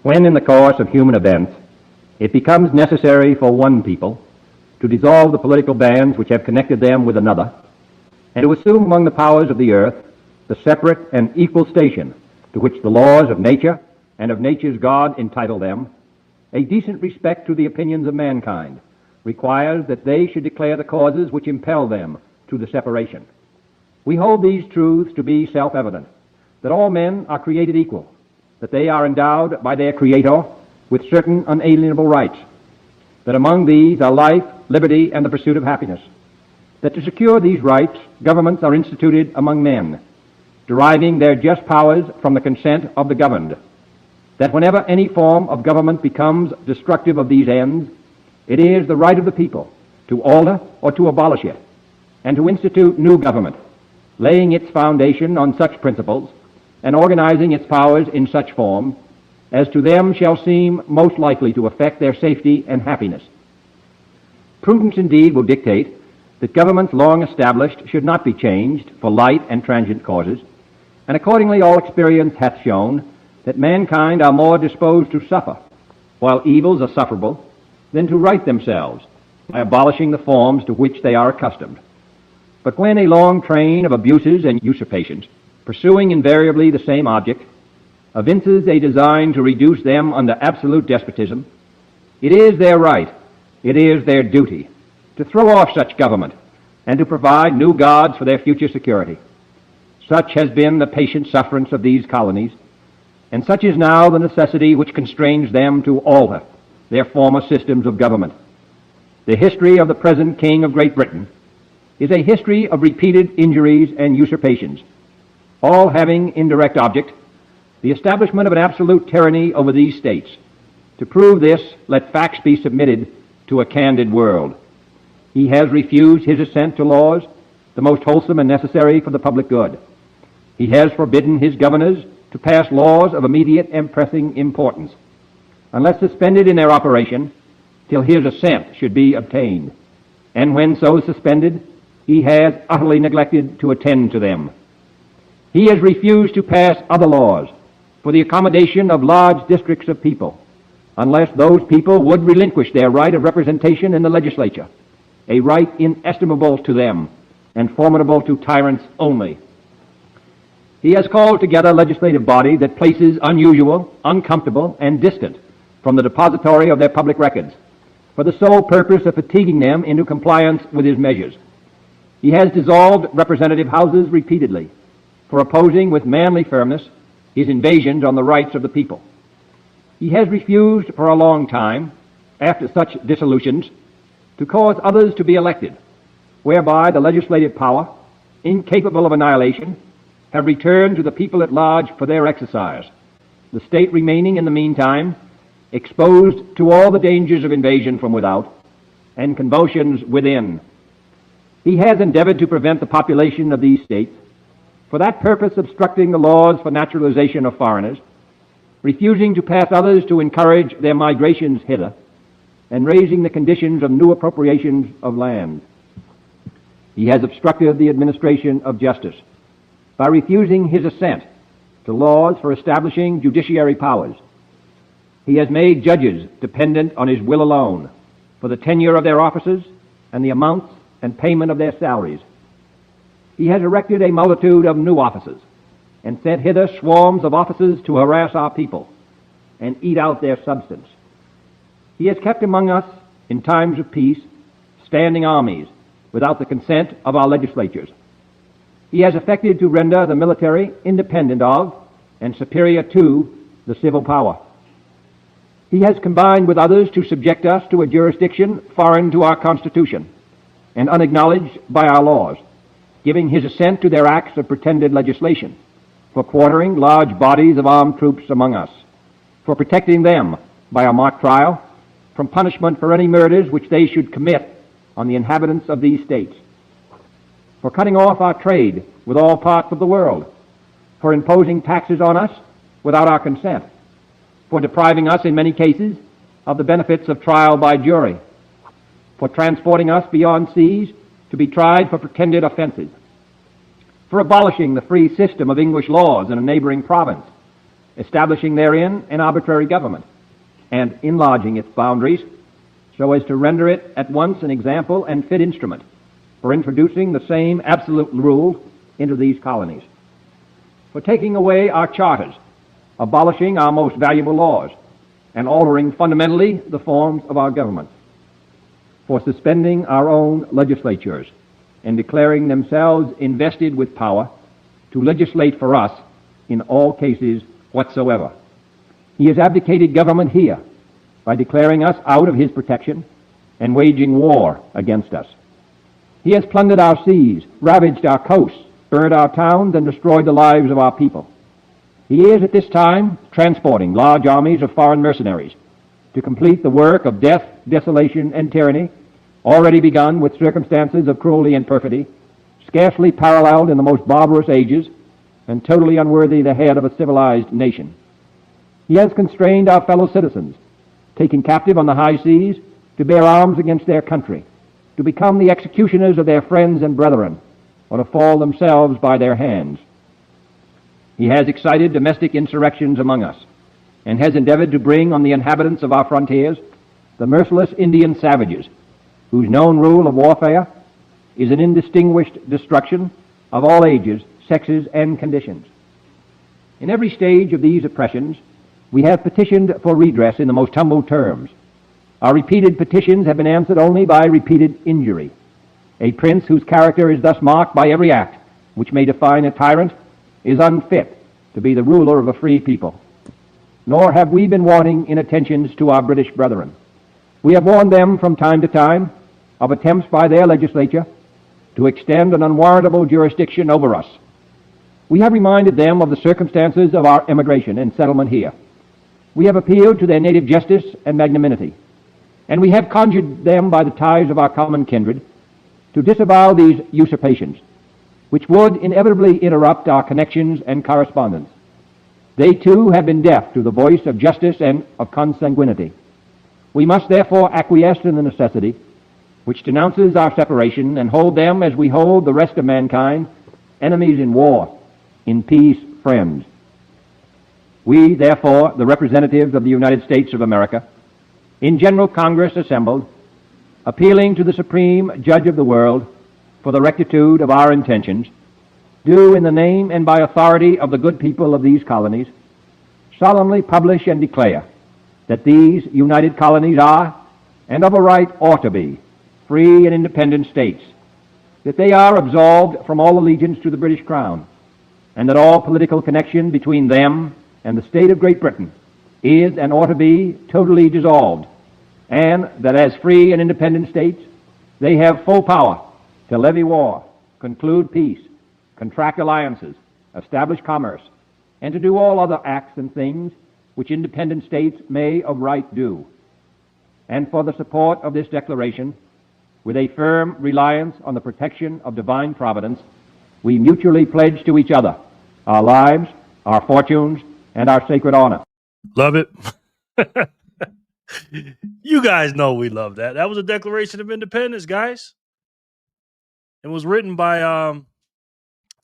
When in the course of human events it becomes necessary for one people to dissolve the political bands which have connected them with another, and to assume among the powers of the earth the separate and equal station to which the laws of nature and of nature's God entitle them, a decent respect to the opinions of mankind requires that they should declare the causes which impel them to the separation. We hold these truths to be self-evident, that all men are created equal, that they are endowed by their Creator with certain unalienable rights, that among these are life, liberty, and the pursuit of happiness, that to secure these rights, governments are instituted among men, deriving their just powers from the consent of the governed, that whenever any form of government becomes destructive of these ends, it is the right of the people to alter or to abolish it, and to institute new government, laying its foundation on such principles and organizing its powers in such form as to them shall seem most likely to affect their safety and happiness. Prudence indeed will dictate that governments long established should not be changed for light and transient causes, and accordingly all experience hath shown that mankind are more disposed to suffer, while evils are sufferable, than to right themselves by abolishing the forms to which they are accustomed. But when a long train of abuses and usurpations, pursuing invariably the same object, evinces a design to reduce them under absolute despotism, it is their right, it is their duty, to throw off such government and to provide new gods for their future security. Such has been the patient sufferance of these colonies, and such is now the necessity which constrains them to alter their former systems of government. The history of the present King of Great Britain is a history of repeated injuries and usurpations, all having indirect object the establishment of an absolute tyranny over these states. To prove this, let facts be submitted to a candid world. He has refused his assent to laws, the most wholesome and necessary for the public good. He has forbidden his governors to pass laws of immediate and pressing importance, unless suspended in their operation till his assent should be obtained. And when so suspended, he has utterly neglected to attend to them. He has refused to pass other laws for the accommodation of large districts of people, unless those people would relinquish their right of representation in the legislature, a right inestimable to them and formidable to tyrants only. He has called together a legislative body that places unusual, uncomfortable, and distant from the depository of their public records, for the sole purpose of fatiguing them into compliance with his measures. He has dissolved representative houses repeatedly, for opposing with manly firmness his invasions on the rights of the people. He has refused for a long time, after such dissolutions, to cause others to be elected, whereby the legislative power, incapable of annihilation, have returned to the people at large for their exercise, the state remaining in the meantime exposed to all the dangers of invasion from without and convulsions within. He has endeavored to prevent the population of these states, for that purpose obstructing the laws for naturalization of foreigners, refusing to pass others to encourage their migrations hither, and raising the conditions of new appropriations of land. He has obstructed the administration of justice by refusing his assent to laws for establishing judiciary powers. He has made judges dependent on his will alone for the tenure of their offices and the amounts and payment of their salaries. He has erected a multitude of new offices and sent hither swarms of officers to harass our people and eat out their substance. He has kept among us, in times of peace, standing armies without the consent of our legislatures. He has effected to render the military independent of and superior to the civil power. He has combined with others to subject us to a jurisdiction foreign to our Constitution and unacknowledged by our laws, giving his assent to their acts of pretended legislation, for quartering large bodies of armed troops among us, for protecting them by a mock trial from punishment for any murders which they should commit on the inhabitants of these states, for cutting off our trade with all parts of the world, for imposing taxes on us without our consent, for depriving us in many cases of the benefits of trial by jury, for transporting us beyond seas to be tried for pretended offenses, for abolishing the free system of English laws in a neighboring province, establishing therein an arbitrary government, and enlarging its boundaries so as to render it at once an example and fit instrument for introducing the same absolute rule into these colonies, for taking away our charters, abolishing our most valuable laws, and altering fundamentally the forms of our government, for suspending our own legislatures and declaring themselves invested with power to legislate for us in all cases whatsoever. He has abdicated government here by declaring us out of his protection and waging war against us. He has plundered our seas, ravaged our coasts, burned our towns, and destroyed the lives of our people. He is at this time transporting large armies of foreign mercenaries to complete the work of death, desolation, and tyranny, already begun with circumstances of cruelty and perfidy, scarcely paralleled in the most barbarous ages, and totally unworthy the head of a civilized nation. He has constrained our fellow citizens, taken captive on the high seas, to bear arms against their country, to become the executioners of their friends and brethren, or to fall themselves by their hands. He has excited domestic insurrections among us, and has endeavored to bring on the inhabitants of our frontiers the merciless Indian savages, whose known rule of warfare is an indistinguished destruction of all ages, sexes, and conditions. In every stage of these oppressions, we have petitioned for redress in the most humble terms. Our repeated petitions have been answered only by repeated injury. A prince whose character is thus marked by every act which may define a tyrant is unfit to be the ruler of a free people. Nor have we been wanting in attentions to our British brethren. We have warned them from time to time of attempts by their legislature to extend an unwarrantable jurisdiction over us. We have reminded them of the circumstances of our emigration and settlement here. We have appealed to their native justice and magnanimity, and we have conjured them by the ties of our common kindred to disavow these usurpations, which would inevitably interrupt our connections and correspondence. They too have been deaf to the voice of justice and of consanguinity. We must therefore acquiesce in the necessity which denounces our separation, and hold them as we hold the rest of mankind, enemies in war, in peace friends. We, therefore, the representatives of the United States of America, in General Congress assembled, appealing to the Supreme Judge of the world for the rectitude of our intentions, do, in the name and by authority of the good people of these colonies, solemnly publish and declare that these united colonies are, and of a right ought to be, free and independent states, that they are absolved from all allegiance to the British Crown, and that all political connection between them and the state of Great Britain is and ought to be totally dissolved, and that as free and independent states, they have full power to levy war, conclude peace, contract alliances, establish commerce, and to do all other acts and things which independent states may of right do. And for the support of this declaration, with a firm reliance on the protection of divine providence, we mutually pledge to each other our lives, our fortunes, and our sacred honor. Love it. You guys know we love that. That was a Declaration of Independence, guys. It was written by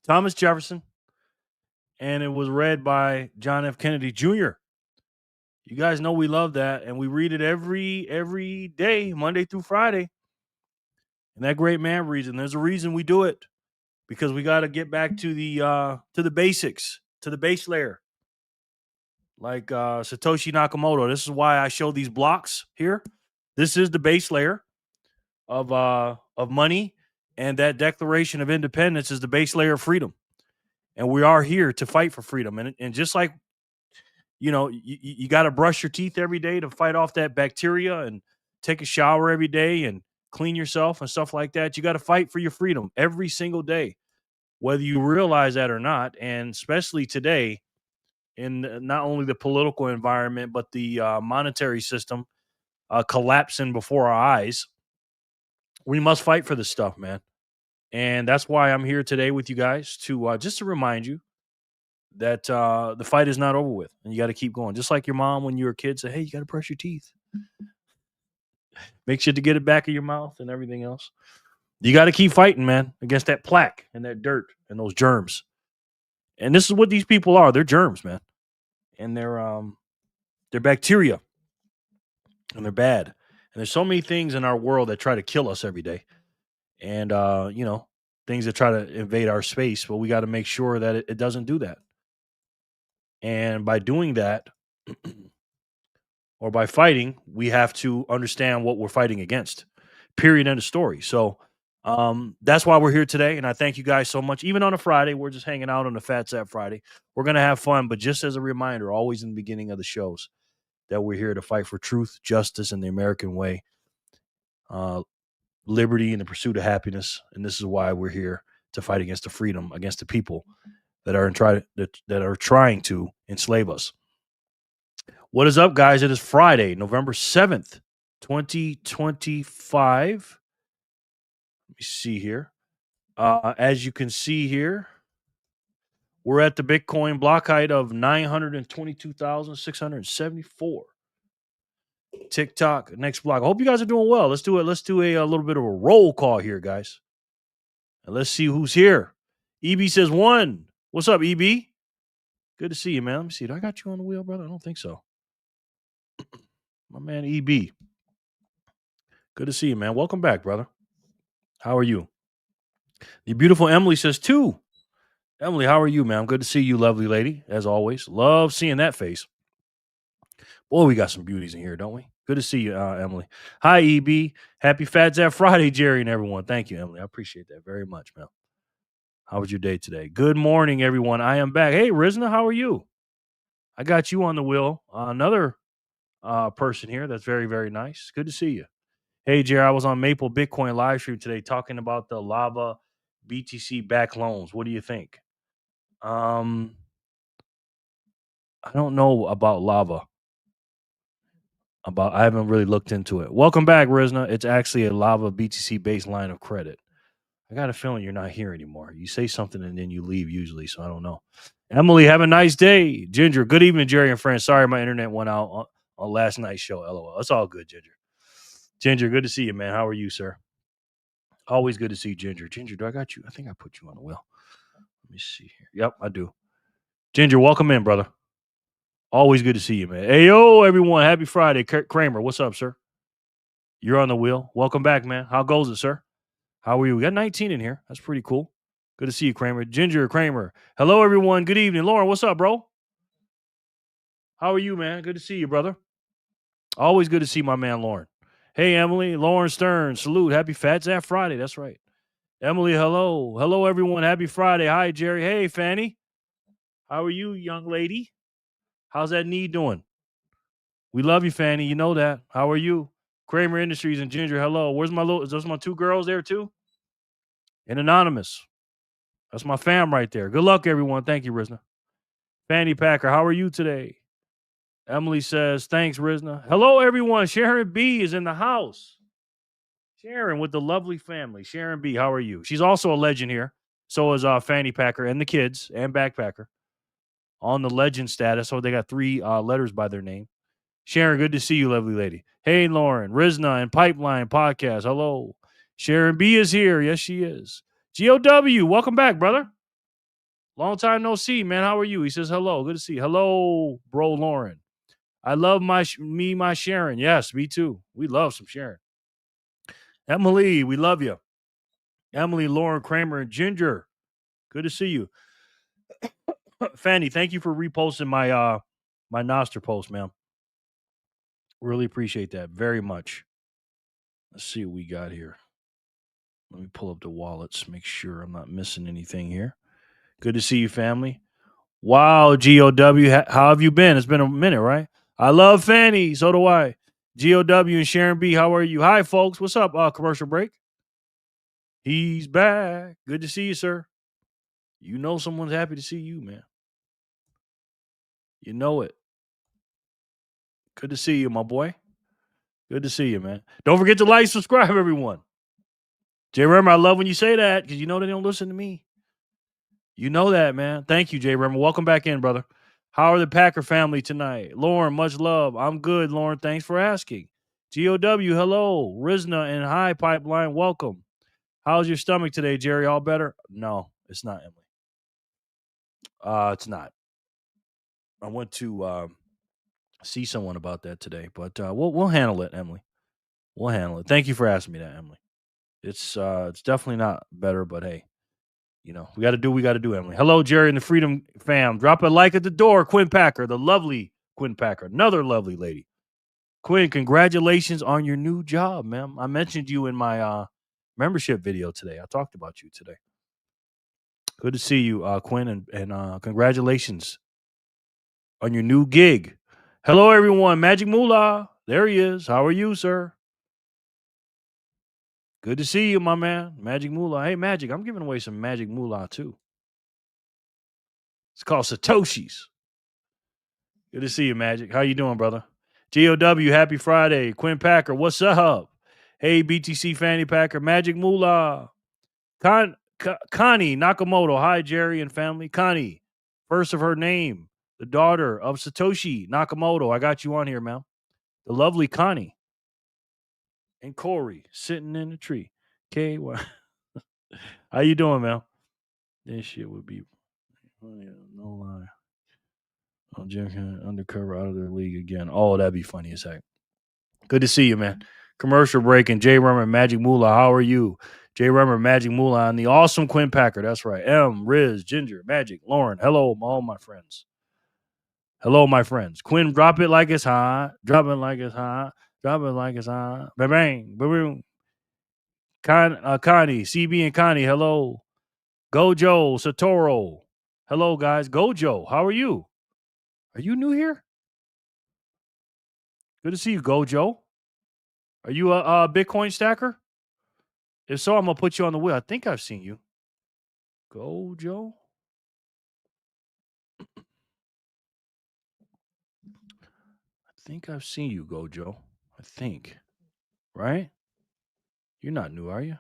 Thomas Jefferson, and it was read by John F. Kennedy Jr. You guys know we love that, and we read it every day, Monday through Friday. And that great man reads it. And there's a reason we do it, because we got to get back to the basics, to the base layer. Like Satoshi Nakamoto. This is why I show these blocks here. This is the base layer of money, and that Declaration of Independence is the base layer of freedom. And we are here to fight for freedom. And just like, you got to brush your teeth every day to fight off that bacteria, and take a shower every day and clean yourself and stuff like that. You got to fight for your freedom every single day, whether you realize that or not. And especially today, in not only the political environment, but the monetary system collapsing before our eyes, we must fight for this stuff, man. And that's why I'm here today with you guys to just to remind you that the fight is not over with, and you got to keep going. Just like your mom when you were a kid said, "Hey, you got to brush your teeth. Make sure to get it back of your mouth and everything else." You got to keep fighting, man, against that plaque and that dirt and those germs. And this is what these people are. They're germs, man. and they're bacteria, and they're bad. And there's so many things in our world that try to kill us every day, and things that try to invade our space. But we got to make sure that it doesn't do that. And by doing that, or by fighting, we have to understand what we're fighting against. Period. End of story. So that's why we're here today. And I thank you guys so much. Even on a Friday, we're just hanging out on the Phat Zap Friday. We're going to have fun. But just as a reminder, always in the beginning of the shows, that we're here to fight for truth, justice, and the American way, liberty, and the pursuit of happiness. And this is why we're here to fight against the freedom, against the people that are trying to enslave us. What is up, guys? It is Friday, November 7th, 2025. Let me see here. As you can see here, we're at the Bitcoin block height of 922,674. TikTok, next block. I hope you guys are doing well. Let's do it. Let's do a little bit of a roll call here, guys. And let's see who's here. EB says 1. What's up, EB? Good to see you, man. Let me see. Do I got you on the wheel, brother? I don't think so. My man, EB. Good to see you, man. Welcome back, brother. How are you? The beautiful Emily says 2. Emily, how are you, man? Good to see you, lovely lady, as always. Love seeing that face. Boy, we got some beauties in here, don't we? Good to see you, Emily. Hi, EB. Happy Phat Zap Friday, Jerry and everyone. Thank you, Emily. I appreciate that very much, man. How was your day today? Good morning, everyone. I am back. Hey, Rizna, how are you? I got you on the wheel. Another person here. That's very, very nice. Good to see you. Hey, Jerry, I was on Maple Bitcoin live stream today talking about the Lava BTC back loans. What do you think? I don't know about Lava. I haven't really looked into it. Welcome back, Rizna. It's actually a Lava BTC based line of credit. I got a feeling you're not here anymore. You say something and then you leave usually, so I don't know. Emily, have a nice day. Ginger, good evening, Jerry and friends. Sorry my internet went out on last night's show. LOL. It's all good, Ginger. Ginger, good to see you, man. How are you, sir? Always good to see Ginger. Ginger, do I got you? I think I put you on the wheel. Let me see here. Yep, I do. Ginger, welcome in, brother. Always good to see you, man. Hey, yo, everyone. Happy Friday. Kramer, what's up, sir? You're on the wheel. Welcome back, man. How goes it, sir? How are you? We got 19 in here. That's pretty cool. Good to see you, Kramer. Ginger, Kramer. Hello, everyone. Good evening. Lauren, what's up, bro? How are you, man? Good to see you, brother. Always good to see my man, Lauren. Hey, Emily. Lauren Stern. Salute. Happy Phat Zap Friday. That's right. Emily, hello. Hello, everyone. Happy Friday. Hi, Jerry. Hey, Fanny. How are you, young lady? How's that knee doing? We love you, Fanny. You know that. How are you? Kramer Industries and Ginger, hello. Where's my little, is those my 2 girls there too? And Anonymous. That's my fam right there. Good luck, everyone. Thank you, Rizna. Fanny Packer, how are you today? Emily says, thanks, Rizna. Hello, everyone. Sharon B is in the house. Sharon with the lovely family. Sharon B, how are you? She's also a legend here. So is Fanny Packer and the kids and Backpacker on the legend status. So they got 3 letters by their name. Sharon, good to see you, lovely lady. Hey, Lauren, Rizna and Pipeline Podcast. Hello. Sharon B is here. Yes, she is. GOW, welcome back, brother. Long time no see, man. How are you? He says hello. Good to see you. Hello, bro, Lauren. I love my Sharon. Yes, me too. We love some Sharon. Emily, we love you. Emily, Lauren, Kramer, and Ginger. Good to see you. Fanny, thank you for reposting my my Noster post, man. Really appreciate that very much. Let's see what we got here. Let me pull up the wallets, make sure I'm not missing anything here. Good to see you, family. Wow, GOW, how have you been? It's been a minute, right? I love Fanny. So do I. GOW and Sharon B, how are you? Hi, folks. What's up? Commercial break. He's back. Good to see you, sir. You know someone's happy to see you, man. You know it. Good to see you, my boy. Good to see you, man. Don't forget to like, subscribe, everyone. Jay Remmer, I love when you say that because you know they don't listen to me. You know that, man. Thank you, Jay Remmer. Welcome back in, brother. How are the Packer family tonight? Lauren, much love. I'm good, Lauren. Thanks for asking. GOW, hello. Rizna and hi, Pipeline. Welcome. How's your stomach today, Jerry? All better? No, it's not, Emily. It's not. went to see someone about that today, but we'll handle it, Emily. We'll handle it. Thank you for asking me that, Emily. It's definitely not better, but hey, we got to do what we got to do, Emily. Hello, Jerry and the Freedom fam. Drop a like at the door. Quinn Packer, the lovely Quinn Packer, another lovely lady. Quinn, congratulations on your new job, ma'am. I mentioned you in my membership video today. I talked about you today. Good to see you, Quinn, and congratulations on your new gig. Hello, everyone. Magic Moolah. There he is. How are you, sir? Good to see you, my man. Magic Moolah. Hey, Magic, I'm giving away some Magic Moolah, too. It's called Satoshi's. Good to see you, Magic. How you doing, brother? GOW, happy Friday. Quinn Packer, what's up? Hey, BTC Fanny Packer. Magic Moolah. Connie Nakamoto. Hi, Jerry and family. Connie, first of her name, the daughter of Satoshi Nakamoto. I got you on here, man. The lovely Connie. And Corey sitting in the tree. KY. How you doing, man? This shit would be no lie. Oh, Jim undercover out of their league again. Oh, that'd be funny as heck. Good to see you, man. Commercial break and Jay Rummer, Magic Moolah. How are you? Jay Rummer, Magic Moolah, and the awesome Quinn Packer. That's right. Riz, Ginger, Magic, Lauren. Hello, all my friends. Hello, my friends. Quinn, drop it like it's hot. Drop it like it's hot. Drop it like it's hot. Bang, bang, boom. Connie, CB and Connie, hello. Gojo, Satoru. Hello, guys. Gojo, how are you? Are you new here? Good to see you, Gojo. Are you a Bitcoin stacker? If so, I'm going to put you on the wheel. I think I've seen you. Gojo? I think I've seen you, Gojo. I think. Right? You're not new, are you?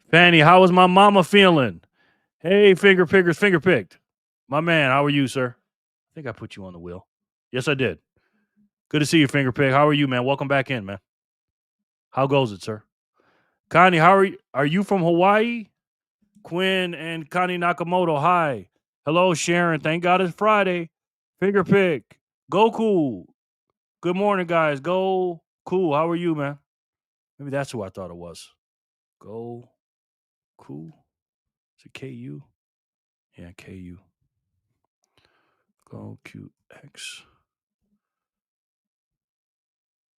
Fanny, how is my mama feeling? Hey, finger pickers, finger picked. My man, how are you, sir? I think I put you on the wheel. Yes, I did. Good to see you, finger pick. How are you, man? Welcome back in, man. How goes it, sir? Connie, how are you? Are you from Hawaii? Quinn and Connie Nakamoto, hi. Hello, Sharon. Thank God it's Friday. Finger pick. Go cool. Good morning, guys. Go cool. How are you, man? Maybe that's who I thought it was. Go cool. Is it KU? Yeah, KU. Go QX.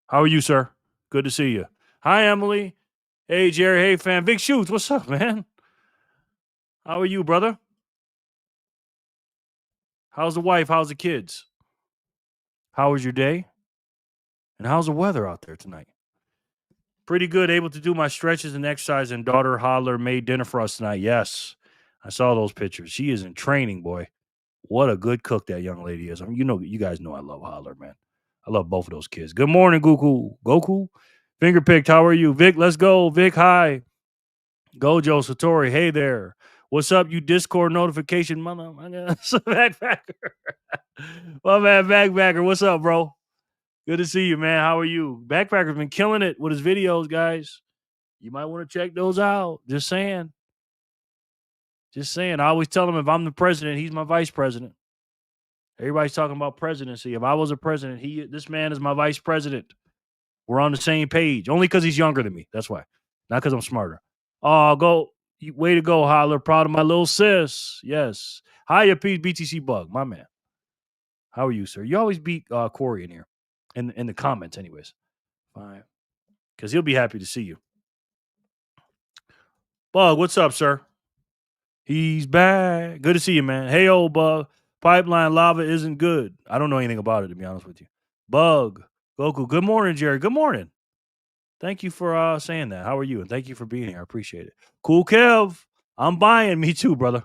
How are you, sir? Good to see you. Hi, Emily. Hey, Jerry. Hey, fam. Big Shoots. What's up, man? How are you, brother? How's the wife? How's the kids? How was your day? And how's the weather out there tonight? Pretty good. Able to do my stretches and exercise. And daughter Holler made dinner for us tonight. Yes, I saw those pictures. She is in training, boy. What a good cook that young lady is. I mean, you guys know I love Holler, man. I love both of those kids. Good morning, Goku. Finger picked. How are you? Vic, let's go. Vic, hi. Gojo Satori, hey there. What's up, you Discord notification mother? Backpacker. My man, Backpacker. What's up, bro? Good to see you, man. How are you? Backpacker's been killing it with his videos, guys. You might want to check those out. Just saying. I always tell him if I'm the president, he's my vice president. Everybody's talking about presidency. If I was a president, this man is my vice president. We're on the same page. Only because he's younger than me. That's why. Not because I'm smarter. Oh, way to go, Holler. Proud of my little sis. Yes. Hiya, BTC Bug, my man. How are you, sir? You always beat Corey in here. In the comments, anyways. Fine. Because he'll be happy to see you. Bug, what's up, sir? He's back. Good to see you, man. Hey, old Bug. Pipeline lava isn't good. I don't know anything about it, to be honest with you. Bug. Goku. Good morning, Jerry. Good morning. Thank you for saying that. How are you? And thank you for being here. I appreciate it. Cool Kev. I'm buying. Me too, brother.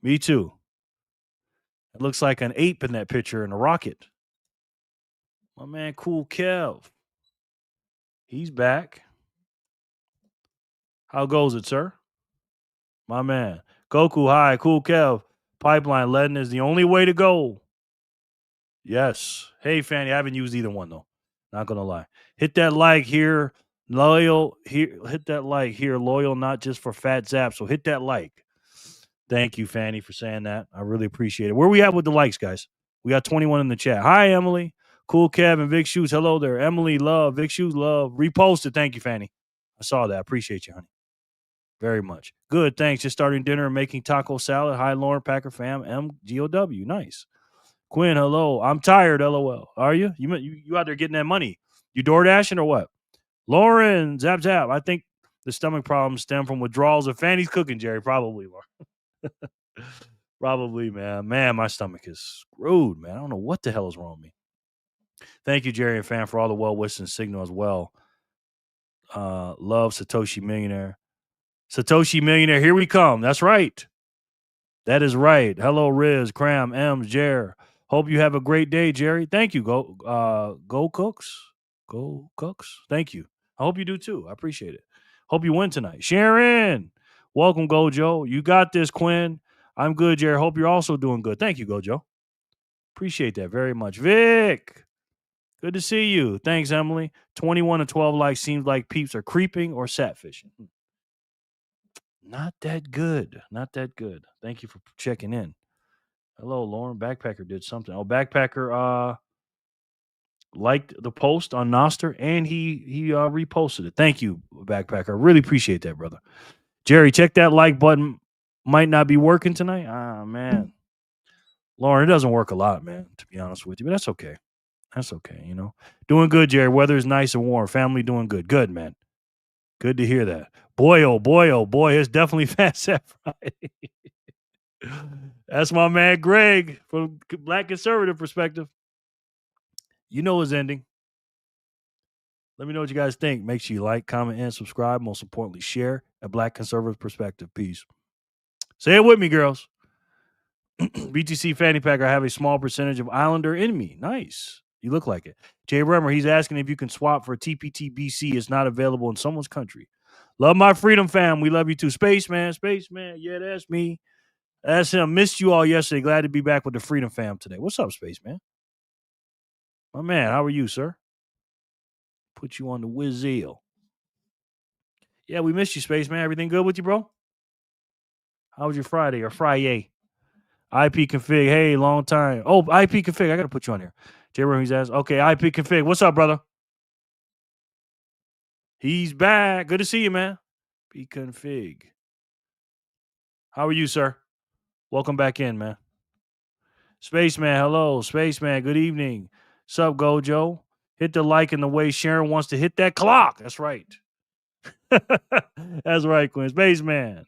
Me too. It looks like an ape in that picture and a rocket. My man, Cool Kev. He's back. How goes it, sir? My man. Goku, hi. Cool Kev. Pipeline letting is the only way to go. Yes. Hey, Fanny, I haven't used either one, though. Not going to lie. Hit that like here. Loyal. Hit that like here. Loyal, not just for Phat Zap. So hit that like. Thank you, Fanny, for saying that. I really appreciate it. Where we at with the likes, guys? We got 21 in the chat. Hi, Emily. Cool Kev and Vic Shoes. Hello there. Emily, love. Vic Shoes, love. Reposted. Thank you, Fanny. I saw that. Appreciate you, honey. Very much. Good. Thanks. Just starting dinner and making taco salad. Hi, Lauren, Packer fam. MGOW. Nice. Quinn, hello. I'm tired. LOL. Are you? You out there getting that money? You door dashing or what? Lauren, zap zap. I think the stomach problems stem from withdrawals of Fanny's cooking, Jerry. Probably, Lauren. Probably, man. Man, my stomach is screwed, man. I don't know what the hell is wrong with me. Thank you, Jerry and Fan, for all the well wishes and signal as well. Love Satoshi Millionaire. Satoshi Millionaire, here we come. That's right. That is right. Hello, Riz, Cram, M's, Jer. Hope you have a great day, Jerry. Thank you. Go Cooks. Go Cooks. Thank you. I hope you do too. I appreciate it. Hope you win tonight. Sharon. Welcome, Gojo. You got this, Quinn. I'm good, Jerry. Hope you're also doing good. Thank you, Gojo. Appreciate that very much. Vic. Good to see you. Thanks, Emily. 21 and 12 likes. Seems like peeps are creeping or sat fishing. Not that good. Not that good. Thank you for checking in. Hello, Lauren. Backpacker did something. Oh, Backpacker liked the post on Noster and he reposted it. Thank you, Backpacker. I really appreciate that, brother. Jerry, check that like button. Might not be working tonight. Ah, man. Lauren, it doesn't work a lot, man, to be honest with you, but that's okay. That's okay, you know. Doing good, Jerry. Weather is nice and warm. Family doing good. Good, man. Good to hear that. Boy, oh boy, it's definitely Phat Zap Friday. That's my man Greg from Black Conservative Perspective. You know it's ending. Let me know what you guys think. Make sure you like, comment, and subscribe. Most importantly, share a Black Conservative Perspective. Peace. Say it with me, girls. BTC Fanny Pack, I have a small percentage of Islander in me. Nice. You look like it. Jay Remmer, he's asking if you can swap for TPT BC. It's not available in someone's country. Love my freedom fam. We love you too. Spaceman. Yeah, that's me. That's him. Missed you all yesterday. Glad to be back with the freedom fam today. What's up, Spaceman? My man, how are you, sir? Put you on the Zelle. Yeah, we missed you, Spaceman. Everything good with you, bro? How was your Friday or Friday? IP config. Hey, long time. Oh, IP config. I got to put you on here. Jay He's asked. Okay, IP config. What's up, brother? He's back. Good to see you, man. IP config. How are you, sir? Welcome back in, man. Spaceman, hello. Spaceman, good evening. Sup, Gojo? Hit the like in the way Sharon wants to hit that clock. That's right. That's right, Quinn. Spaceman.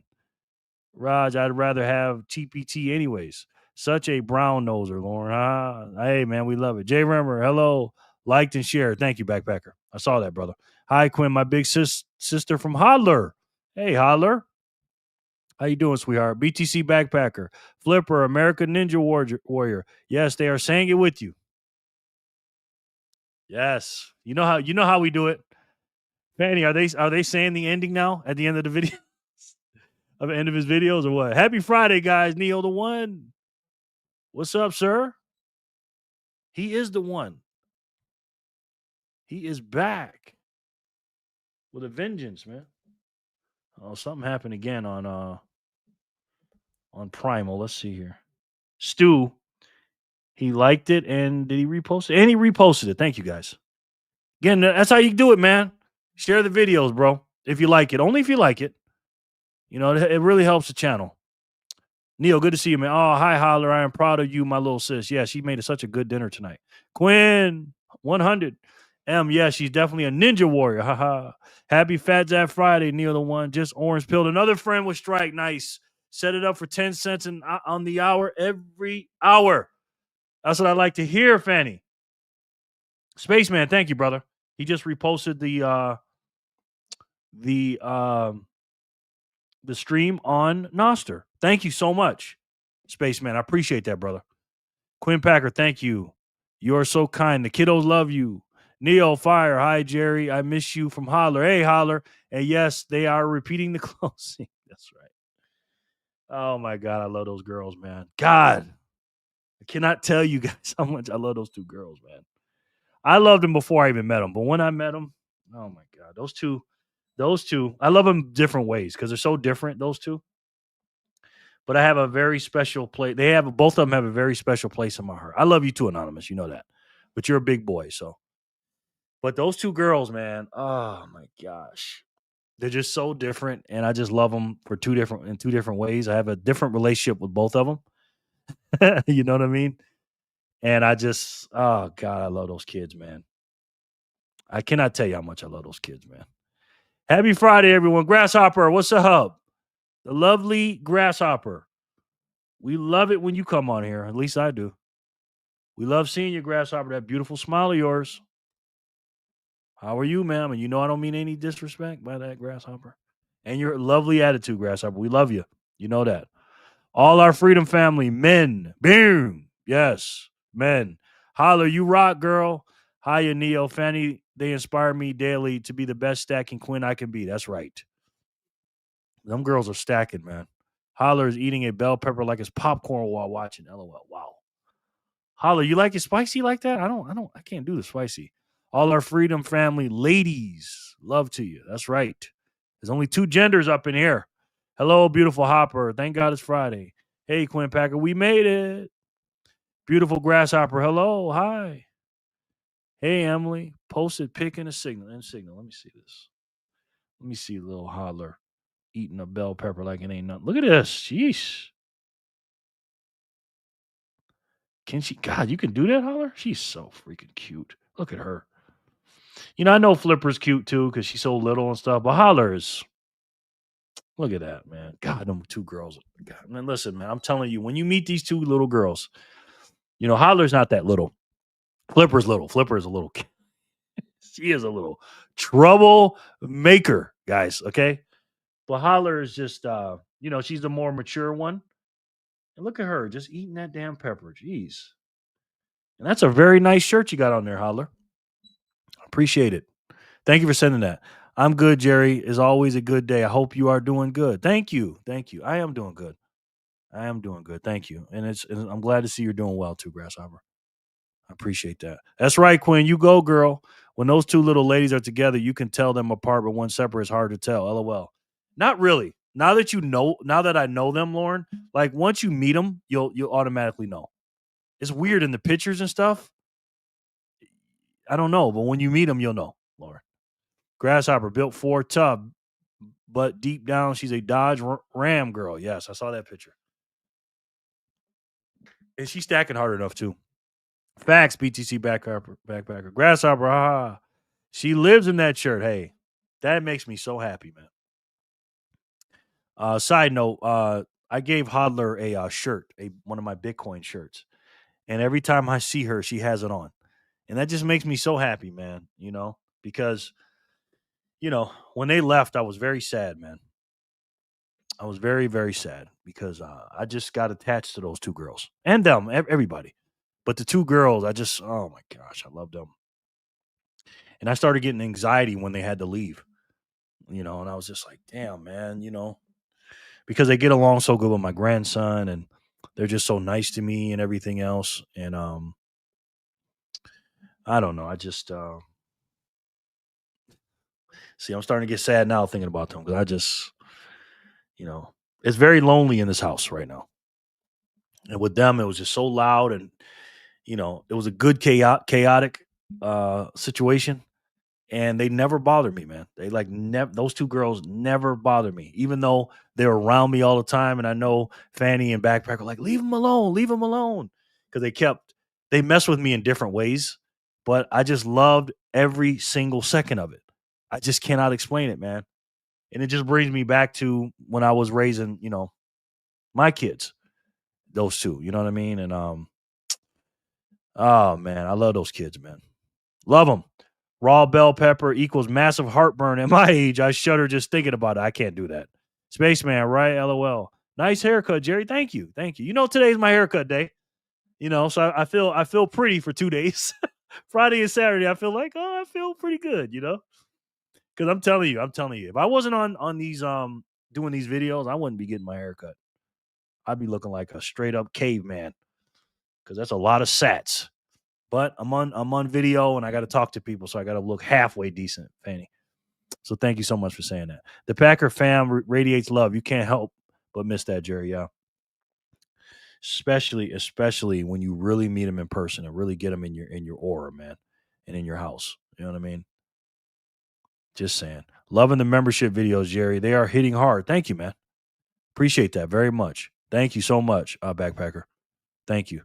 Raj, I'd rather have TPT anyways. Such a brown noser, Lauren. Hey, man, we love it. Jay Remmer, hello. Liked and shared. Thank you, Backpacker. I saw that, brother. Hi, Quinn, my big sister from Hodler. Hey, Hodler. How you doing, sweetheart? BTC Backpacker. Flipper, American Ninja Warrior. Yes, they are saying it with you. Yes. You know how we do it. Fanny, are they saying the ending now at the end of the video? At the end of his videos or what? Happy Friday, guys. Neo the one. What's up, sir? He is the one. He is back with a vengeance, man. Oh, something happened again on Primal. Let's see here. Stu, he liked it and did he repost it? And he reposted it. Thank you, guys. Again, that's how you do it, man. Share the videos, bro. If you like it. Only if you like it. You know, it really helps the channel. Neil, good to see you, man. Oh, hi, Holler. I am proud of you, my little sis. Yeah, she made such a good dinner tonight. Quinn, 100. Yeah, she's definitely a ninja warrior. Haha. Happy Phat Zap Friday, Neil the one. Just orange pilled. Another friend with Strike. Nice. Set it up for 10 cents on the hour every hour. That's what I like to hear, Fanny. Spaceman, thank you, brother. He just reposted the stream on Noster. Thank you so much, Spaceman. I appreciate that, brother. Quinn Packer, thank you. You are so kind. The kiddos love you. Neo Fire, hi, Jerry. I miss you from Holler. Hey, Holler. And yes, they are repeating the closing. That's right. Oh, my God. I love those girls, man. God, I cannot tell you guys how much I love those two girls, man. I loved them before I even met them. But when I met them, oh, my God, those two, I love them different ways because they're so different, those two. but I have a very special place. Both of them have a very special place in my heart. I love you too, Anonymous. You know that, but you're a big boy. So, but those two girls, man, oh my gosh, they're just so different, and I just love them in two different ways. I have a different relationship with both of them. You know what I mean? And oh God, I love those kids, man. I cannot tell you how much I love those kids, man. Happy Friday, everyone. Grasshopper, what's up? The lovely Grasshopper. We love it when you come on here. At least I do. We love seeing you, Grasshopper, that beautiful smile of yours. How are you, ma'am? And you know I don't mean any disrespect by that, Grasshopper. And your lovely attitude, Grasshopper. We love you. You know that. All our freedom family, men. Boom. Yes, men. Holler, you rock, girl. Hiya, Neo. Fanny, they inspire me daily to be the best stacking queen I can be. That's right. Them girls are stacking, man. Holler is eating a bell pepper like it's popcorn while watching. LOL. Wow. Holler, you like it spicy like that? I can't do the spicy. All our freedom family ladies, love to you. That's right. There's only 2 genders up in here. Hello, beautiful Hopper. Thank God it's Friday. Hey, Quinn Packer, we made it. Beautiful Grasshopper. Hello. Hi. Hey, Emily. Posted pic and a signal. Let me see this. Let me see little Holler eating a bell pepper like it ain't nothing. Look at this. Sheesh. Can she? God, you can do that, Holler? She's so freaking cute. Look at her. You know, I know Flipper's cute too because she's so little and stuff, but Holler's. Look at that, man. God, them 2 girls. God, man, listen, man, I'm telling you, when you meet these 2 little girls, you know, Holler's not that little. Flipper's little. Flipper is a little. She is a little troublemaker, guys. Okay. But Holler is just, you know, she's the more mature one. And look at her just eating that damn pepper. Jeez. And that's a very nice shirt you got on there, Holler. Appreciate it. Thank you for sending that. I'm good, Jerry. It's always a good day. I hope you are doing good. Thank you. Thank you. I am doing good. I am doing good. Thank you. And I'm glad to see you're doing well too, Grasshopper. I appreciate that. That's right, Quinn. You go, girl. When those 2 little ladies are together, you can tell them apart, but one separate is hard to tell. LOL. Not really. Now that I know them, Lauren, like once you meet them, you'll automatically know. It's weird in the pictures and stuff. I don't know, but when you meet them, you'll know, Lauren. Grasshopper built for tough, but deep down, she's a Dodge Ram girl. Yes, I saw that picture. And she's stacking hard enough, too. Facts, BTC backpacker. Grasshopper, haha. She lives in that shirt. Hey, that makes me so happy, man. Side note, I gave Hodler a shirt, one of my Bitcoin shirts. And every time I see her, she has it on. And that just makes me so happy, man, you know, because, you know, when they left, I was very sad, man. I was very, very sad because I just got attached to those 2 girls and them, everybody. But the 2 girls, oh my gosh, I love them. And I started getting anxiety when they had to leave, you know, and I was just like, damn, man, you know, because they get along so good with my grandson and they're just so nice to me and everything else. And I don't know. I just see, I'm starting to get sad now thinking about them because you know, it's very lonely in this house right now. And with them, it was just so loud and, you know, it was a good chaotic situation. And they never bothered me, man. They like those 2 girls never bothered me, even though they're around me all the time. And I know Fanny and Backpack are like, leave them alone. Because they mess with me in different ways. But I just loved every single second of it. I just cannot explain it, man. And it just brings me back to when I was raising, you know, my kids, those 2, you know what I mean? And, oh man, I love those kids, man. Love them. Raw bell pepper equals massive heartburn. At my age, I shudder just thinking about it. I can't do that. Spaceman, right? LOL. Nice haircut, Jerry. Thank you. You know, today's my haircut day. You know, so I feel pretty for 2 days. Friday and Saturday, I feel like, I feel pretty good, you know? Because I'm telling you, if I wasn't on these doing these videos, I wouldn't be getting my haircut. I'd be looking like a straight up caveman. Because that's a lot of sats. But I'm on video and I got to talk to people, so I got to look halfway decent, Fanny. So thank you so much for saying that. The Packer fam radiates love. You can't help but miss that, Jerry. Yeah. especially when you really meet them in person and really get them in your aura, man, and in your house. You know what I mean? Just saying. Loving the membership videos, Jerry. They are hitting hard. Thank you, man. Appreciate that very much. Thank you so much, Backpacker. Thank you.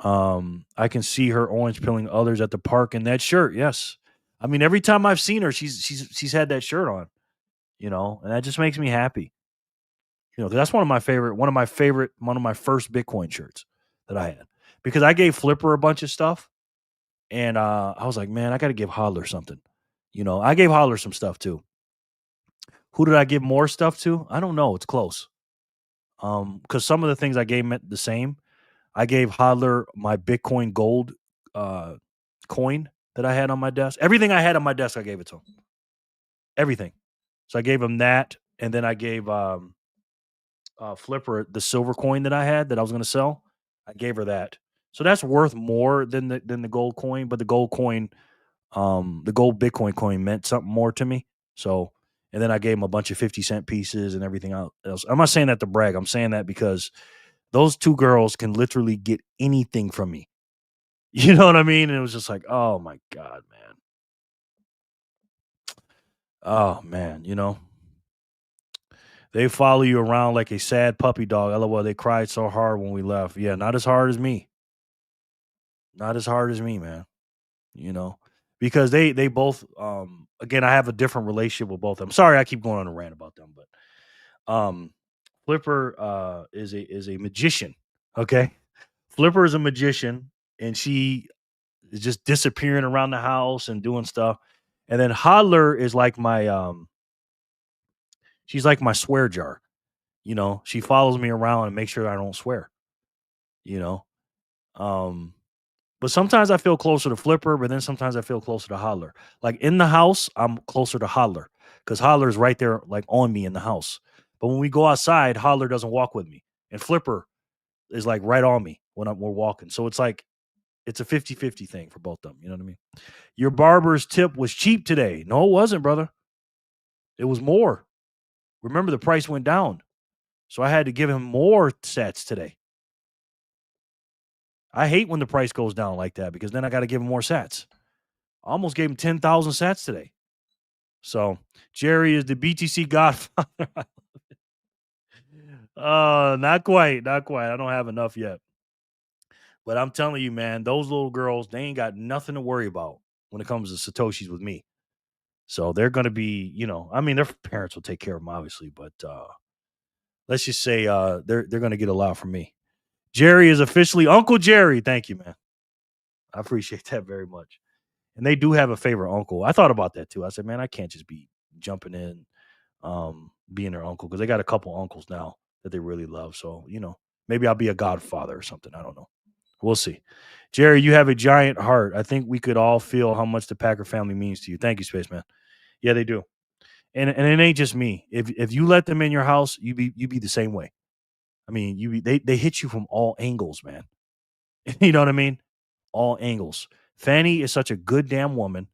I can see her orange pilling others at the park in that shirt. Yes. I mean, every time I've seen her, she's had that shirt on, and that just makes me happy. 'Cause that's one of my first Bitcoin shirts that I had. Because I gave Flipper a bunch of stuff, and I was like, man, I gotta give Hodler something. I gave Hodler some stuff too. Who did I give more stuff to? I don't know. It's close. Because some of the things I gave meant the same. I gave Hodler my Bitcoin gold coin that I had on my desk. Everything I had on my desk, I gave it to him. Everything. So I gave him that, and then I gave Flipper the silver coin that I had that I was going to sell. I gave her that. So that's worth more than the gold coin, but the gold coin, the gold Bitcoin coin meant something more to me. So, and then I gave him a bunch of 50-cent pieces and everything else. I'm not saying that to brag. I'm saying that because those two girls can literally get anything from me. You know what I mean? And it was just like, oh my God, man. Oh man, they follow you around like a sad puppy dog. LOL, they cried so hard when we left. Yeah, not as hard as me. Not as hard as me, man. Because they both again, I have a different relationship with both of them. Sorry, I keep going on a rant about them, but Flipper is a magician. Okay. Flipper is a magician, and she is just disappearing around the house and doing stuff. And then Hodler is like she's like my swear jar. She follows me around and makes sure I don't swear. You know, um, but sometimes I feel closer to Flipper, but then sometimes I feel closer to Hodler. Like in the house, I'm closer to Hodler because Hodler is right there, like on me in the house. But when we go outside, Hodler doesn't walk with me, and Flipper is like right on me when we're walking. So it's like it's a 50-50 thing for both of them. You know what I mean? Your barber's tip was cheap today. No, it wasn't, brother. It was more. Remember, the price went down. So I had to give him more sets today. I hate when the price goes down like that because then I got to give him more sets. I almost gave him 10,000 sets today. So Jerry is the BTC godfather. Not quite. Not quite. I don't have enough yet. But I'm telling you, man, those little girls, they ain't got nothing to worry about when it comes to Satoshis with me. So they're going to be, I mean, their parents will take care of them, obviously, but let's just say they're going to get a lot from me. Jerry is officially Uncle Jerry. Thank you, man. I appreciate that very much. And they do have a favorite uncle. I thought about that too. I said, man, I can't just be jumping in, being their uncle because they got a couple uncles now that they really love. So, maybe I'll be a godfather or something. I don't know. We'll see. Jerry, you have a giant heart. I think we could all feel how much the Packer family means to you. Thank you, Spaceman. Yeah, they do. And it ain't just me. If you let them in your house, you be the same way. I mean, they hit you from all angles, man. You know what I mean? All angles. Fanny is such a good damn woman.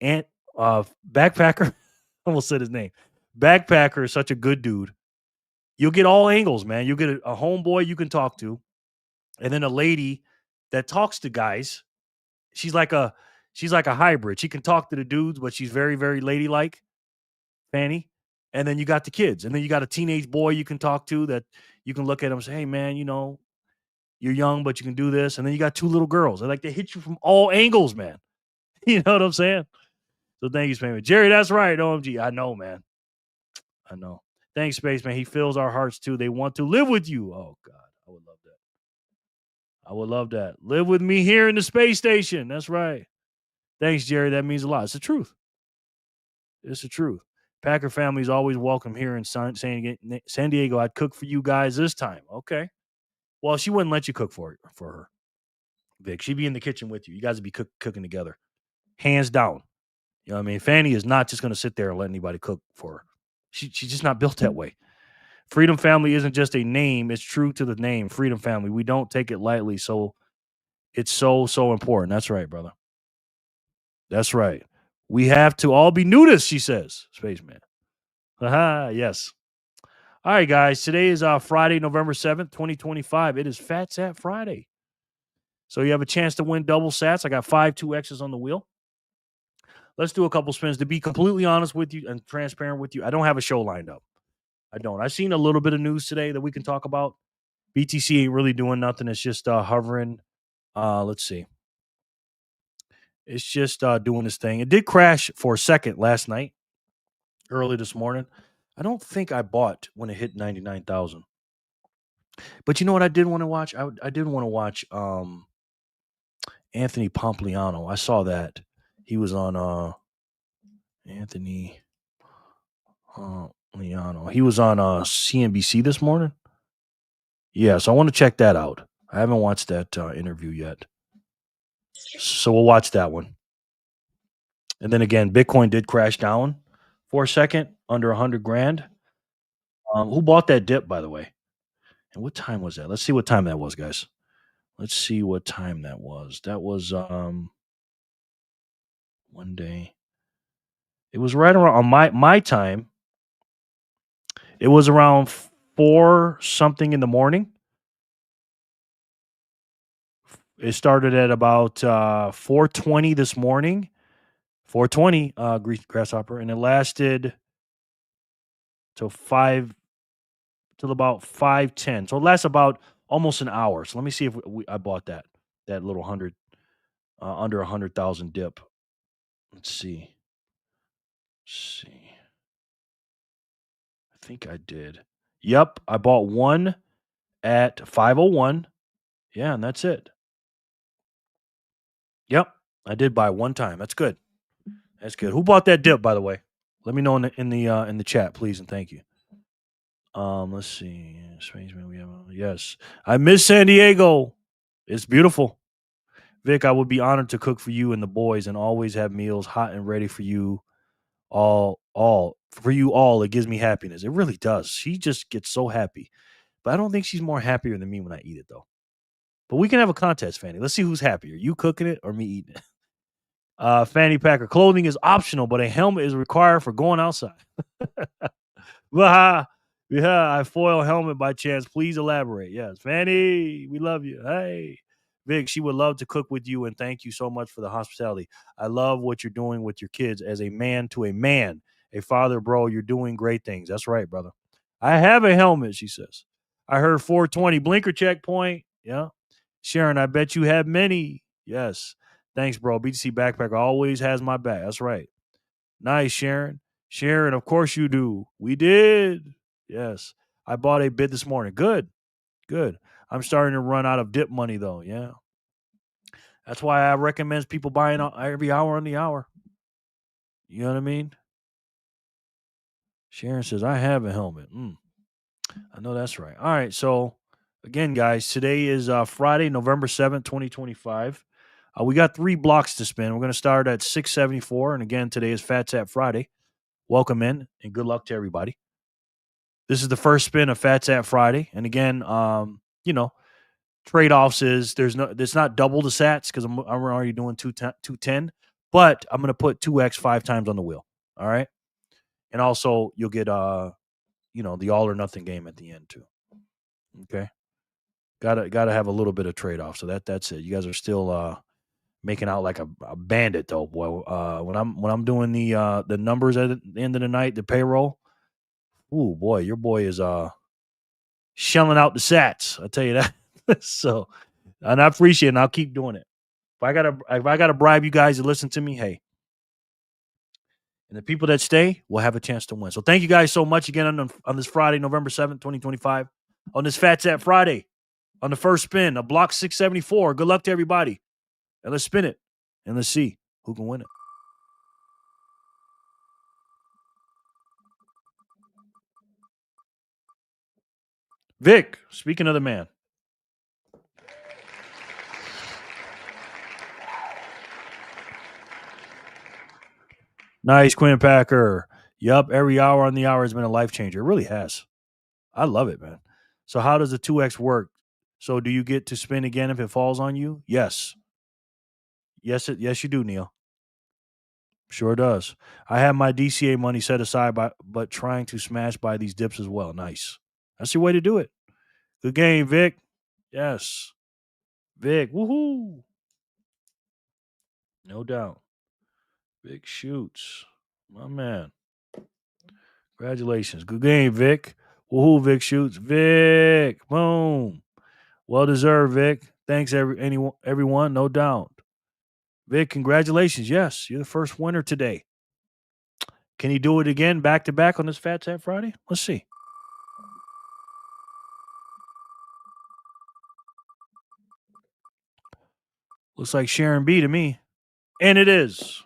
And Backpacker, I almost said his name. Backpacker is such a good dude. You'll get all angles, man. You'll get a homeboy you can talk to, and then a lady that talks to guys. She's like a hybrid. She can talk to the dudes, but she's very, very ladylike. Fanny. And then you got the kids. And then you got a teenage boy you can talk to that you can look at him and say, hey, man, you're young, but you can do this. And then you got two little girls. They hit you from all angles, man. You know what I'm saying? So thank you, Spaceman. Jerry, that's right. OMG. I know, man. I know. Thanks, Spaceman. He fills our hearts too. They want to live with you. Oh, God. I would love that. I would love that. Live with me here in the space station. That's right. Thanks, Jerry. That means a lot. It's the truth. It's the truth. Packer family is always welcome here in San Diego. I'd cook for you guys this time. Okay. Well, she wouldn't let you cook for her, Vic. She'd be in the kitchen with you. You guys would be cooking together. Hands down. You know what I mean? Fanny is not just going to sit there and let anybody cook for her. She's just not built that way. Freedom Family isn't just a name. It's true to the name. Freedom Family. We don't take it lightly. So it's so, so important. That's right, brother. That's right. We have to all be nudists, she says. Spaceman. Aha, yes. All right, guys. Today is Friday, November 7th, 2025. It is Phat Zap Friday. So you have a chance to win double sats. I got 5 2Xs on the wheel. Let's do a couple spins. To be completely honest with you and transparent with you, I don't have a show lined up. I don't. I've seen a little bit of news today that we can talk about. BTC ain't really doing nothing. It's just hovering. Let's see. It's just doing this thing. It did crash for a second last night, early this morning. I don't think I bought when it hit 99,000. But you know what I did want to watch? I did want to watch Anthony Pompliano. I saw that. He was on Anthony Pompliano. He was on CNBC this morning. Yeah, so I want to check that out. I haven't watched that interview yet. So we'll watch that one. And then again, Bitcoin did crash down for a second, under 100 grand. Who bought that dip, by the way? And what time was that? Let's see what time that was, guys. Let's see what time that was. That was one day. It was right around on my time. It was around 4 something in the morning. It started at about 4:20 this morning. 4:20 grasshopper, and it lasted till about 5:10. So it lasts about almost an hour. So let me see if I bought that little 100 under 100,000 dip. Let's see. I think I did. Yep, I bought one at 5:01. Yeah, and that's it. Yep, I did buy one time. That's good. That's good. Who bought that dip, by the way? Let me know in the chat, please, and thank you. Let's see. We have yes. I miss San Diego. It's beautiful. Vic, I would be honored to cook for you and the boys and always have meals hot and ready for you all for you all. It gives me happiness. It really does. She just gets so happy. But I don't think she's more happier than me when I eat it though. But we can have a contest, Fanny. Let's see who's happier. You cooking it or me eating it? Fanny Packer, clothing is optional, but a helmet is required for going outside. Yeah, I foil helmet by chance. Please elaborate. Yes, Fanny, we love you. Hey, Vic, she would love to cook with you, and thank you so much for the hospitality. I love what you're doing with your kids as a man to a man, a father, bro. You're doing great things. That's right, brother. I have a helmet, she says. I heard 420 blinker checkpoint. Yeah. Sharon, I bet you have many. Yes. Thanks, bro. BTC Backpacker always has my back. That's right. Nice, Sharon. Sharon, of course you do. We did. Yes. I bought a bid this morning. Good. Good. I'm starting to run out of dip money, though. Yeah. That's why I recommend people buying every hour on the hour. You know what I mean? Sharon says, I have a helmet. I know that's right. All right. So, again, guys, today is Friday, November 7th, 2025. We got 3 blocks to spin. We're going to start at 674. And again, today is Phat Zap Friday. Welcome in and good luck to everybody. This is the first spin of Phat Zap Friday. And again, trade-offs is it's not double the sats because I'm already doing 210, but I'm going to put 2x 5 times on the wheel. All right. And also you'll get, the all or nothing game at the end too. Okay. Gotta have a little bit of trade-off. So that's it. You guys are still, making out like a bandit though, boy. When I'm doing the numbers at the end of the night, the payroll, ooh boy, your boy is shelling out the sats. I tell you that. So, and I appreciate it. And I'll keep doing it. If I gotta bribe you guys to listen to me, hey. And the people that stay will have a chance to win. So thank you guys so much again on this Friday, November 7th, 2025. On this Phat Zap Friday, on the first spin, a block 674. Good luck to everybody. And let's spin it. And let's see who can win it. Vic, speaking of the man. Nice, Quinn Packer. Yup, every hour on the hour has been a life changer. It really has. I love it, man. So how does the 2x work? So do you get to spin again if it falls on you? Yes. Yes, you do, Neil. Sure does. I have my DCA money set aside, but trying to smash by these dips as well. Nice. That's your way to do it. Good game, Vic. Yes. Vic. Woohoo. No doubt. Vic shoots. My man. Congratulations. Good game, Vic. Woohoo, Vic shoots. Vic. Boom. Well deserved, Vic. Thanks, everyone. No doubt. Vic, congratulations. Yes, you're the first winner today. Can he do it again back to back on this Phat Zap Friday? Let's see. Looks like Sharon B to me. And it is.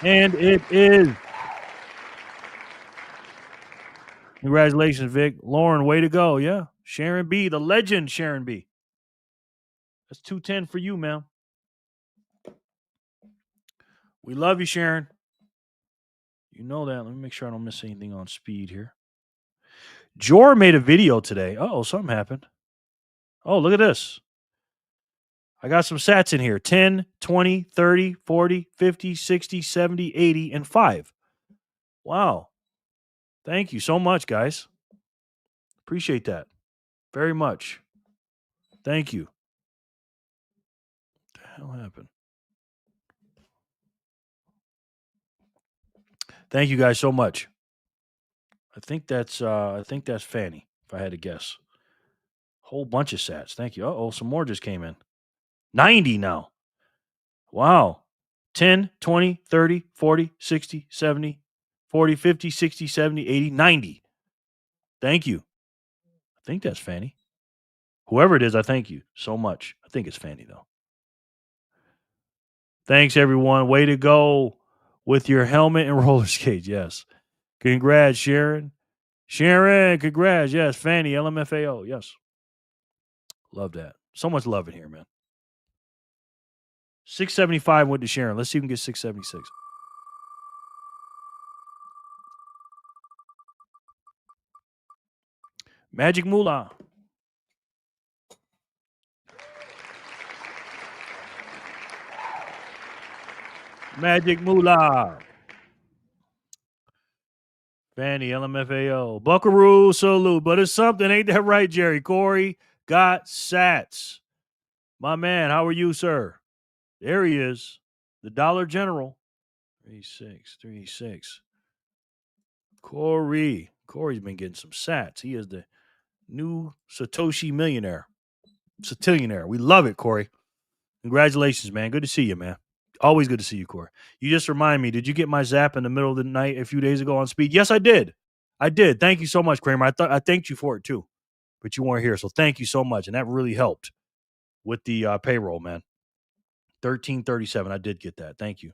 And it is. Congratulations, Vic. Lauren, way to go. Yeah. Sharon B, the legend Sharon B. That's 210 for you, man. We love you, Sharon. You know that. Let me make sure I don't miss anything on speed here. Jor made a video today. Oh, something happened. Oh, look at this. I got some sats in here. 10, 20, 30, 40, 50, 60, 70, 80, and 5. Wow. Thank you so much, guys. Appreciate that very much. Thank you. What the hell happened? Thank you guys so much. I think that's Fanny, if I had to guess. Whole bunch of sats. Thank you. Uh-oh, some more just came in. 90 now. Wow. 10, 20, 30, 40, 60, 70, 40, 50, 60, 70, 80, 90. Thank you. I think that's Fanny. Whoever it is, I thank you so much. I think it's Fanny, though. Thanks, everyone. Way to go with your helmet and roller skates. Yes. Congrats, Sharon. Sharon, congrats. Yes. Fanny, LMFAO. Yes. Love that. So much love in here, man. 675 went to Sharon. Let's see if we can get 676. Magic Moolah. Magic Moolah. Fanny, LMFAO. Buckaroo, salute. But it's something, ain't that right, Jerry? Corey got sats. My man, how are you, sir? There he is. The Dollar General. 3636. Corey. Corey's been getting some sats. He is the new Satoshi millionaire. Satillionaire. We love it, Corey. Congratulations, man. Good to see you, man. Always good to see you, Corey. You just remind me, did you get my zap in the middle of the night a few days ago on speed? Yes, I did. I did. Thank you so much, Kramer. I thanked you for it too, but you weren't here. So thank you so much. And that really helped with the payroll, man. 1337. I did get that. Thank you.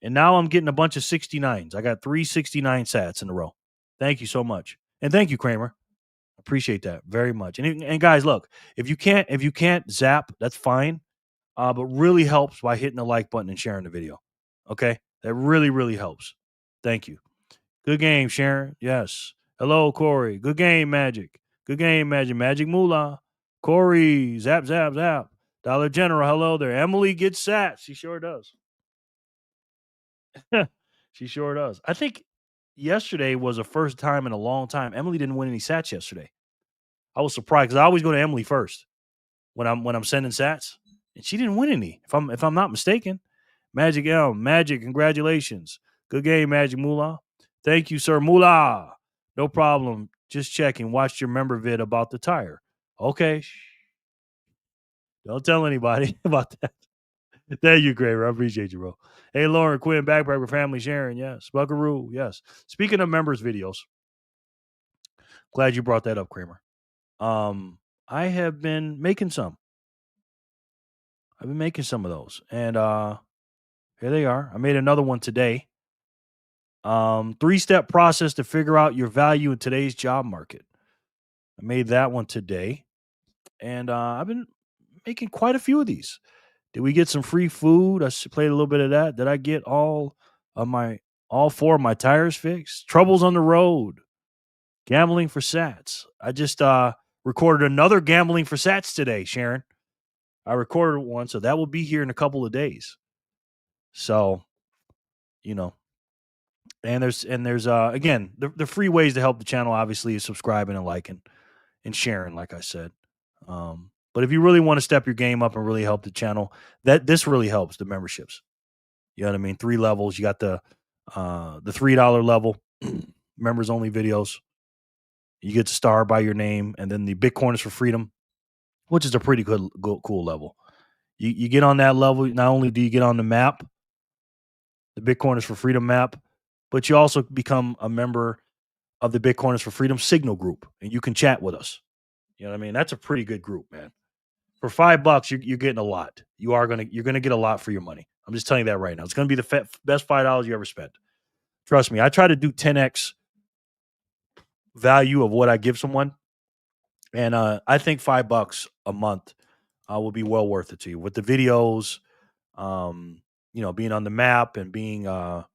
And now I'm getting a bunch of 69s. I got 369 sats in a row. Thank you so much. And thank you, Kramer. Appreciate that very much. And guys, look, if you can't zap, that's fine. But really helps by hitting the like button and sharing the video. Okay? That really, really helps. Thank you. Good game, Sharon. Yes. Hello, Corey. Good game, Magic. Good game, Magic. Magic Moolah. Corey. Zap, zap, zap. Dollar General. Hello there. Emily gets sats. She sure does. She sure does. I think yesterday was the first time in a long time. Emily didn't win any sats yesterday. I was surprised because I always go to Emily first when I'm sending sats. And she didn't win any, if I'm not mistaken. Magic Elm, Magic, congratulations. Good game, Magic Moolah. Thank you, sir. Moolah. No problem. Just checking. Watched your member vid about the tire. Okay. Don't tell anybody about that. Thank you, Kramer. I appreciate you, bro. Hey, Lauren, Quinn, Backpacker Family, Sharon, yes. Buckaroo, yes. Speaking of members videos, glad you brought that up, Kramer. I have been making some. I've been making some of those. And here they are. I made another one today. 3-step process to figure out your value in today's job market. I made that one today. And I've been making quite a few of these. Did we get some free food? I played a little bit of that. Did I get all 4 of my tires fixed? Troubles on the road. Gambling for sats. I just recorded another gambling for sats today, Sharon. I recorded one, so that will be here in a couple of days. So, you know, and there's again, the free ways to help the channel obviously is subscribing and liking and sharing, like I said. But if you really want to step your game up and really help the channel, this really helps the memberships. You know what I mean? 3 levels. You got the $3 level, members only videos. You get to star by your name, and then the Bitcoiners for Freedom, which is a pretty cool level. You get on that level. Not only do you get on the map, the Bitcoiners for Freedom map, but you also become a member of the Bitcoiners for Freedom Signal group, and you can chat with us. You know what I mean? That's a pretty good group, man. For $5, you're getting a lot. You're gonna get a lot for your money. I'm just telling you that right now. It's gonna be the best $5 you ever spent. Trust me. I try to do 10x value of what I give someone, and I think $5 a month will be well worth it to you with the videos. Being on the map and being a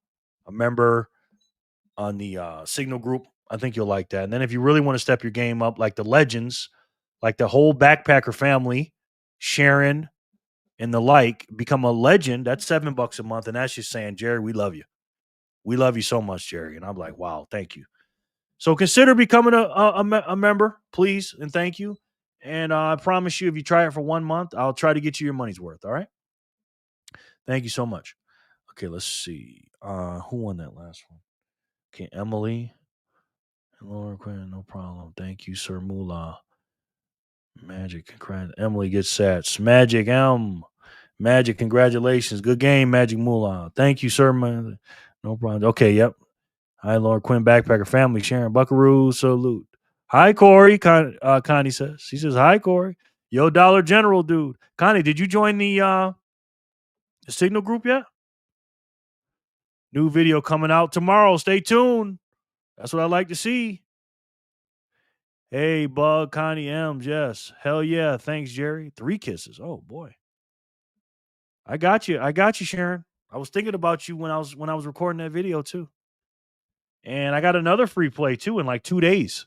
member on the Signal group. I think you'll like that. And then if you really want to step your game up, like the legends, like the whole backpacker family, Sharon and the like, become a legend. That's $7 a month, and that's just saying, Jerry, we love you. We love you so much, Jerry. And I'm like, wow, thank you. So consider becoming a member, please, and thank you. And I promise you, if you try it for 1 month, I'll try to get you your money's worth. All right. Thank you so much. Okay, let's see. Who won that last one? Okay, Emily. Laura Quinn, no problem. Thank you, Sir Moolah. Magic, Emily gets sats. Magic M. Magic, congratulations. Good game, Magic Moolah. Thank you, sir. Man. No problem. Okay, yep. Hi, Laura Quinn, Backpacker Family, Sharon Buckaroo, salute. Hi, Corey. Connie says. She says, hi, Corey. Yo, Dollar General, dude. Connie, did you join the Signal group yet? New video coming out tomorrow. Stay tuned. That's what I like to see. Hey, Bug, Connie M, Jess. Hell yeah. Thanks, Jerry. 3 kisses. Oh boy. I got you. Sharon. I was thinking about you when I was recording that video too. And I got another free play too in like 2 days.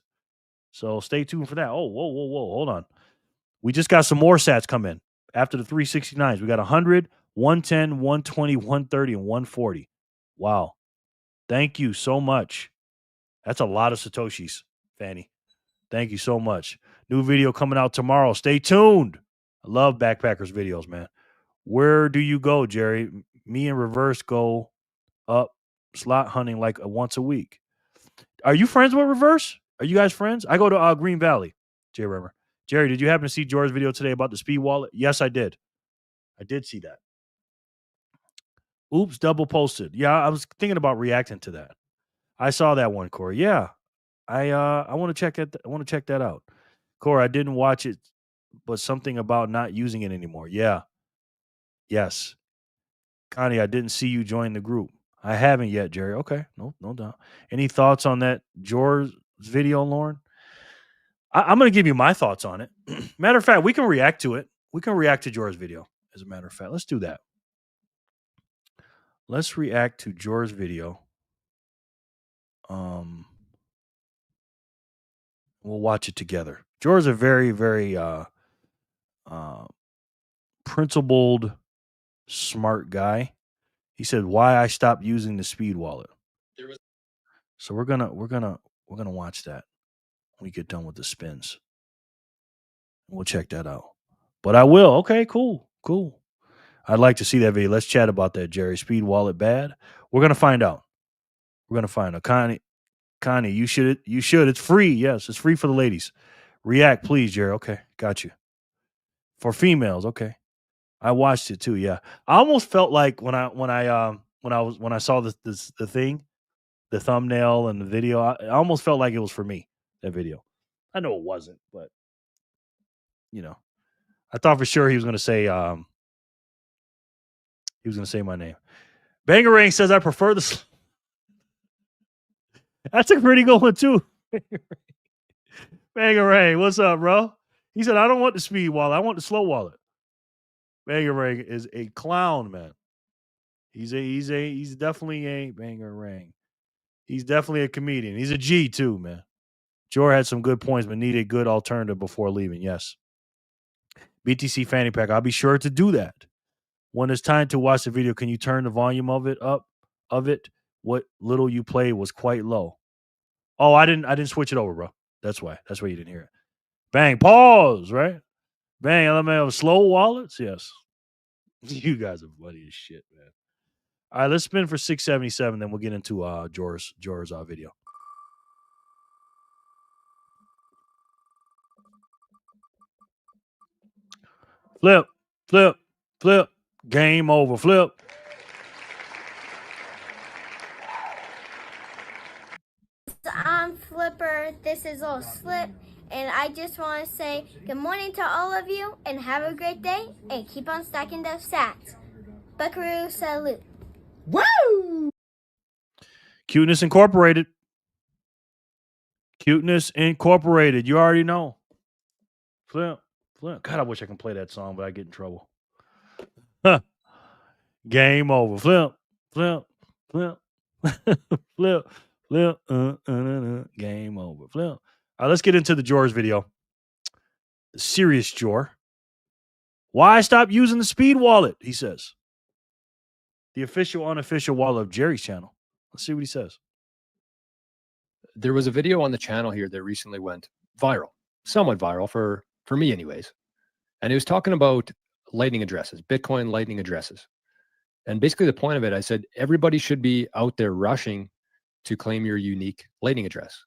So stay tuned for that. Oh, whoa. Hold on. We just got some more sats come in after the 369s. We got 100, 110, 120, 130, and 140. Wow. Thank you so much. That's a lot of Satoshis, Fanny. Thank you so much. New video coming out tomorrow. Stay tuned. I love Backpackers videos, man. Where do you go, Jerry? Me and Reverse go up slot hunting like once a week. Are you friends with Reverse? Are you guys friends? I go to Green Valley. Jay Rimmer. Jerry, did you happen to see George's video today about the speed wallet? Yes, I did. I did see that. Oops, double posted. Yeah, I was thinking about reacting to that. I saw that one, Corey. Yeah. I want to check it. I want to check that out. Corey, I didn't watch it, but something about not using it anymore. Yeah. Yes. Connie, I didn't see you join the group. I haven't yet, Jerry. Okay. No doubt. Any thoughts on that George video, Lauren? I'm going to give you my thoughts on it. Matter of fact, we can react to it. We can react to George's video, as a matter of fact. Let's do that. Let's react to George's video. We'll watch it together. George's a very, very principled, smart guy. He said, "Why I stopped using the speed wallet." So we're gonna watch that when we get done with the spins. We'll check that out. But I will. Okay, cool. I'd like to see that video. Let's chat about that, Jerry. Speed wallet bad? We're gonna find out. Connie, you should. It's free. Yes, it's free for the ladies. React, please, Jerry. Okay, got you. For females, okay. I watched it too. Yeah, I almost felt like when I saw the thing, the thumbnail and the video, I almost felt like it was for me. That video. I know it wasn't, but I thought for sure he was going to say my name. Bangarang says I prefer the. That's a pretty good one too. Bangarang, what's up, bro? He said I don't want the speed wallet. I want the slow wallet. Bangarang is a clown, man. He's definitely a Bangarang. He's definitely a comedian. He's a G too, man. Jor had some good points, but needed a good alternative before leaving. Yes. BTC Fanny Pack. I'll be sure to do that When it's time to watch the video, can you turn the volume of it up? What little you played was quite low. Oh, I didn't switch it over, bro. That's why you didn't hear it. Bang, pause, right? Bang, LML slow wallets. Yes. You guys are funny as shit, man. All right, let's spin for 677, then we'll get into Jor's video. Flip, flip, flip. Game over. Flip. I'm Flipper. This is Old Slip. And I just want to say good morning to all of you and have a great day and keep on stacking those sats. Buckaroo salute. Woo! Cuteness Incorporated. Cuteness Incorporated. You already know. Flip, flip. God, I wish I can play that song, but I get in trouble. Huh. Game over. Flip, flip, flip, flip, flip. Game over. Flip. All right, let's get into the Jor's video. The serious Jor. Why stop using the speed wallet? He says. The official, unofficial wallet of Jerry's channel. Let's see what he says. There was a video on the channel here that recently went viral, somewhat viral for me anyways. And it was talking about lightning addresses, Bitcoin lightning addresses. And basically the point of it, I said, everybody should be out there rushing to claim your unique lightning address.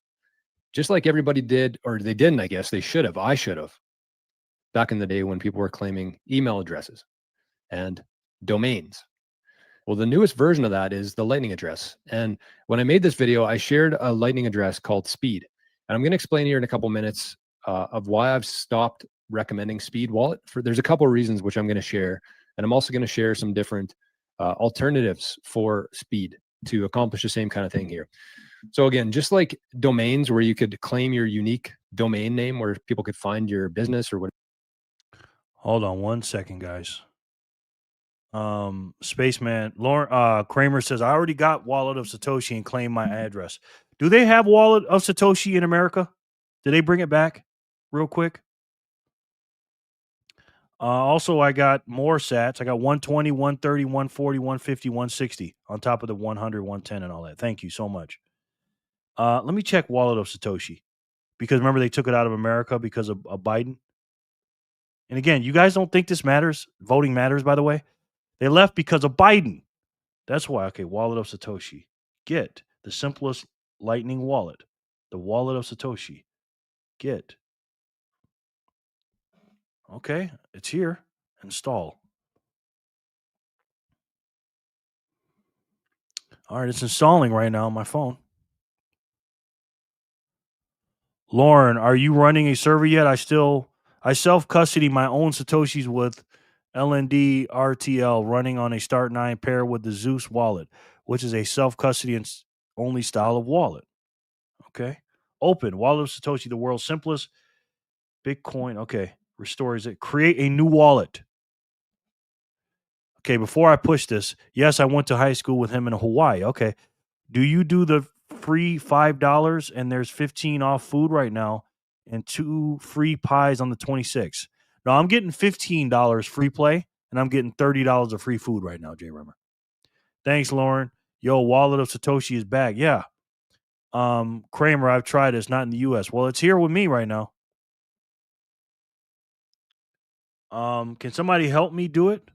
Just like everybody did, or they didn't, I guess they should have, I should have, back in the day when people were claiming email addresses and domains. Well, the newest version of that is the lightning address. And when I made this video, I shared a lightning address called Speed. And I'm going to explain here in a couple minutes of why I've stopped recommending Speed Wallet. There's a couple of reasons which I'm going to share. And I'm also going to share some different alternatives for Speed to accomplish the same kind of thing here. So again, just like domains where you could claim your unique domain name where people could find your business or what. Hold on 1 second, guys. Spaceman Lauren Kramer says, I already got Wallet of Satoshi and claimed my address. Do they have Wallet of Satoshi in America? Did they bring it back real quick? Also, I got more sats. I got 120, 130, 140, 150, 160 on top of the 100, 110 and all that. Thank you so much. Let me check Wallet of Satoshi because remember they took it out of America because of Biden. And again, you guys don't think this matters? Voting matters, by the way. They left because of Biden. That's why. Okay, Wallet of Satoshi. Get the simplest Lightning wallet. The Wallet of Satoshi. Get. Okay, it's here. Install. All right, it's installing right now on my phone. Lauren, are you running a server yet? I self-custody my own Satoshis with LND RTL running on a Start 9 pair with the Zeus wallet, which is a self-custody and only style of wallet. Okay. Open. Wallet of Satoshi, the world's simplest Bitcoin. Okay. Restores it. Create a new wallet. Okay. Before I push this, yes, I went to high school with him in Hawaii. Okay. Do you do the free $5 and there's 15 off food right now and 2 free pies on the 26th? No, I'm getting $15 free play and I'm getting $30 of free food right now, Jay Rimmer. Thanks, Lauren. Yo, Wallet of Satoshi is back. Yeah. Kramer, I've tried it. It's not in the US. Well, it's here with me right now. Can somebody help me do it?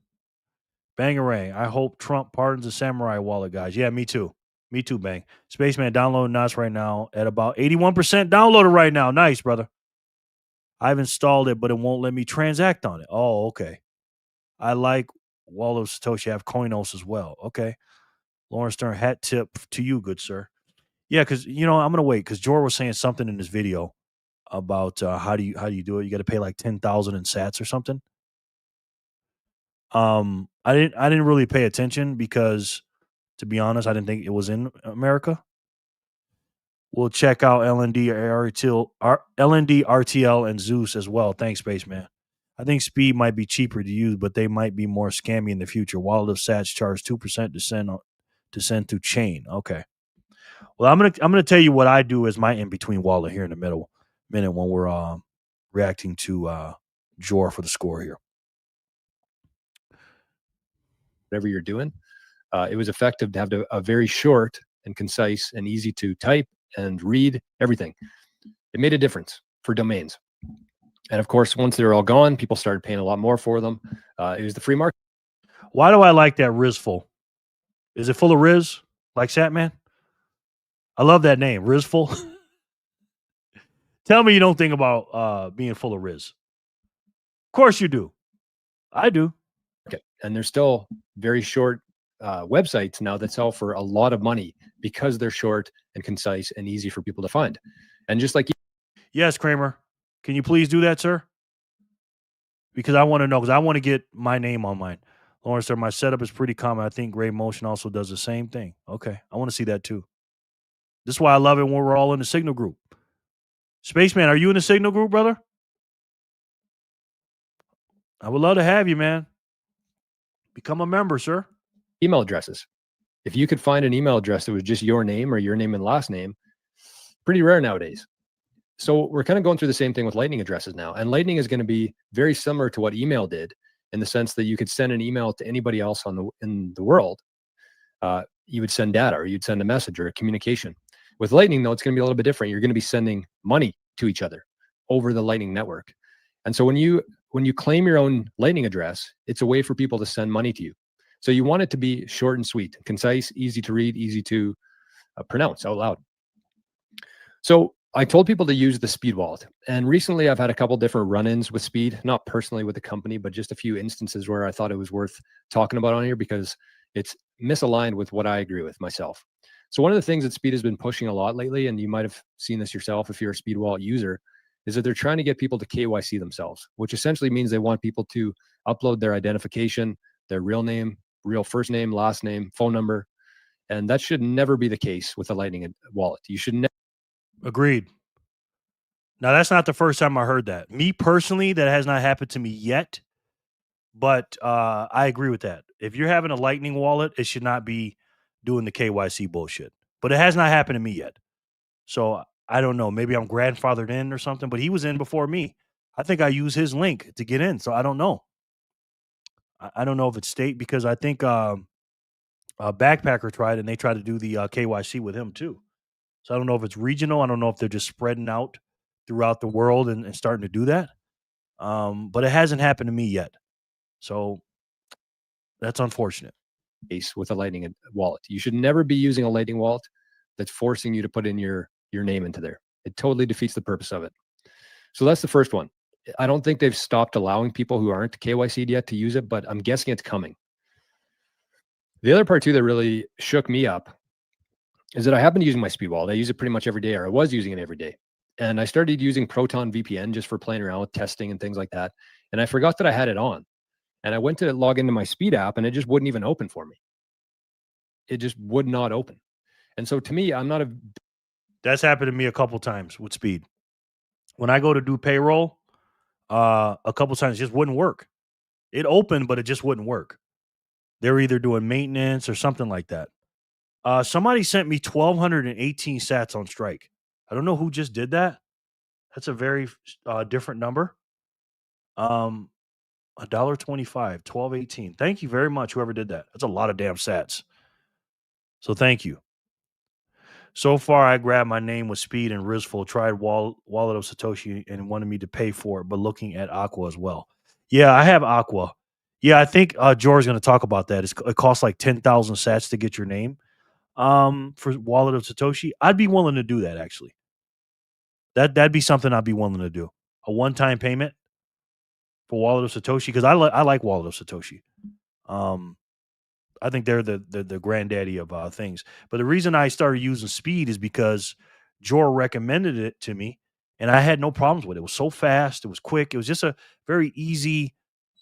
Bangarang. I hope Trump pardons the samurai wallet, guys. Yeah, me too. Me too, Bang. Spaceman, downloading NOS right now at about 81% downloaded right now. Nice, brother. I've installed it, but it won't let me transact on it. Oh, okay. I like Wallet of Satoshi. I have Coinos as well. Okay. Lawrence Stern, hat tip to you, good sir. Yeah, because I'm gonna wait because Jor was saying something in this video about how do you do it? You got to pay like 10,000 in sats or something. I didn't really pay attention because, to be honest, I didn't think it was in America. We'll check out LND RTL and Zeus as well. Thanks, Spaceman. I think Speed might be cheaper to use, but they might be more scammy in the future. Wallet of Sats charge 2% to send through chain. Okay. Well, I'm gonna tell you what I do as my in between wallet here in the minute when we're reacting to Jor for the score here. whatever you're doing. It was effective to have a very short and concise and easy to type and read everything. It made a difference for domains. And of course, once they were all gone, people started paying a lot more for them. It was the free market. Why do I like that Rizful? Is it full of Riz, like Satman? I love that name, Rizful. Tell me you don't think about being full of Riz. Of course you do. I do. Okay. And there's still very short websites now that sell for a lot of money because they're short and concise and easy for people to find. And just like Yes, Kramer. Can you please do that, sir? Because I want to know, because I want to get my name on mine. Lawrence, sir, my setup is pretty common. I think Gray Motion also does the same thing. Okay. I want to see that too. This is why I love it when we're all in the Signal group. Spaceman, are you in the Signal group, brother? I would love to have you, man. Become a member, sir. email addresses. If you could find an email address that was just your name or your name and last name, pretty rare nowadays. So we're kind of going through the same thing with Lightning addresses now. And Lightning is going to be very similar to what email did, in the sense that you could send an email to anybody else in the world. You would send data, or you'd send a message or a communication. With Lightning, though, it's going to be a little bit different. You're going to be sending money to each other over the Lightning network. And so when you claim your own Lightning address, it's a way for people to send money to you. So you want it to be short and sweet, concise, easy to read, easy to pronounce out loud. So I told people to use the Speed wallet. And recently I've had a couple different run-ins with Speed, not personally with the company, but just a few instances where I thought it was worth talking about on here because it's misaligned with what I agree with myself. So one of the things that Speed has been pushing a lot lately, and you might have seen this yourself if you're a Speed wallet user, is that they're trying to get people to KYC themselves, which essentially means they want people to upload their identification, their real name, real first name, last name, phone number. And that should never be the case with a Lightning wallet. You should never. Agreed. Now, that's not the first time I heard that. Me personally, that has not happened to me yet, but I agree with that. If you're having a Lightning wallet, it should not be doing the KYC bullshit. But it has not happened to me yet. So I don't know. Maybe I'm grandfathered in or something, but he was in before me. I think I use his link to get in, so I don't know. I don't know if it's state, because I think Backpacker tried, and they tried to do the KYC with him too. So I don't know if it's regional. I don't know if they're just spreading out throughout the world and starting to do that. But it hasn't happened to me yet. So that's unfortunate. Case with a Lightning wallet. You should never be using a Lightning wallet that's forcing you to put in your name into there. It totally defeats the purpose of it. So that's the first one. I don't think they've stopped allowing people who aren't KYC'd yet to use it, but I'm guessing it's coming. The other part too that really shook me up is that I have been using my Speed wallet. I use it pretty much every day, or I was using it every day. And I started using Proton VPN just for playing around with testing and things like that. And I forgot that I had it on. And I went to log into my Speed app and it just wouldn't even open for me. It just would not open. And so to me, I'm not a... That's happened to me a couple times with Speed. When I go to do payroll, a couple times it just wouldn't work. It opened, but it just wouldn't work. They're either doing maintenance or something like that. Somebody sent me 1,218 sats on strike. I don't know who just did that. That's a very different number. $1.25, 1,218. Thank you very much, whoever did that. That's a lot of damn sats. So thank you. So far, I grabbed my name with Speed and Rizful, tried Wallet of Satoshi, and wanted me to pay for it, but looking at Aqua as well. Yeah, I have Aqua. Yeah, I think George's going to talk about that. It costs like 10,000 sats to get your name. For Wallet of Satoshi, I'd be willing to do that, actually. That'd be something I'd be willing to do. A one-time payment for Wallet of Satoshi, because I like Wallet of Satoshi. I think they're the granddaddy of things. But the reason I started using Speed is because Jor recommended it to me, and I had no problems with it. It was so fast. It was quick. It was just a very easy,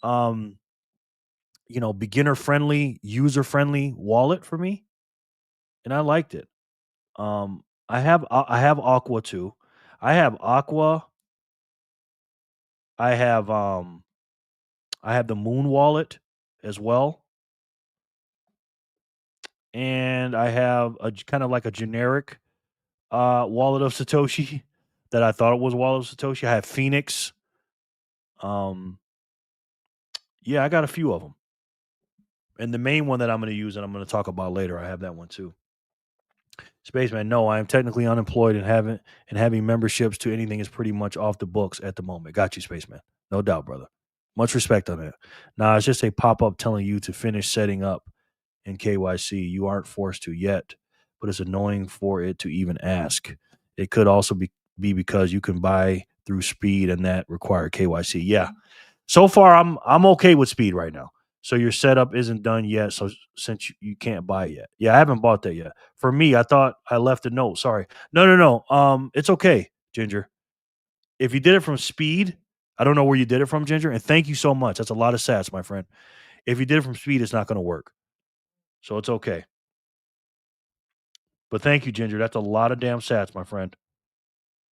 beginner-friendly, user-friendly wallet for me, and I liked it. I have Aqua too. I have Aqua. I have the Moon wallet as well. And I have a kind of like a generic Wallet of Satoshi that I thought it was Wallet of Satoshi. I have Phoenix. Yeah, I got a few of them. And the main one that I'm going to use and I'm going to talk about later, I have that one too. Spaceman, no, I am technically unemployed and having memberships to anything is pretty much off the books at the moment. Got you, Spaceman. No doubt, brother. Much respect on that. Nah, it's just a pop-up telling you to finish setting up in KYC. You aren't forced to yet, but it's annoying for it to even ask. It could also be because you can buy through Speed and that require KYC. Yeah. So far, I'm okay with Speed right now. So your setup isn't done yet. So since you can't buy it yet, yeah, I haven't bought that yet. For me, I thought I left a note. Sorry, no. It's okay, Ginger. If you did it from Speed, I don't know where you did it from, Ginger, and thank you so much. That's a lot of sats, my friend. If you did it from Speed, it's not going to work. So it's okay. But thank you, Ginger. That's a lot of damn sats, my friend.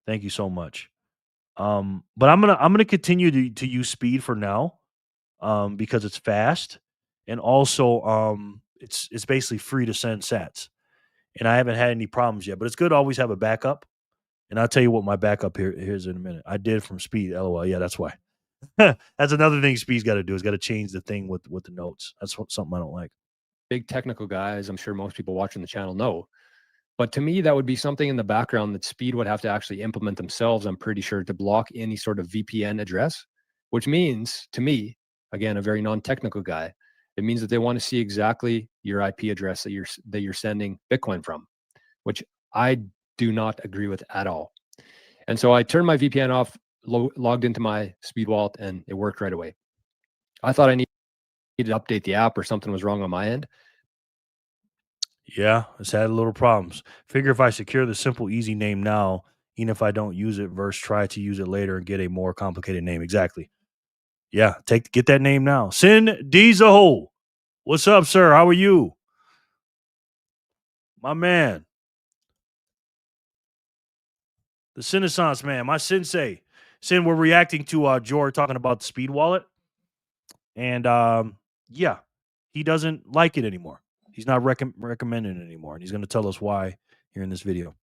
Thank you so much. But I'm gonna continue to use Speed for now. Because it's fast and also it's basically free to send sats. And I haven't had any problems yet, but it's good to always have a backup. And I'll tell you what my backup here's in a minute. I did from Speed. LOL. Yeah, that's why. That's another thing Speed's got to do. Is got to change the thing with the notes. That's something I don't like. Big technical guy, as I'm sure most people watching the channel know. But to me, that would be something in the background that Speed would have to actually implement themselves, I'm pretty sure, to block any sort of VPN address, which means, to me, again, a very non-technical guy, it means that they want to see exactly your IP address that you're sending Bitcoin from, which I do not agree with at all. And so I turned my VPN off, logged into my Speed wallet, and it worked right away. I thought I needed to update the app or something was wrong on my end. Yeah, it's had little problems. Figure if I secure the simple, easy name now, even if I don't use it, versus try to use it later and get a more complicated name. Exactly. Yeah, get that name now. Sin Diesel. What's up, sir? How are you? My man. The Renaissance man, my sensei. Sin, we're reacting to Jor talking about the Speed wallet. And yeah, he doesn't like it anymore. He's not recommending it anymore. And he's going to tell us why here in this video.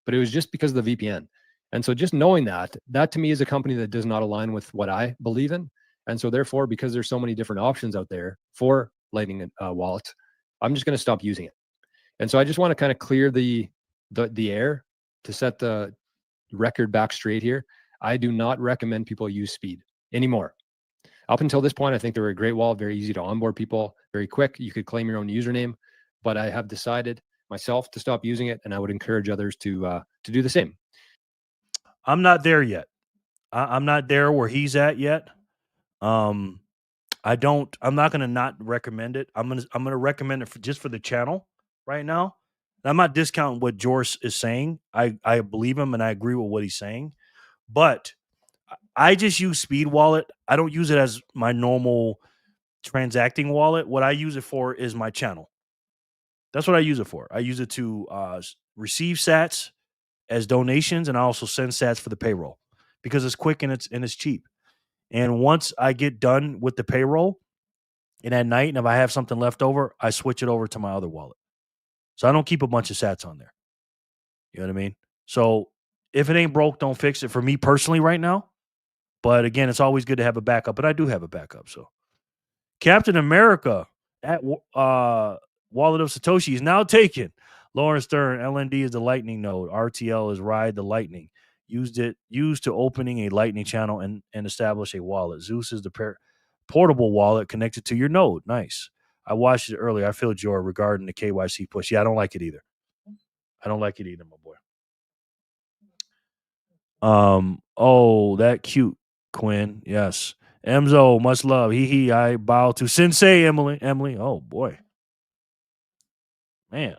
But it was just because of the VPN. And so just knowing that to me is a company that does not align with what I believe in. And so therefore, because there's so many different options out there for Lightning wallets, I'm just going to stop using it. And so I just want to kind of clear the air to set the record back straight here. I do not recommend people use Speed anymore. Up until this point, I think they were a great wallet, very easy to onboard people, very quick. You could claim your own username, but I have decided myself to stop using it, and I would encourage others to do the same. I'm not there yet. I'm not there where he's at yet. I'm not going to not recommend it. I'm going to recommend it just for the channel right now. I'm not discounting what George is saying. I believe him and I agree with what he's saying, but I just use Speed Wallet. I don't use it as my normal transacting wallet. What I use it for is my channel. That's what I use it for. I use it to receive sats as donations, and I also send sats for the payroll because it's quick and it's cheap. And once I get done with the payroll, and at night, and if I have something left over, I switch it over to my other wallet. So I don't keep a bunch of sats on there. You know what I mean? So if it ain't broke, don't fix it for me personally right now. But again, it's always good to have a backup, but I do have a backup. So Captain America at Wallet of Satoshi is now taken. Lawrence Stern, LND is the Lightning node. RTL is Ride the Lightning. Used to opening a Lightning channel and establish a wallet. Zeus is the portable wallet connected to your node. Nice. I watched it earlier. I feel Joy regarding the KYC push. Yeah, I don't like it either. I don't like it either, my boy. Oh, that cute Quinn. Yes. Emzo, much love. He. I bow to Sensei Emily. Oh boy. Man.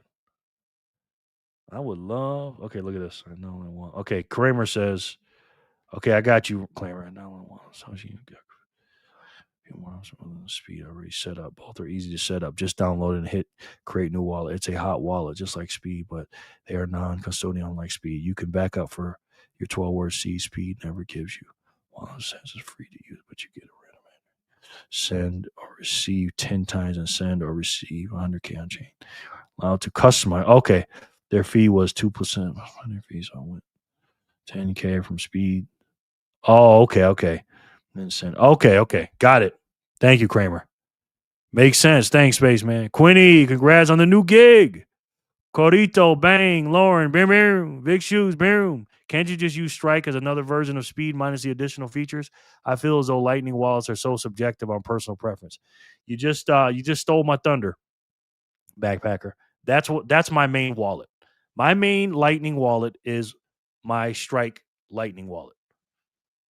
I would love. Okay, look at this. I know I want. Okay, Kramer says, okay, I got you, Kramer. I know I want. So you got Speed already set up. Both are easy to set up. Just download it and hit create new wallet. It's a hot wallet, just like Speed, but they are non-custodial like Speed. You can back up for your 12-word C. Speed never gives you. Wallet says it's free to use, but you get a random send or receive 10 times and send or receive 100K on chain. Allowed to customize. Okay. Their fee was 2%. Their fees I went 10K from Speed. Oh, okay. Then send. Okay. Got it. Thank you, Kramer. Makes sense. Thanks, Spaceman. Quinny, congrats on the new gig. Corito, bang. Lauren, boom, boom. Big shoes, boom. Can't you just use Strike as another version of Speed minus the additional features? I feel as though Lightning wallets are so subjective on personal preference. You just stole my thunder, backpacker. That's my main wallet. My main Lightning wallet is my Strike Lightning wallet.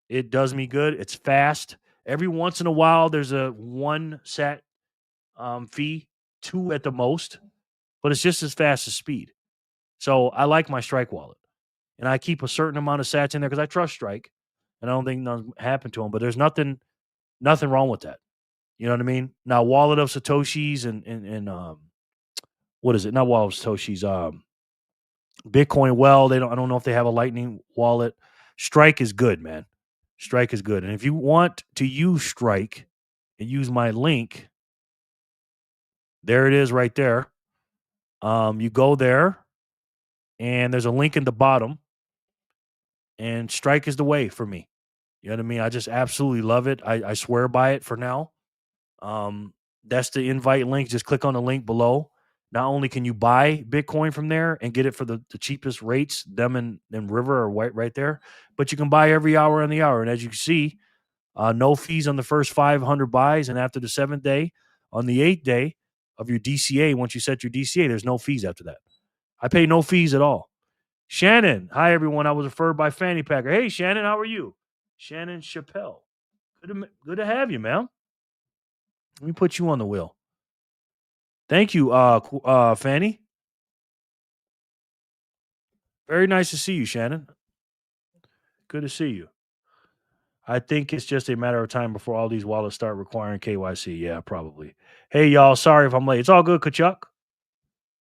It does me good. It's fast. Every once in a while, there's a 1 sat fee, 2 at the most, but it's just as fast as Speed. So I like my Strike wallet, and I keep a certain amount of sats in there because I trust Strike, and I don't think nothing happened to him. But there's nothing wrong with that. You know what I mean? Now, wallet of Satoshis and what is it? Not wallet of Satoshis. Bitcoin. Well, I don't know if they have a Lightning wallet. Strike is good, man. Strike is good, and if you want to use Strike and use my link, there it is, right there. You go there, and there's a link in the bottom, and Strike is the way for me. You know what I mean? I just absolutely love it. I swear by it for now. That's the invite link. Just click on the link below. Not only can you buy Bitcoin from there and get it for the cheapest rates, them and River are right there, but you can buy every hour on the hour. And as you can see, no fees on the first 500 buys. And after the 7th day, on the 8th day of your DCA, once you set your DCA, there's no fees after that. I pay no fees at all. Shannon, hi everyone. I was referred by Fanny Packer. Hey Shannon, how are you? Shannon Chappelle. Good to have you, man. Let me put you on the wheel. Thank you, Fanny. Very nice to see you, Shannon. Good to see you. I think it's just a matter of time before all these wallets start requiring KYC. Yeah, probably. Hey, y'all. Sorry if I'm late. It's all good, Kachuk.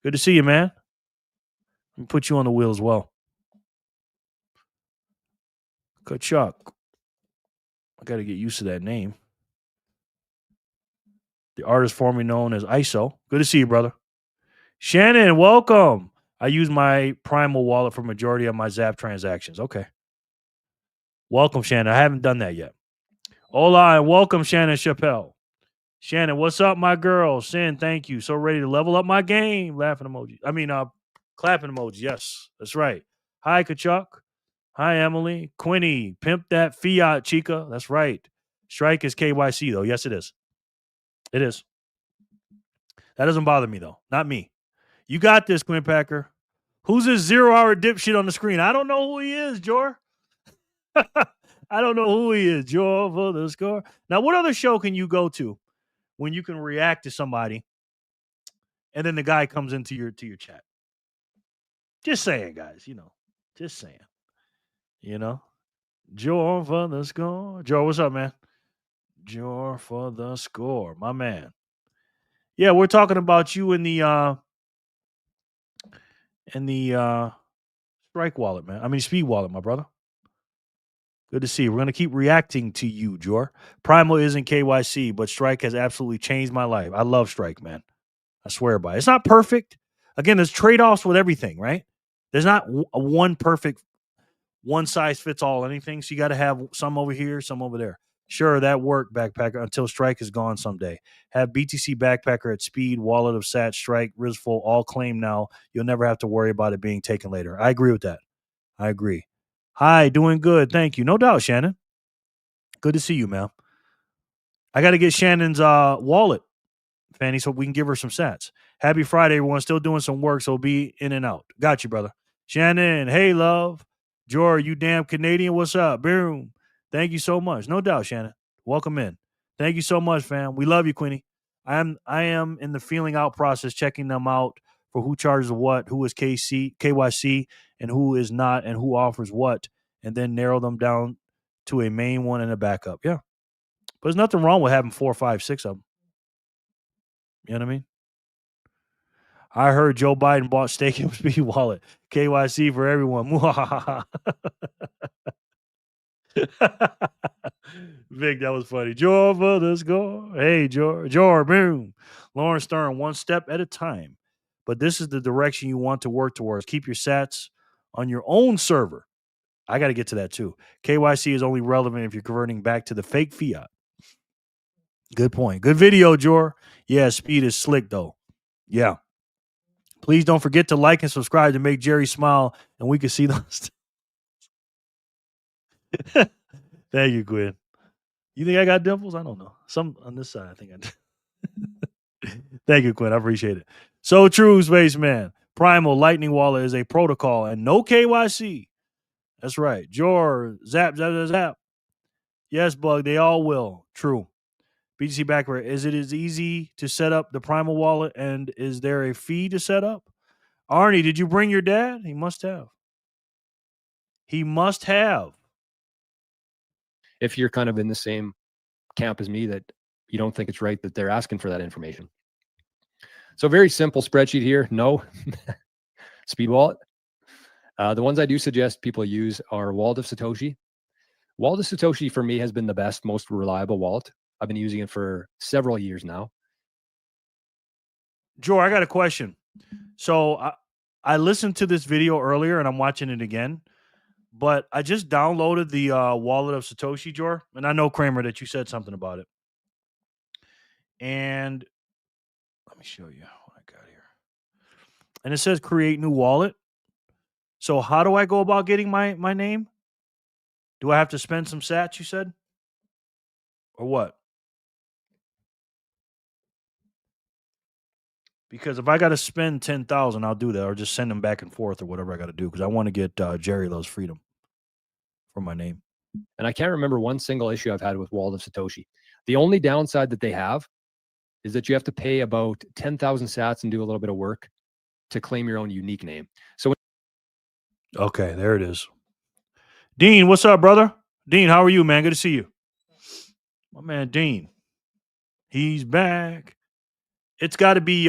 Good to see you, man. Let me put you on the wheel as well. Kachuk. I got to get used to that name. The artist formerly known as ISO. Good to see you, brother. Shannon, welcome. I use my Primal wallet for majority of my Zap transactions. Okay. Welcome, Shannon. I haven't done that yet. Hola, and welcome, Shannon Chappelle. Shannon, what's up, my girl? Sin, thank you. So ready to level up my game. Laughing emoji. Clapping emoji. Yes, that's right. Hi, Kachuk. Hi, Emily. Quinny, pimp that Fiat, chica. That's right. Strike is KYC, though. Yes, it is. It is. That doesn't bother me, though. Not me. You got this, Quinn Packer. Who's this 0-hour dipshit on the screen? I don't know who he is, Jor. I don't know who he is, Jor for the score. Now, what other show can you go to when you can react to somebody and then the guy comes into your chat? Just saying, guys, just saying, Jor for the score. Jor, what's up, man? Jor for the score, my man. Yeah, we're talking about you in the Strike wallet, man. I mean, Speed wallet, my brother. Good to see you. We're going to keep reacting to you, Jor. Primal isn't KYC, but Strike has absolutely changed my life. I love Strike, man. I swear by it. It's not perfect. Again, there's trade-offs with everything, right? There's not a one perfect, one-size-fits-all anything. So you got to have some over here, some over there. Sure, that worked, Backpacker, until Strike is gone someday. Have BTC Backpacker at Speed, Wallet of Sat, Strike, Rizful, all claim now. You'll never have to worry about it being taken later. I agree with that. I agree. Hi, doing good. Thank you. No doubt, Shannon. Good to see you, man. I got to get Shannon's wallet, Fanny, so we can give her some sats. Happy Friday, everyone. Still doing some work, so be in and out. Got you, brother. Shannon, hey, love. Jor, you damn Canadian. What's up? Boom. Thank you so much. No doubt, Shannon. Welcome in. Thank you so much, fam. We love you, Queenie. I am in the feeling out process, checking them out for who charges what, who is KYC, and who is not, and who offers what, and then narrow them down to a main one and a backup. Yeah. But there's nothing wrong with having 4, 5, 6 of them. You know what I mean? I heard Joe Biden bought stake in Speed Wallet. KYC for everyone. Vic, that was funny. Jor for the score. Hey, Jor, boom. Lauren Stern, one step at a time. But this is the direction you want to work towards. Keep your sats on your own server. I got to get to that too. KYC is only relevant if you're converting back to the fake fiat. Good point. Good video, Jor. Yeah, speed is slick though. Yeah. Please don't forget to like and subscribe to make Jerry smile, and we can see those. Thank you, Quinn. You think I got dimples? I don't know. Some on this side, I think I do. Thank you, Quinn. I appreciate it. So true, Spaceman. Primal Lightning Wallet is a protocol and no KYC. That's right. Jor, zap, zap, zap, zap. Yes, Bug, they all will. True. BTC backward. Is it as easy to set up the Primal wallet, and is there a fee to set up? Arnie, did you bring your dad? He must have. He must have. If you're kind of in the same camp as me that you don't think it's right that they're asking for that information. So very simple spreadsheet here. No. Speed wallet. The ones I do suggest people use are Wallet of Satoshi. Wallet of Satoshi for me has been the best, most reliable wallet. I've been using it for several years now. Joe, I got a question. So I listened to this video earlier and I'm watching it again, but I just downloaded the Wallet of Satoshi, Joe, and I know, Kramer, that you said something about it. And let me show you what I got here. And it says create new wallet. So how do I go about getting my name? Do I have to spend some sats, you said? Or what? Because if I got to spend 10,000, I'll do that, or just send them back and forth, or whatever I got to do. Because I want to get Jerry Loves Freedom for my name. And I can't remember one single issue I've had with Wallet of Satoshi. The only downside that they have is that you have to pay about 10,000 sats and do a little bit of work to claim your own unique name. So, okay, there it is. Dean, what's up, brother? Dean, how are you, man? Good to see you. My man, Dean. He's back. It's got to be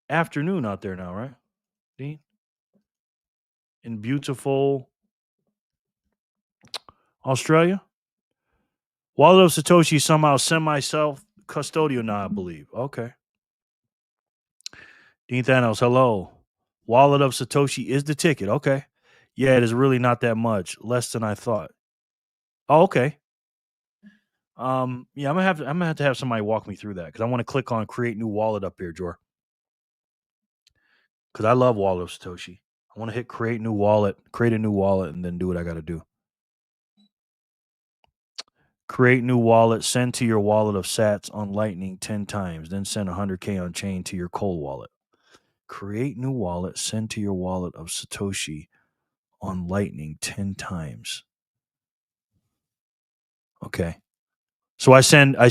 afternoon out there now, right, Dean? In beautiful Australia. Wallet of Satoshi somehow semi-self-custodial now, I believe. Okay. Dean Thanos, hello. Wallet of Satoshi is the ticket. Okay. Yeah, it is really not that much. Less than I thought. Oh, okay. Yeah, I'm gonna have to have somebody walk me through that because I want to click on create new wallet up here, Jor. Because I love Wallet of Satoshi. I want to hit create a new wallet, and then do what I got to do. Create new wallet, send to your wallet of sats on Lightning 10 times, then send 100K on chain to your cold wallet. Create new wallet, send to your wallet of Satoshi on Lightning 10 times. Okay. So I send, okay,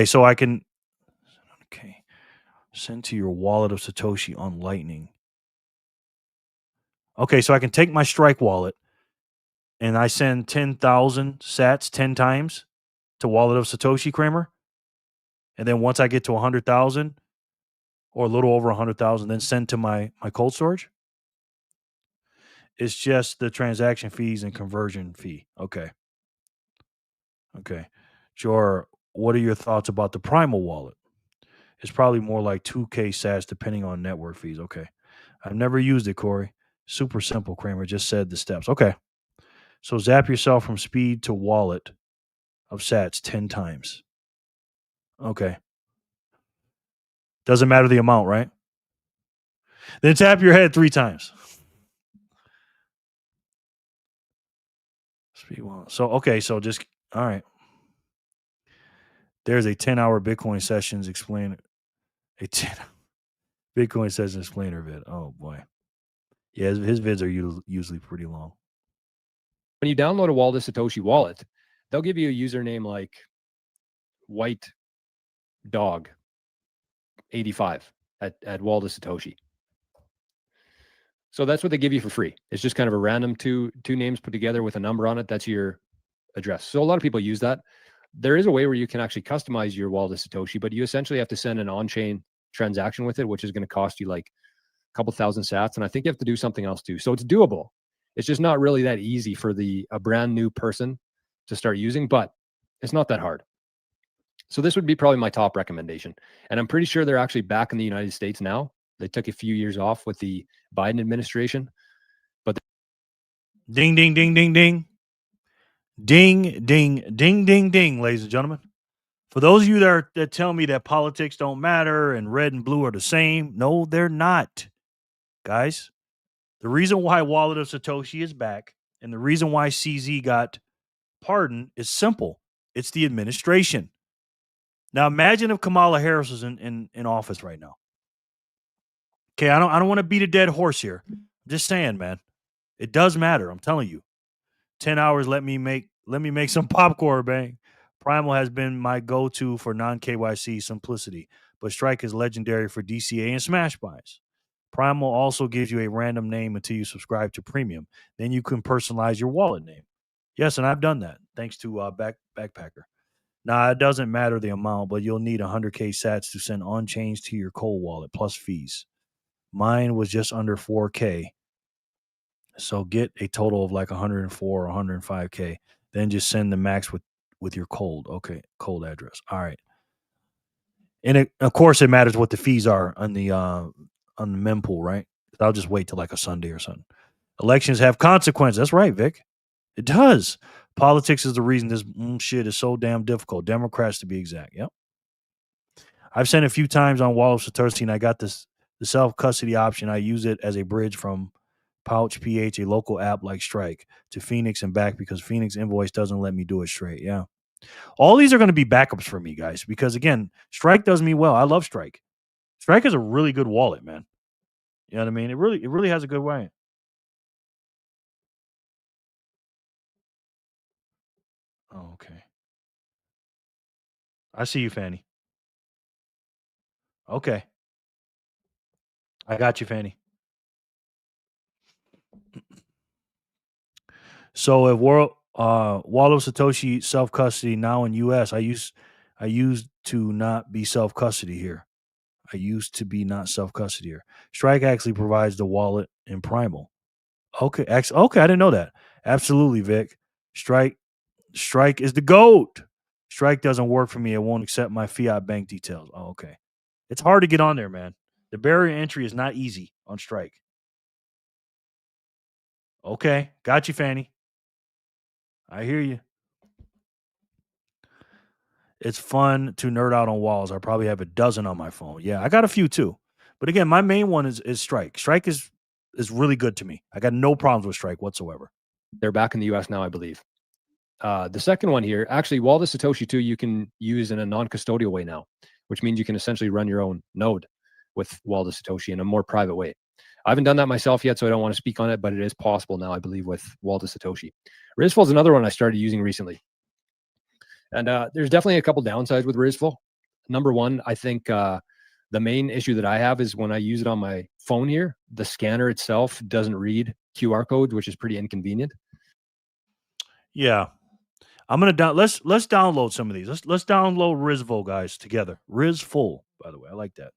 so I can, okay, send to your wallet of Satoshi on Lightning. Okay, so I can take my Strike wallet and I send 10,000 sats 10 times to Wallet of Satoshi, Kramer. And then once I get to 100,000 or a little over 100,000, then send to my cold storage. It's just the transaction fees and conversion fee. Okay. Jor, what are your thoughts about the Primal wallet? It's probably more like 2K sats depending on network fees. Okay. I've never used it, Corey. Super simple, Kramer. Just said the steps. Okay. So zap yourself from speed to wallet of sats 10 times. Okay. Doesn't matter the amount, right? Then tap your head 3 times. Speed wallet. So, okay. So just, all right. There's a 10-hour Bitcoin sessions explain a 10 Bitcoin sessions explainer vid. Oh boy. Yeah, his vids are usually pretty long. when you download a Wallet of Satoshi wallet, they'll give you a username like White Dog 85 at Wallet of Satoshi. So that's what they give you for free. It's just kind of a random two names put together with a number on it. That's your address. So a lot of people use that. There is a way where you can actually customize your Wallet of Satoshi, but you essentially have to send an on-chain transaction with it, which is going to cost you like a couple thousand sats. And I think you have to do something else too. So it's doable. It's just not really that easy for a brand new person to start using, but it's not that hard. So this would be probably my top recommendation. And I'm pretty sure they're actually back in the United States now. They took a few years off with the Biden administration, but Ding, ding, ding, ding, ding. Ding, ding, ding, ding, ding, ladies and gentlemen. For those of you that tell me that politics don't matter and red and blue are the same, no, they're not, guys. The reason why Wallet of Satoshi is back and the reason why CZ got pardoned is simple. It's the administration. Now imagine if Kamala Harris was in office right now. Okay, I don't want to beat a dead horse here. I'm just saying, man. It does matter. I'm telling you. 10 hours, let me make some popcorn, bang. Primal has been my go-to for non-KYC simplicity, but Strike is legendary for DCA and smash buys. Primal also gives you a random name until you subscribe to Premium. Then you can personalize your wallet name. Yes, and I've done that thanks to Backpacker. Now, it doesn't matter the amount, but you'll need 100K sats to send on-chains to your cold wallet plus fees. Mine was just under 4K. So get a total of like 104 or 105K. Then just send the max with your cold. Okay, cold address. All right. And of course, it matters what the fees are on the mempool, right? I'll just wait till like a Sunday or something. Elections have consequences. That's right, Vic. It does. Politics is the reason this shit is so damn difficult. Democrats, to be exact. Yep. I've sent a few times on Wallet of Satoshi, and I got the self-custody option. I use it as a bridge from Pouch PH, a local app like Strike, to Phoenix and back because Phoenix Invoice doesn't let me do it straight. Yeah. All these are going to be backups for me, guys, because again, Strike does me well. I love Strike. Strike is a really good wallet, man. You know what I mean? It really has a good way. Oh, okay. I see you, Fanny. Okay. I got you, Fanny. So if Wallet of Satoshi self custody now in US, I used to not be self custody here. I used to be not self custody here. Strike actually provides the wallet in Primal. Okay, okay, I didn't know that. Absolutely, Vic. Strike is the GOAT. Strike doesn't work for me. It won't accept my Fiat bank details. Oh, okay. It's hard to get on there, man. The barrier entry is not easy on Strike. Okay, got you, Fanny. I hear you. It's fun to nerd out on walls. I probably have a dozen on my phone. Yeah, I got a few too. But again, my main one is Strike. Strike is really good to me. I got no problems with Strike whatsoever. They're back in the US now, I believe. The second one here, actually, Wallet of Satoshi 2, you can use in a non-custodial way now, which means you can essentially run your own node with Wallet of Satoshi in a more private way. I haven't done that myself yet, so I don't want to speak on it, but it is possible now, I believe, with Wallet of Satoshi. Rizful is another one I started using recently. And there's definitely a couple downsides with Rizful. Number one, I think the main issue that I have is when I use it on my phone here, the scanner itself doesn't read QR codes, which is pretty inconvenient. Yeah. I'm gonna let's download some of these. Let's download Rizful, guys, together. Rizful, by the way. I like that.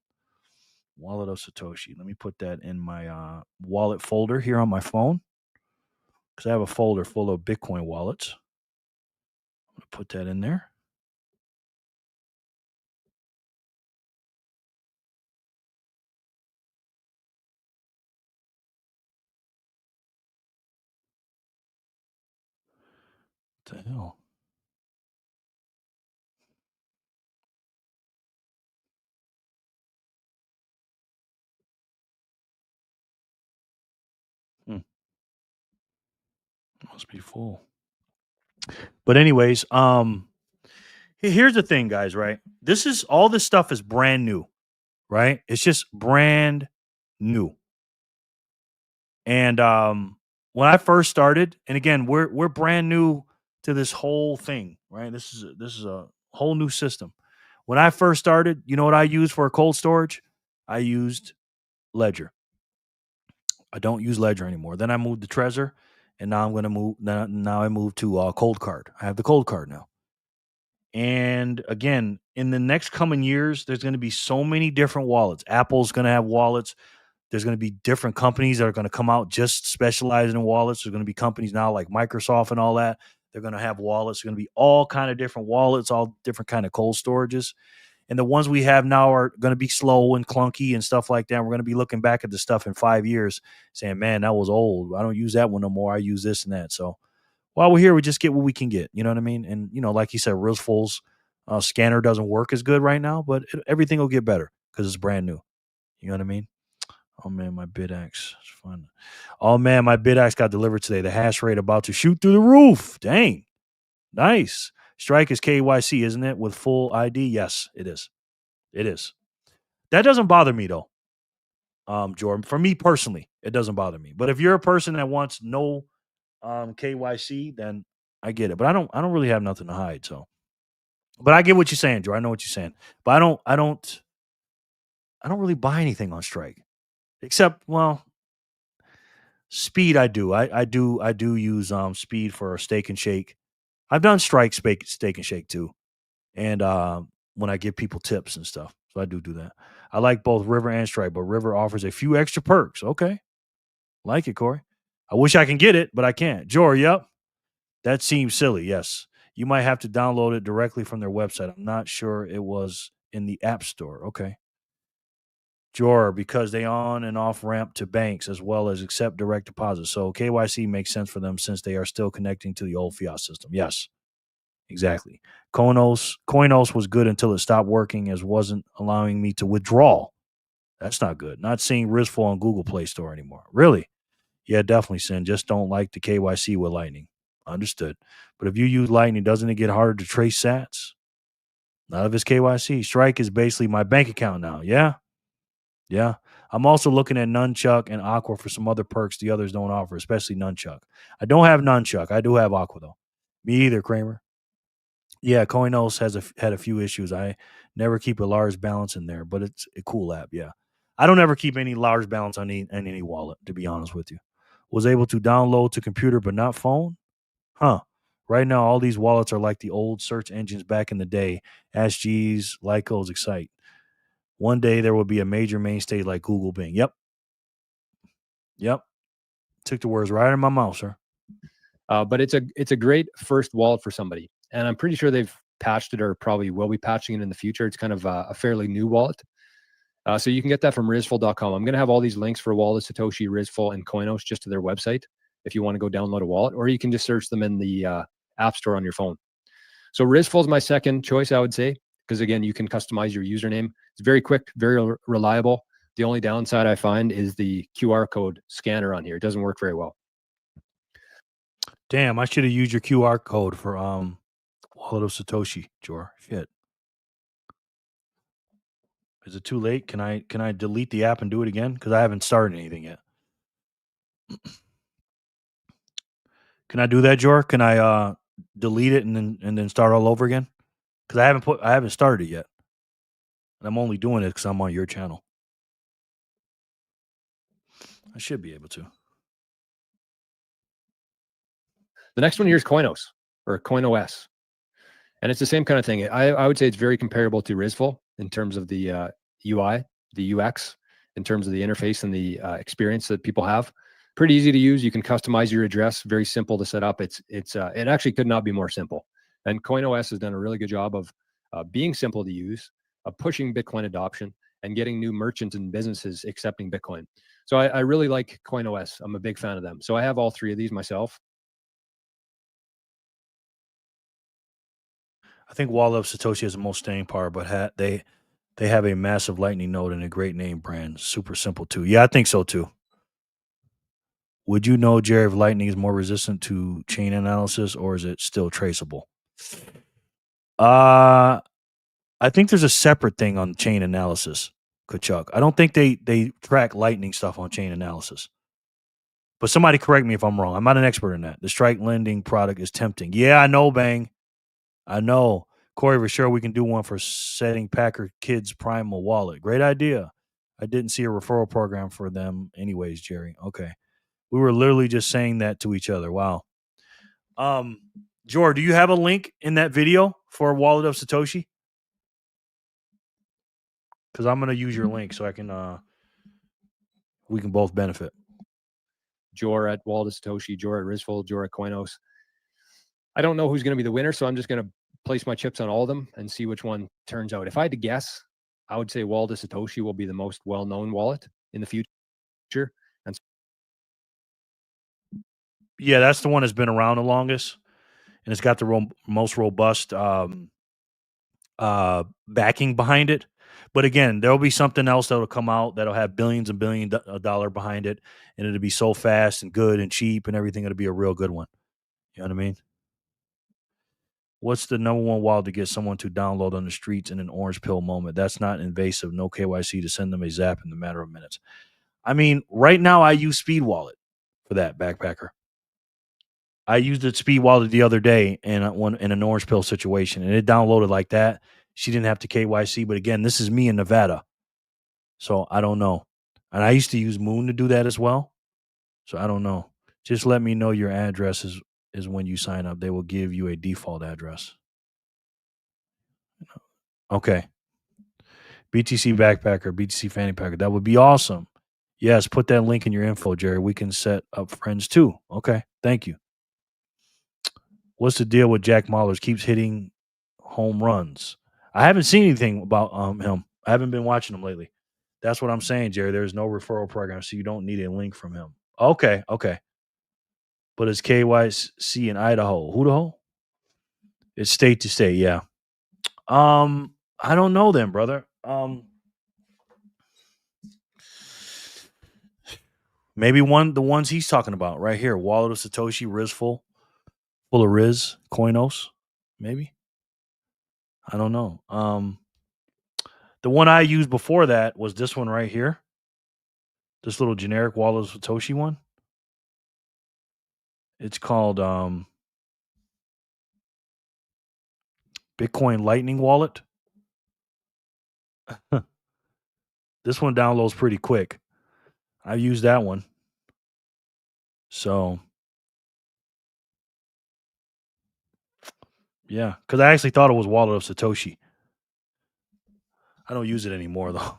Wallet of Satoshi. Let me put that in my wallet folder here on my phone. Because I have a folder full of Bitcoin wallets. I'm gonna put that in there. What the hell? Must be full. But anyways, here's the thing, guys, right? All this stuff is brand new, right? It's just brand new. And when I first started, and again, we're brand new to this whole thing, right? This is a whole new system. When I first started, you know what I used for cold storage? I used Ledger. I don't use Ledger anymore. Then I moved to Trezor, and now I'm going to move. Now I moved to Cold Card. I have the Cold Card now. And again, in the next coming years, there's going to be so many different wallets. Apple's going to have wallets. There's going to be different companies that are going to come out just specializing in wallets. There's going to be companies now like Microsoft and all that. They're going to have wallets. There's going to be all kind of different wallets, all different kind of cold storages. And the ones we have now are going to be slow and clunky and stuff like that. We're going to be looking back at the stuff in 5 years saying, man, that was old. I don't use that one no more. I use this and that. So while we're here, we just get what we can get. You know what I mean? And, like you said, Rizful's scanner doesn't work as good right now, but everything will get better because it's brand new. You know what I mean? Oh, man, my BitAxe. It's fun. Oh, man, my BitAxe got delivered today. The hash rate about to shoot through the roof. Dang. Nice. Strike is KYC, isn't it? With full ID? Yes, it is. It is. That doesn't bother me, though, Jordan. For me personally, it doesn't bother me. But if you're a person that wants no KYC, then I get it. But I don't really have nothing to hide. So, but I get what you're saying, Joe. I know what you're saying. But I don't really buy anything on Strike, except Speed. I do. I do use Speed for Steak and Shake. I've done Strike Steak and Shake too, and when I give people tips and stuff, so I do that. I like both River and Strike, but River offers a few extra perks. Okay, like it, Corey. I wish I can get it, but I can't. Jor, yep. That seems silly. Yes. You might have to download it directly from their website. I'm not sure it was in the App Store. Okay. Jor, because they on and off ramp to banks as well as accept direct deposits. So KYC makes sense for them since they are still connecting to the old Fiat system. Yes. Exactly. Coinos was good until it stopped working as wasn't allowing me to withdraw. That's not good. Not seeing Rizful on Google Play Store anymore. Really? Yeah, definitely, Sin. Just don't like the KYC with Lightning. Understood. But if you use Lightning, doesn't it get harder to trace sats? None of it's KYC. Strike is basically my bank account now. Yeah. Yeah. I'm also looking at Nunchuck and Aqua for some other perks the others don't offer, especially Nunchuck. I don't have Nunchuck. I do have Aqua, though. Me either, Kramer. Yeah, Coinos had a few issues. I never keep a large balance in there, but it's a cool app. Yeah. I don't ever keep any large balance on any wallet, to be honest with you. Was able to download to computer, but not phone? Huh. Right now, all these wallets are like the old search engines back in the day. AskG's, Lycos, Excite. One day there will be a major mainstay like Google Bing. Yep. Took the words right out of my mouth, sir. But it's a great first wallet for somebody. And I'm pretty sure they've patched it or probably will be patching it in the future. It's kind of a fairly new wallet. So you can get that from rizful.com. I'm going to have all these links for Wallet, Satoshi, Rizful, and Coinos just to their website if you want to go download a wallet, or you can just search them in the App Store on your phone. So Rizful is my second choice, I would say, because again, you can customize your username. It's very quick, very reliable. The only downside I find is the QR code scanner on here. It doesn't work very well. Damn, I should have used your QR code for Wallet of Satoshi, Jor. Shit. Is it too late? Can I delete the app and do it again? Because I haven't started anything yet. Can I do that, Jor? Can I delete it and then start all over again? Because I haven't started it yet. And I'm only doing it because I'm on your channel. I should be able to. The next one here is Coinos or CoinOS. And it's the same kind of thing. I would say it's very comparable to Rizful in terms of the UI, the UX, in terms of the interface and the experience that people have. Pretty easy to use. You can customize your address. Very simple to set up. It actually could not be more simple. And CoinOS has done a really good job of being simple to use, of pushing Bitcoin adoption, and getting new merchants and businesses accepting Bitcoin. So I really like CoinOS. I'm a big fan of them. So I have all three of these myself. I think Wallet of Satoshi has the most staying power, but they have a massive Lightning node and a great name brand. Super simple too. Yeah, I think so too. Would you know, Jerry, if Lightning is more resistant to chain analysis or is it still traceable? I think there's a separate thing on chain analysis, Kachuk. I don't think they track Lightning stuff on chain analysis. But somebody correct me if I'm wrong. I'm not an expert in that. The Strike lending product is tempting. Yeah, I know, Bang. I know. Corey, for sure we can do one for setting Packer Kids Primal Wallet. Great idea. I didn't see a referral program for them anyways, Jerry. Okay. We were literally just saying that to each other. Wow. Jor, do you have a link in that video for Wallet of Satoshi? Because I'm going to use your link so I can we can both benefit. Jor at Wallet of Satoshi, Jor at Rizful, Jor at Coinos. I don't know who's going to be the winner, so I'm just going to place my chips on all of them and see which one turns out. If I had to guess, I would say Wallet of Satoshi will be the most well-known wallet in the future. And Yeah, that's the one that's been around the longest, and it's got the most robust backing behind it. But again, there'll be something else that'll come out that'll have billions and billions of dollar behind it, and it'll be so fast and good and cheap and everything. It'll be a real good one. You know what I mean? What's the number one wallet to get someone to download on the streets in an orange pill moment? That's not invasive. No KYC to send them a zap in a matter of minutes. I mean, right now I use Speed Wallet for that, backpacker. I used the Speed Wallet the other day in an orange pill situation, and it downloaded like that. She didn't have to KYC, but again, this is me in Nevada, so I don't know. And I used to use Moon to do that as well, so I don't know. Just let me know your address is when you sign up. They will give you a default address. Okay. BTC backpacker, BTC fanny packer. That would be awesome. Yes, put that link in your info, Jerry. We can set up friends too. Okay. Thank you. What's the deal with Jack Mahler's keeps hitting home runs? I haven't seen anything about him. I haven't been watching him lately. That's what I'm saying, Jerry. There's no referral program, so you don't need a link from him. Okay. But it's KYC in Idaho. Who the hell? It's state to state, yeah. I don't know then, brother. Maybe the ones he's talking about right here. Wallet of Satoshi, Riz full of Riz, Koinos, maybe. I don't know. The one I used before that was this one right here. This little generic Wallet of Satoshi one. It's called Bitcoin Lightning Wallet. This one downloads pretty quick. I used that one. So, yeah, because I actually thought it was Wallet of Satoshi. I don't use it anymore, though.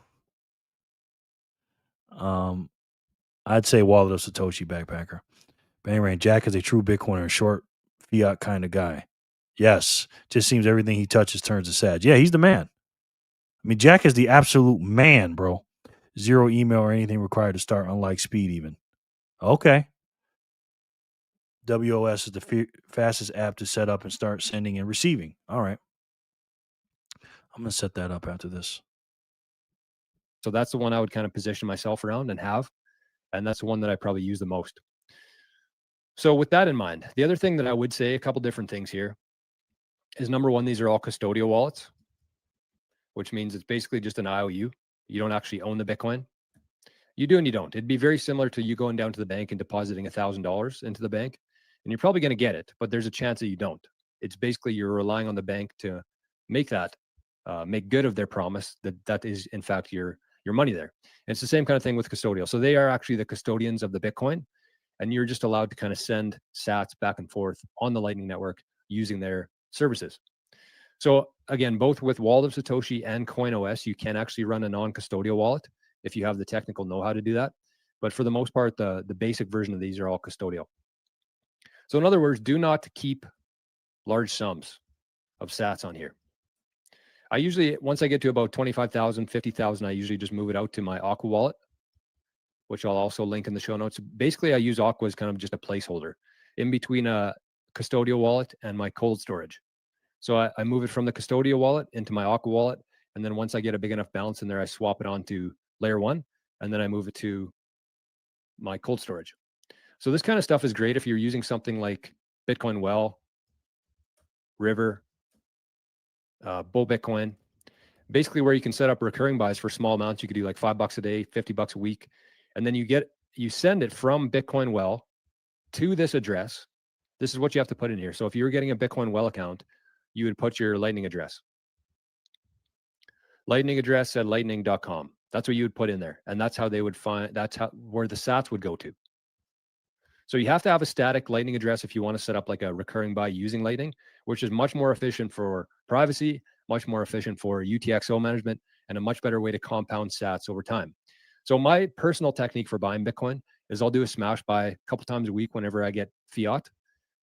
I'd say Wallet of Satoshi, backpacker. Bangarang, Jack is a true Bitcoiner, short fiat kind of guy. Yes, just seems everything he touches turns to sag. Yeah, he's the man. I mean, Jack is the absolute man, bro. Zero email or anything required to start, unlike Speed even. Okay. WOS is the fastest app to set up and start sending and receiving. All right. I'm going to set that up after this. so that's the one I would kind of position myself around and have. And that's the one that I probably use the most. So with that in mind, the other thing that I would say, a couple different things here, is number one, these are all custodial wallets, which means it's basically just an IOU. You don't actually own the Bitcoin. You do and you don't. It'd be very similar to you going down to the bank and depositing $1,000 into the bank, and you're probably going to get it, but there's a chance that you don't. It's basically you're relying on the bank to make that, make good of their promise that is in fact your money there. And it's the same kind of thing with custodial. So they are actually the custodians of the Bitcoin, and you're just allowed to kind of send sats back and forth on the Lightning Network using their services. So again, both with Wallet of Satoshi and CoinOS, you can actually run a non-custodial wallet if you have the technical know-how to do that. But for the most part, the basic version of these are all custodial. So in other words, do not keep large sums of sats on here. I usually, once I get to about 25,000, 50,000, I usually just move it out to my Aqua wallet, which I'll also link in the show notes. Basically, I use Aqua as kind of just a placeholder in between a custodial wallet and my cold storage. So I move it from the custodial wallet into my Aqua wallet. And then once I get a big enough balance in there, I swap it onto layer one, and then I move it to my cold storage. So this kind of stuff is great if you're using something like Bitcoin Well, River, Bull Bitcoin, basically where you can set up recurring buys for small amounts. You could do like $5 a day, $50 a week. And then you send it from Bitcoin Well to this address. This is what you have to put in here. So if you're getting a Bitcoin Well account, you would put your Lightning address. Lightning address at lightning.com. That's what you would put in there. And that's how they would find, that's where the sats would go to. So you have to have a static Lightning address if you want to set up like a recurring buy using Lightning, which is much more efficient for privacy, much more efficient for UTXO management, and a much better way to compound sats over time. So my personal technique for buying Bitcoin is I'll do a smash buy a couple times a week whenever I get fiat,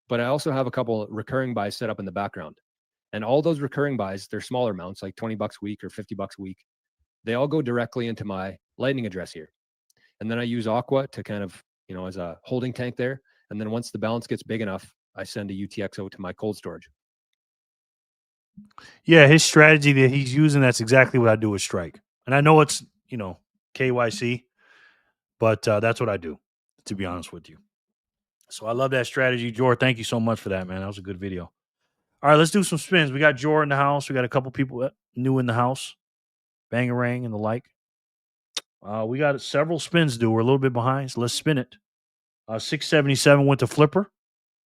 but I also have a couple recurring buys set up in the background. And all those recurring buys, they're smaller amounts, like 20 bucks a week or 50 bucks a week. They all go directly into my Lightning address here. And then I use Aqua to kind of, as a holding tank there. And then once the balance gets big enough, I send a UTXO to my cold storage. Yeah, his strategy that he's using, that's exactly what I do with Strike. And I know it's, KYC, but that's what I do, to be honest with you. So I love that strategy. Jor, thank you so much for that, man. That was a good video. All right, let's do some spins. We got Jor in the house. We got a couple people new in the house. Bangarang and the like. We got several spins to do. We're a little bit behind, so let's spin it. 677 went to Flipper.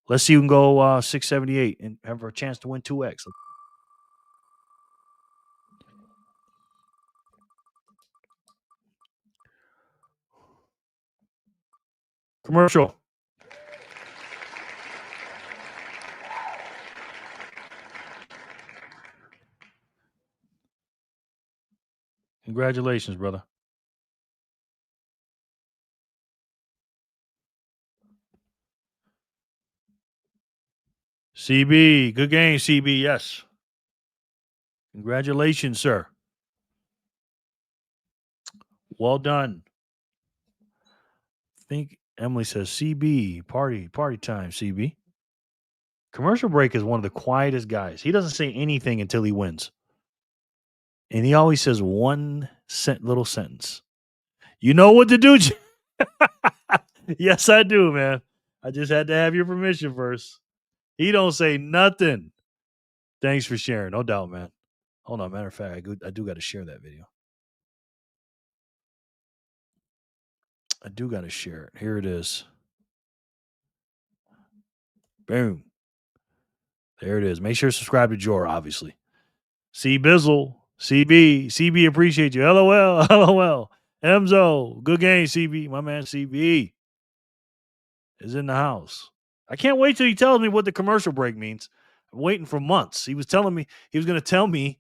Let's see who can go 678 and have a chance to win 2x. Commercial. Congratulations, brother. CB, good game, CB. Yes. Congratulations, sir. Well done. I think Emily says CB, party time, CB. Commercial break is one of the quietest guys. He doesn't say anything until he wins. And he always says one little sentence. You know what to do. Yes, I do, man. I just had to have your permission first. He don't say nothing. Thanks for sharing. No doubt, man. Hold on. Matter of fact, I do got to share that video. I do got to share it. Here it is. Boom. There it is. Make sure to subscribe to Jor, obviously. C Bizzle, CB appreciate you. LOL, LOL. Emzo, good game, CB. My man CB is in the house. I can't wait till he tells me what the commercial break means. I'm waiting for months. He was telling me, he was going to tell me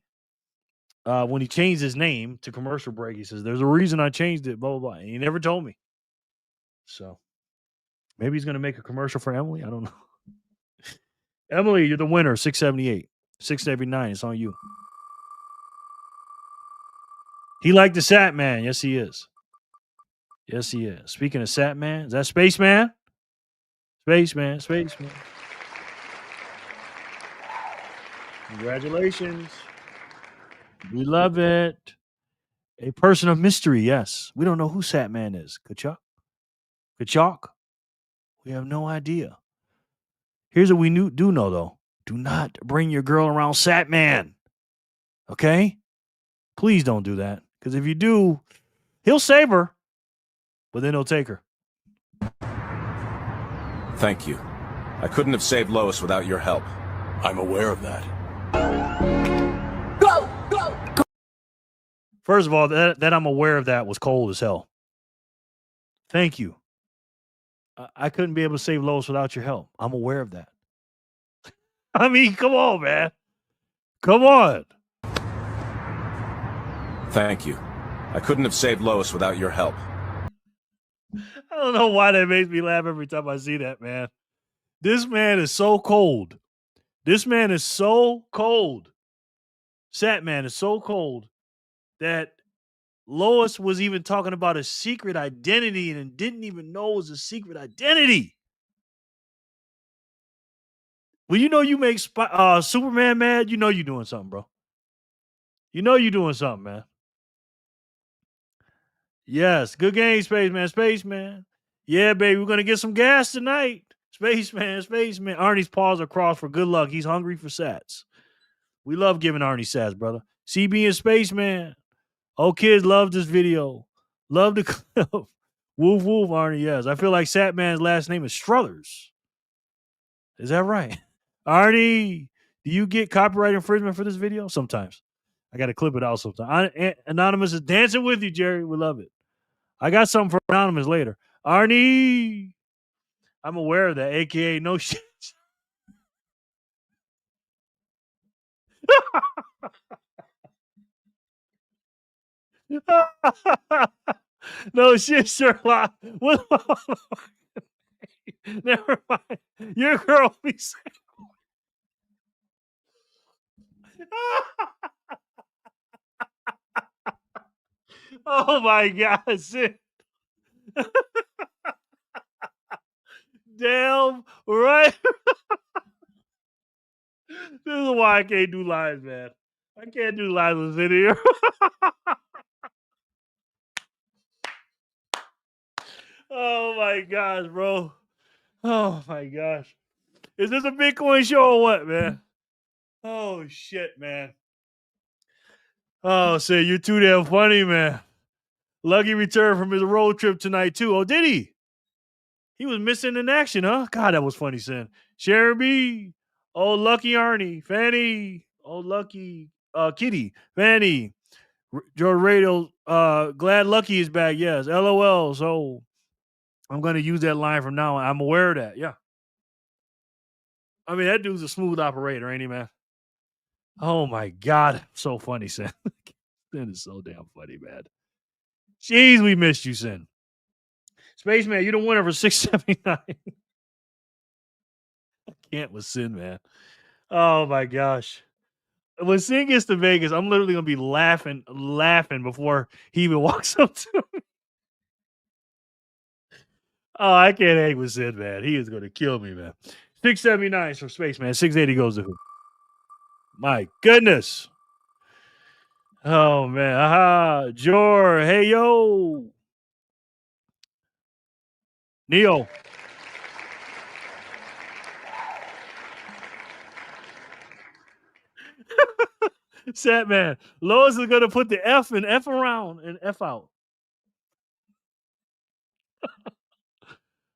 when he changed his name to commercial break. He says, there's a reason I changed it, blah, blah, blah. And he never told me. So maybe he's going to make a commercial for Emily. I don't know. Emily, you're the winner, 678. 679, it's on you. He liked the Sat Man. Yes, he is. Yes, he is. Speaking of Sat Man, is that Spaceman? Spaceman. Congratulations. We love it. A person of mystery, yes. We don't know who Sat Man is. Kachuk? We have no idea. Here's what we do know, though. Do not bring your girl around Sat Man. Okay? Please don't do that. Because if you do, he'll save her, but then he'll take her. Thank you. I couldn't have saved Lois without your help. I'm aware of that. Go! First of all, that I'm aware of that was cold as hell. Thank you. I couldn't be able to save Lois without your help. I'm aware of that. I mean, come on, man. Come on. Thank you. I couldn't have saved Lois without your help. I don't know why that makes me laugh every time I see that, man. This man is so cold. Sat Man is so cold that Lois was even talking about a secret identity and didn't even know it was a secret identity. Well, you make Superman mad, you're doing something, bro. You're doing something, man. Yes, good game, Spaceman. Yeah, baby, we're going to get some gas tonight. Spaceman. Arnie's paws are crossed for good luck. He's hungry for sats. We love giving Arnie sats, brother. CB and Spaceman. Oh, kids love this video. Love the clip. Woof, Arnie, yes. I feel like Satman's last name is Struthers. Is that right? Arnie, do you get copyright infringement for this video? Sometimes. I got to clip it out sometimes. Anonymous is dancing with you, Jerry. We love it. I got something for Anonymous later. Arnie, I'm aware of that, a.k.a. no shit. No shit, Sherlock. Never mind. Your girl be saying. Oh my God, Sid. Damn right. This is why I can't do lives, man. I can't do lives with Sid here. Oh my gosh, bro. Oh my gosh. Is this a Bitcoin show or what, man? Oh shit, man. Oh, Sid, you're too damn funny, man. Lucky returned from his road trip tonight, too. Oh, did he? He was missing in action, huh? God, that was funny, Sin. Sharon B. Oh, Lucky Arnie. Fanny. Oh, Lucky Kitty. Fanny. George Radio. Glad Lucky is back. Yes. LOL. So I'm going to use that line from now on. I'm aware of that. Yeah. I mean, that dude's a smooth operator, ain't he, man? Oh, my God. So funny, Sin. Sin is so damn funny, man. Jeez, we missed you, Sin. Spaceman, you're the winner for 679. Can't with Sin, man. Oh my gosh. When Sin gets to Vegas, I'm literally gonna be laughing before he even walks up to me. Oh, I can't hang with Sin, man. He is gonna kill me, man. 679 from Spaceman. 680 goes to who? My goodness. Oh man. Aha. Jor. Hey yo. Neo. Sat man. Lois is gonna put the F and F around and F out.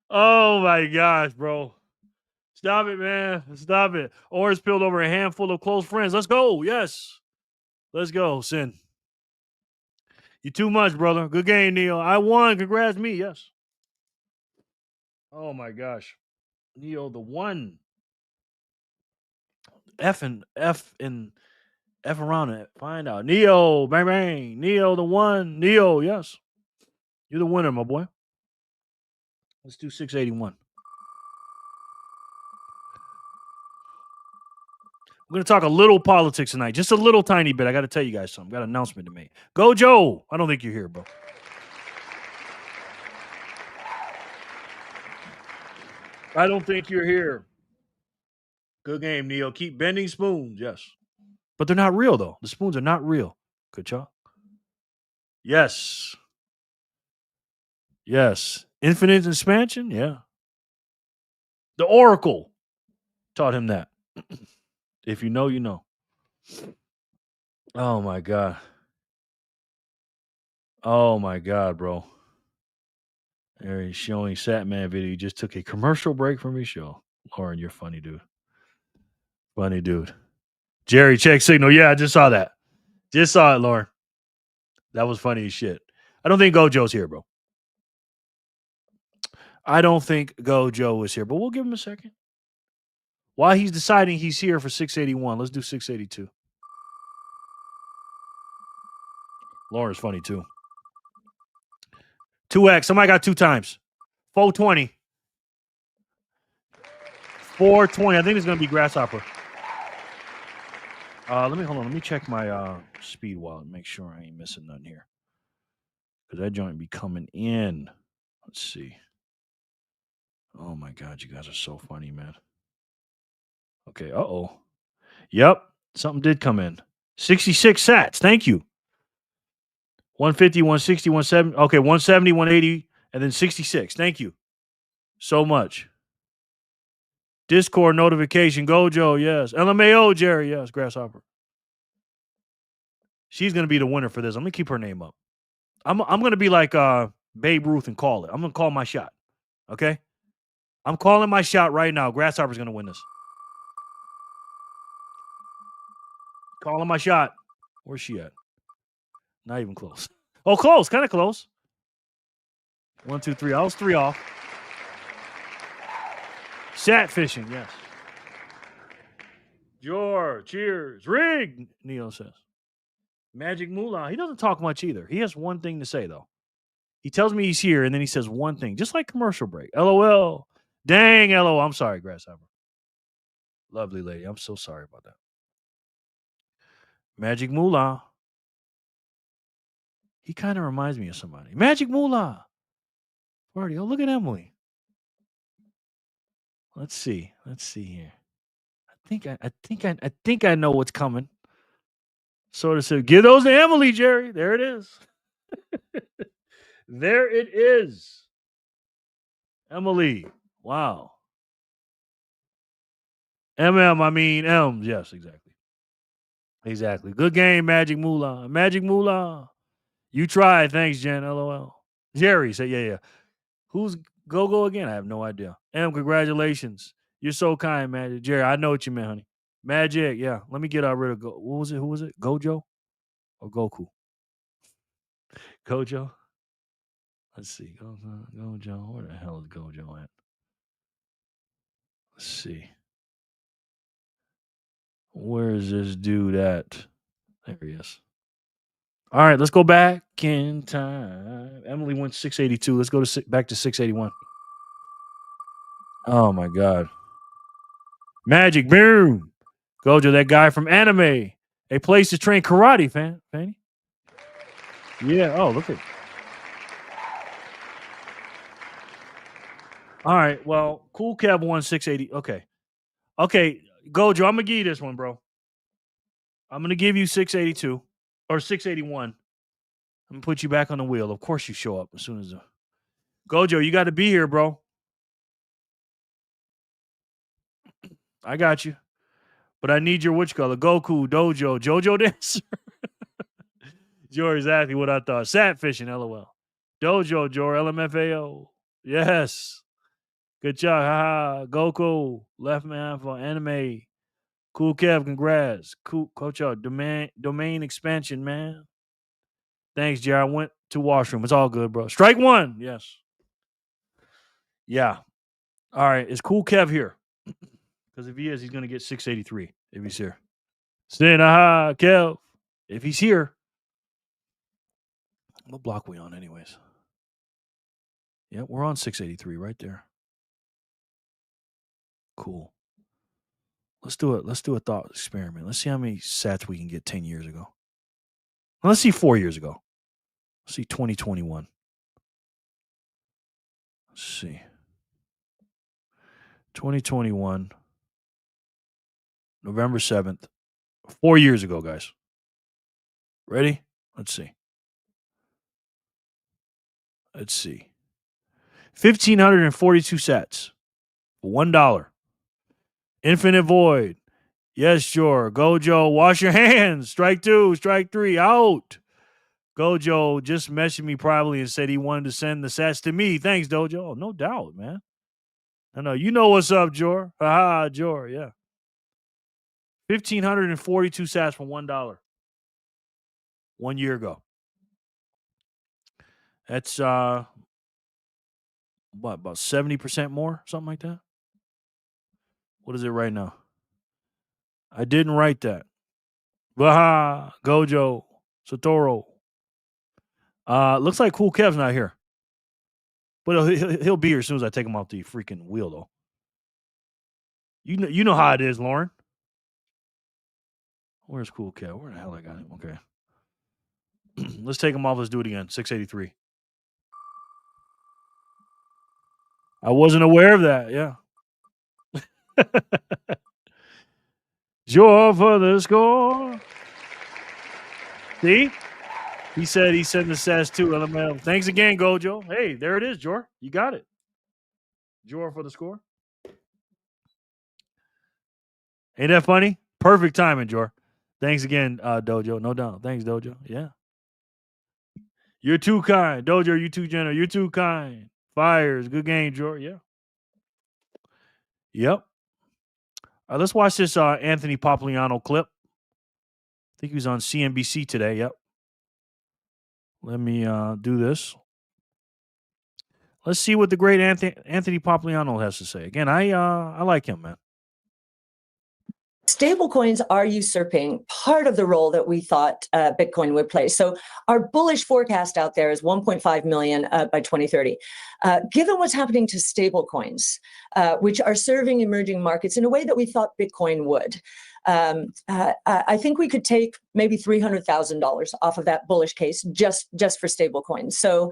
Oh my gosh, bro. Stop it, man. Stop it. Or it's spilled over a handful of close friends. Let's go. Yes. Let's go, Sin. You too much, brother. Good game, Neo. I won. Congrats, me. Yes. Oh my gosh. Neo, the one. F around it. Find out. Neo, bang bang. Neo, the one. Neo, yes. You're the winner, my boy. Let's do 681. We're going to talk a little politics tonight. Just a little tiny bit. I got to tell you guys something. Got an announcement to make. Go, Joe. I don't think you're here, bro. I don't think you're here. Good game, Neo. Keep bending spoons. Yes. But they're not real, though. The spoons are not real. Good job. Yes. Yes. Infinite expansion? Yeah. The Oracle taught him that. If you know, you know. Oh, my God. Oh, my God, bro. There he's showing Satman video. He just took a commercial break from his show. Lauren, you're funny, dude. Funny, dude. Jerry, check signal. Yeah, I just saw that. Just saw it, Lauren. That was funny as shit. I don't think Gojo's here, bro. I don't think Gojo is here, but we'll give him a second. While he's deciding he's here for 681, let's do 682. Lauren's funny, too. 2x. Somebody got 2 times. 420. 420. I think it's going to be Grasshopper. Let me check my speed wallet and make sure I ain't missing nothing here. Because that joint be coming in. Let's see. Oh my God, you guys are so funny, man. Okay, uh-oh. Yep, something did come in. 66 sats. Thank you. 150, 160, 170. Okay, 170, 180, and then 66. Thank you so much. Discord notification. Gojo, yes. LMAO, Jerry, yes. Grasshopper. She's going to be the winner for this. I'm going to keep her name up. I'm going to be like Babe Ruth and call it. I'm going to call my shot. Okay? I'm calling my shot right now. Grasshopper's going to win this. Calling my shot. Where's she at? Not even close. Oh, close. Kind of close. 1, 2, 3. I was 3 off. Sat fishing, yes. George, cheers. Rig, Neo says. Magic Moolah. He doesn't talk much either. He has one thing to say, though. He tells me he's here, and then he says one thing, just like commercial break. LOL. Dang, LOL. I'm sorry, Grasshopper. Lovely lady. I'm so sorry about that. Magic Moolah. He kind of reminds me of somebody. Magic Moolah. Party. Oh, look at Emily. Let's see. Let's see here. I think I know what's coming. Sort of said, give those to Emily, Jerry. There it is. There it is. Emily. Wow. MM, I mean M's. Yes, exactly. Exactly. Good game, Magic Moolah. Magic Moolah. You tried. Thanks, Jen. LOL. Jerry said, yeah. Who's Go again? I have no idea. M, congratulations. You're so kind, Magic. Jerry, I know what you meant, honey. Magic, yeah. Let me get rid of What was it? Who was it? Gojo or Goku? Gojo? Let's see. Gojo. Where the hell is Gojo at? Let's see. Where is this dude at? There he is. All right, let's go back in time. Emily went 682. Let's go back to 681. Oh my God. Magic, boom. Gojo, that guy from anime. A place to train karate, Fanny. Yeah. Oh, look at. All right. Well, Cool Kev won 680. Okay. Gojo, I'm gonna give you this one, bro. I'm gonna give you 682 or 681. I'm gonna put you back on the wheel. Of course, you show up as soon as Gojo, you got to be here, bro. I got you. But I need your which color? Goku, Dojo, Jojo dancer. Jor, exactly what I thought. Sat fishing, LOL. Dojo, Jor, LMFAO. Yes. Good job. Haha. Goku, left man for anime. Cool Kev, congrats. Cool Coach out. Domain expansion, man. Thanks, Jer. I went to washroom. It's all good, bro. Strike one. Yes. Yeah. All right. Is Cool Kev here? Because if he is, he's going to get 683 if he's here. Sin, aha, Kev. If he's here, what block we on anyways? Yeah, we're on 683 right there. Cool. Let's do it. Let's do a thought experiment. Let's see how many sats we can get 10 years ago. Let's see 4 years ago. Let's see 2021. Let's see. 2021. November 7th. 4 years ago, guys. Ready? Let's see. 1,542 sats. $1. Infinite Void. Yes, sure. Gojo, wash your hands. Strike 2, strike 3, out. Gojo just messaged me privately and said he wanted to send the sats to me. Thanks, Dojo. Oh, no doubt, man. I know. You know what's up, Jor. Haha, Jor, yeah. 1,542 sats for $1. 1 year ago. That's about 70% more? Something like that? What is it right now? I didn't write that. Baha, Gojo, Satoru. Looks like Cool Kev's not here. But he'll be here as soon as I take him off the freaking wheel, though. You know how it is, Lauren. Where's Cool Kev? Where the hell I got him? Okay. Let's take him off. Let's do it again. 683. I wasn't aware of that. Yeah. Joe for the score. See? He said he sent the sass too, LML. Thanks again, Gojo. Hey, there it is, Jor. You got it. Jor for the score. Ain't that funny? Perfect timing, Jor. Thanks again, Dojo. No doubt. Thanks, Dojo. Yeah. You're too kind. Dojo, you're too generous. You're too kind. Fires. Good game, Jor. Yeah. Yep. Let's watch this Anthony Popliano clip. I think he was on CNBC today. Yep. Let me do this. Let's see what the great Anthony Popliano has to say. Again, I like him, man. Stablecoins are usurping part of the role that we thought Bitcoin would play. So our bullish forecast out there is 1.5 million by 2030. Given what's happening to stablecoins, which are serving emerging markets in a way that we thought Bitcoin would, I think we could take maybe $300,000 off of that bullish case just for stablecoins. So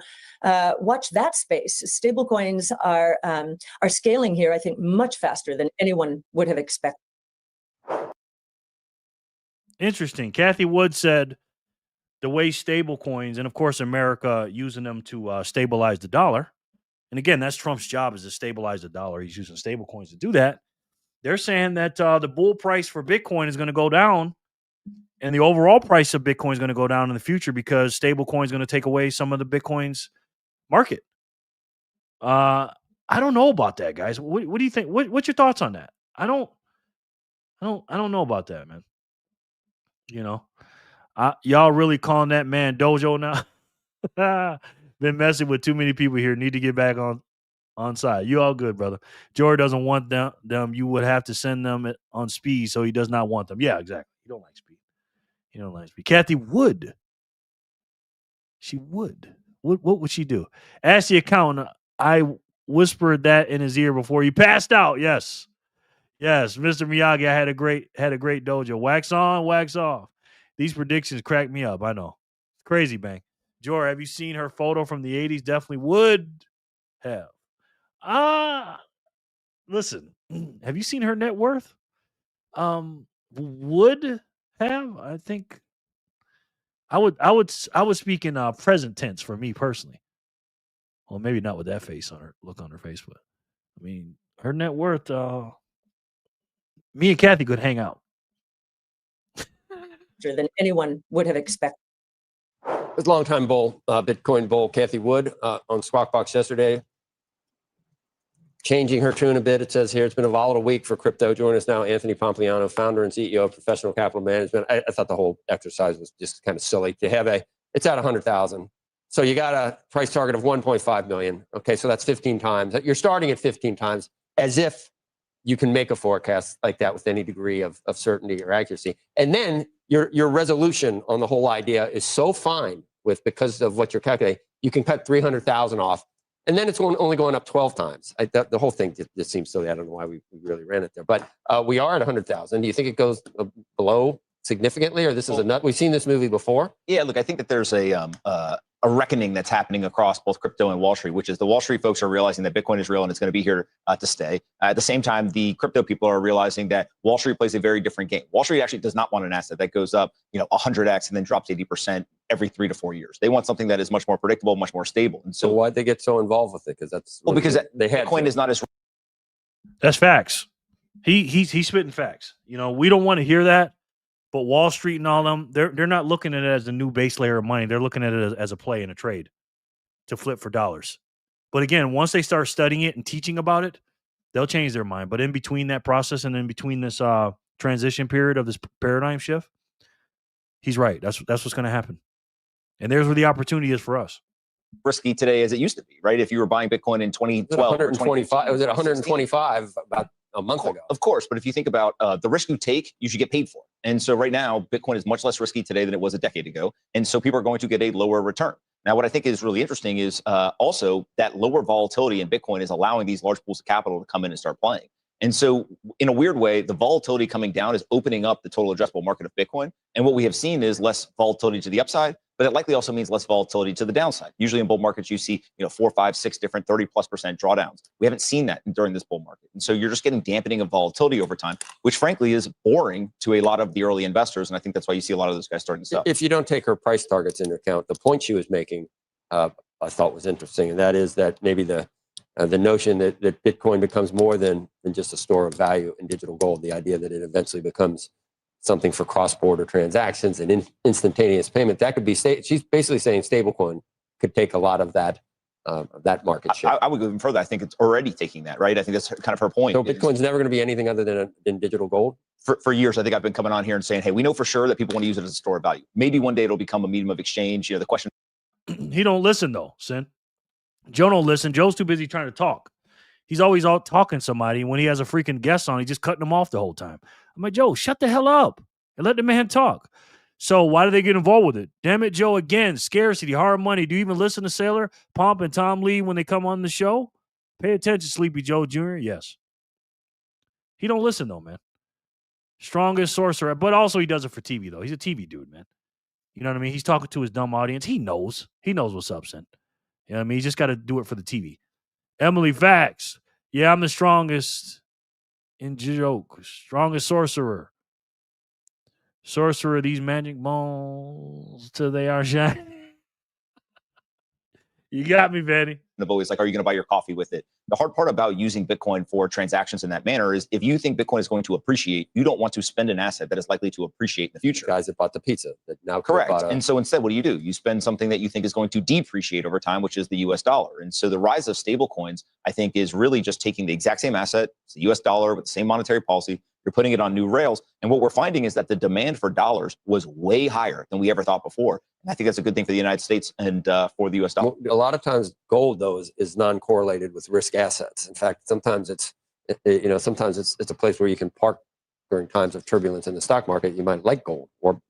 watch that space. Stablecoins are scaling here, I think, much faster than anyone would have expected. Interesting. Kathy Wood said the way stable coins, and of course America using them to stabilize the dollar, and again, that's Trump's job, is to stabilize the dollar. He's using stable coins to do that. They're saying that the bull price for Bitcoin is going to go down, and the overall price of Bitcoin is going to go down in the future because stable coin is going to take away some of the Bitcoin's market. I don't know about that, guys. What do you think? What's your thoughts on that? I don't know about that, man. You know, y'all really calling that man Dojo now? Been messing with too many people here. Need to get back on side. You all good, brother. George doesn't want them. You would have to send them on speed, so he does not want them. Yeah, exactly. You don't like speed. You don't like speed. Kathy would. She would. What would she do? Ask the accountant. I whispered that in his ear before he passed out. Yes. Yes, Mr. Miyagi, I had a great dojo. Wax on, wax off. These predictions crack me up. I know. Crazy, bang. Jor, have you seen her photo from the 80s? Definitely would have. Listen, have you seen her net worth? Would have. I think I would speak in present tense for me personally. Well, maybe not with that face on her look on her face, but I mean her net worth, me and Kathy could hang out. Than anyone would have expected. This longtime bull, Bitcoin bull, Kathy Wood, on Squawk Box yesterday, changing her tune a bit. It says here, it's been a volatile week for crypto. Join us now, Anthony Pompliano, founder and CEO of Professional Capital Management. I thought the whole exercise was just kind of silly. To have it's at 100,000. So you got a price target of 1.5 million. Okay, so that's 15 times. You're starting at 15 times, as if you can make a forecast like that with any degree of certainty or accuracy. And then your resolution on the whole idea is so fine because of what you're calculating, you can cut 300,000 off. And then it's only going up 12 times. The whole thing just seems silly. I don't know why we really ran it there. But we are at 100,000. Do you think it goes below significantly, or this is a nut? We've seen this movie before. Yeah, look, I think that there's a reckoning that's happening across both crypto and Wall Street, which is the Wall Street folks are realizing that Bitcoin is real and it's going to be here to stay. At the same time, the crypto people are realizing that Wall Street plays a very different game. Wall Street actually does not want an asset that goes up, 100x and then drops 80% every 3 to 4 years. They want something that is much more predictable, much more stable. And so why'd they get so involved with it? Because they had Bitcoin is not as. That's facts. He's spitting facts. We don't want to hear that. But Wall Street and all them, they're not looking at it as a new base layer of money. They're looking at it as a play in a trade to flip for dollars. But again, once they start studying it and teaching about it, they'll change their mind. But in between that process and in between this transition period of this paradigm shift, he's right. That's what's going to happen. And there's where the opportunity is for us. Risky today as it used to be, right? If you were buying Bitcoin in 2012, 125, it was at 125 about a month ago. Of course, but if you think about the risk you take, you should get paid for it. And so right now, Bitcoin is much less risky today than it was a decade ago. And so people are going to get a lower return. Now, what I think is really interesting is also that lower volatility in Bitcoin is allowing these large pools of capital to come in and start playing. And so in a weird way, the volatility coming down is opening up the total addressable market of Bitcoin. And what we have seen is less volatility to the upside, but it likely also means less volatility to the downside. Usually in bull markets, you see 4, 5, 6 different 30+% drawdowns. We haven't seen that during this bull market. And so you're just getting dampening of volatility over time, which frankly is boring to a lot of the early investors. And I think that's why you see a lot of those guys starting to sell. If you don't take her price targets into account, the point she was making, I thought was interesting. And that is that maybe the notion that Bitcoin becomes more than just a store of value in digital gold, the idea that it eventually becomes something for cross-border transactions and instantaneous payment, that could be, she's basically saying stablecoin could take a lot of that market share. I would go even further. I think it's already taking that, right? I think that's kind of her point. So Bitcoin's never going to be anything other than digital gold? For years, I think I've been coming on here and saying, hey, we know for sure that people want to use it as a store of value. Maybe one day it'll become a medium of exchange. The question. He don't listen though, Sin. Joe don't listen. Joe's too busy trying to talk. He's always out talking to somebody. When he has a freaking guest on, he's just cutting them off the whole time. I'm like, Joe, shut the hell up and let the man talk. So why do they get involved with it? Damn it, Joe, again, scarcity, hard money. Do you even listen to Sailor, Pomp, and Tom Lee when they come on the show? Pay attention, Sleepy Joe Jr. Yes. He don't listen, though, man. Strongest sorcerer. But also he does it for TV, though. He's a TV dude, man. You know what I mean? He's talking to his dumb audience. He knows. He knows what's up, son. You know what I mean? He's just got to do it for the TV. Emily Facts. Yeah, I'm the strongest in joke. Strongest sorcerer. Sorcerer, these magic balls till they are shiny. You got me, Vanny. Of always like, are you going to buy your coffee with it? The hard part about using Bitcoin for transactions in that manner is if you think Bitcoin is going to appreciate, you don't want to spend an asset that is likely to appreciate in the future. Guys that bought the pizza that now correct. And so instead, what do? You spend something that you think is going to depreciate over time, which is the US dollar. And so the rise of stable coins, I think, is really just taking the exact same asset, it's the US dollar with the same monetary policy, you're putting it on new rails. And what we're finding is that the demand for dollars was way higher than we ever thought before. And I think that's a good thing for the United States and for the US dollar. A lot of times gold, though, is non-correlated with risk assets. In fact, sometimes it's a place where you can park during times of turbulence in the stock market. You might like gold or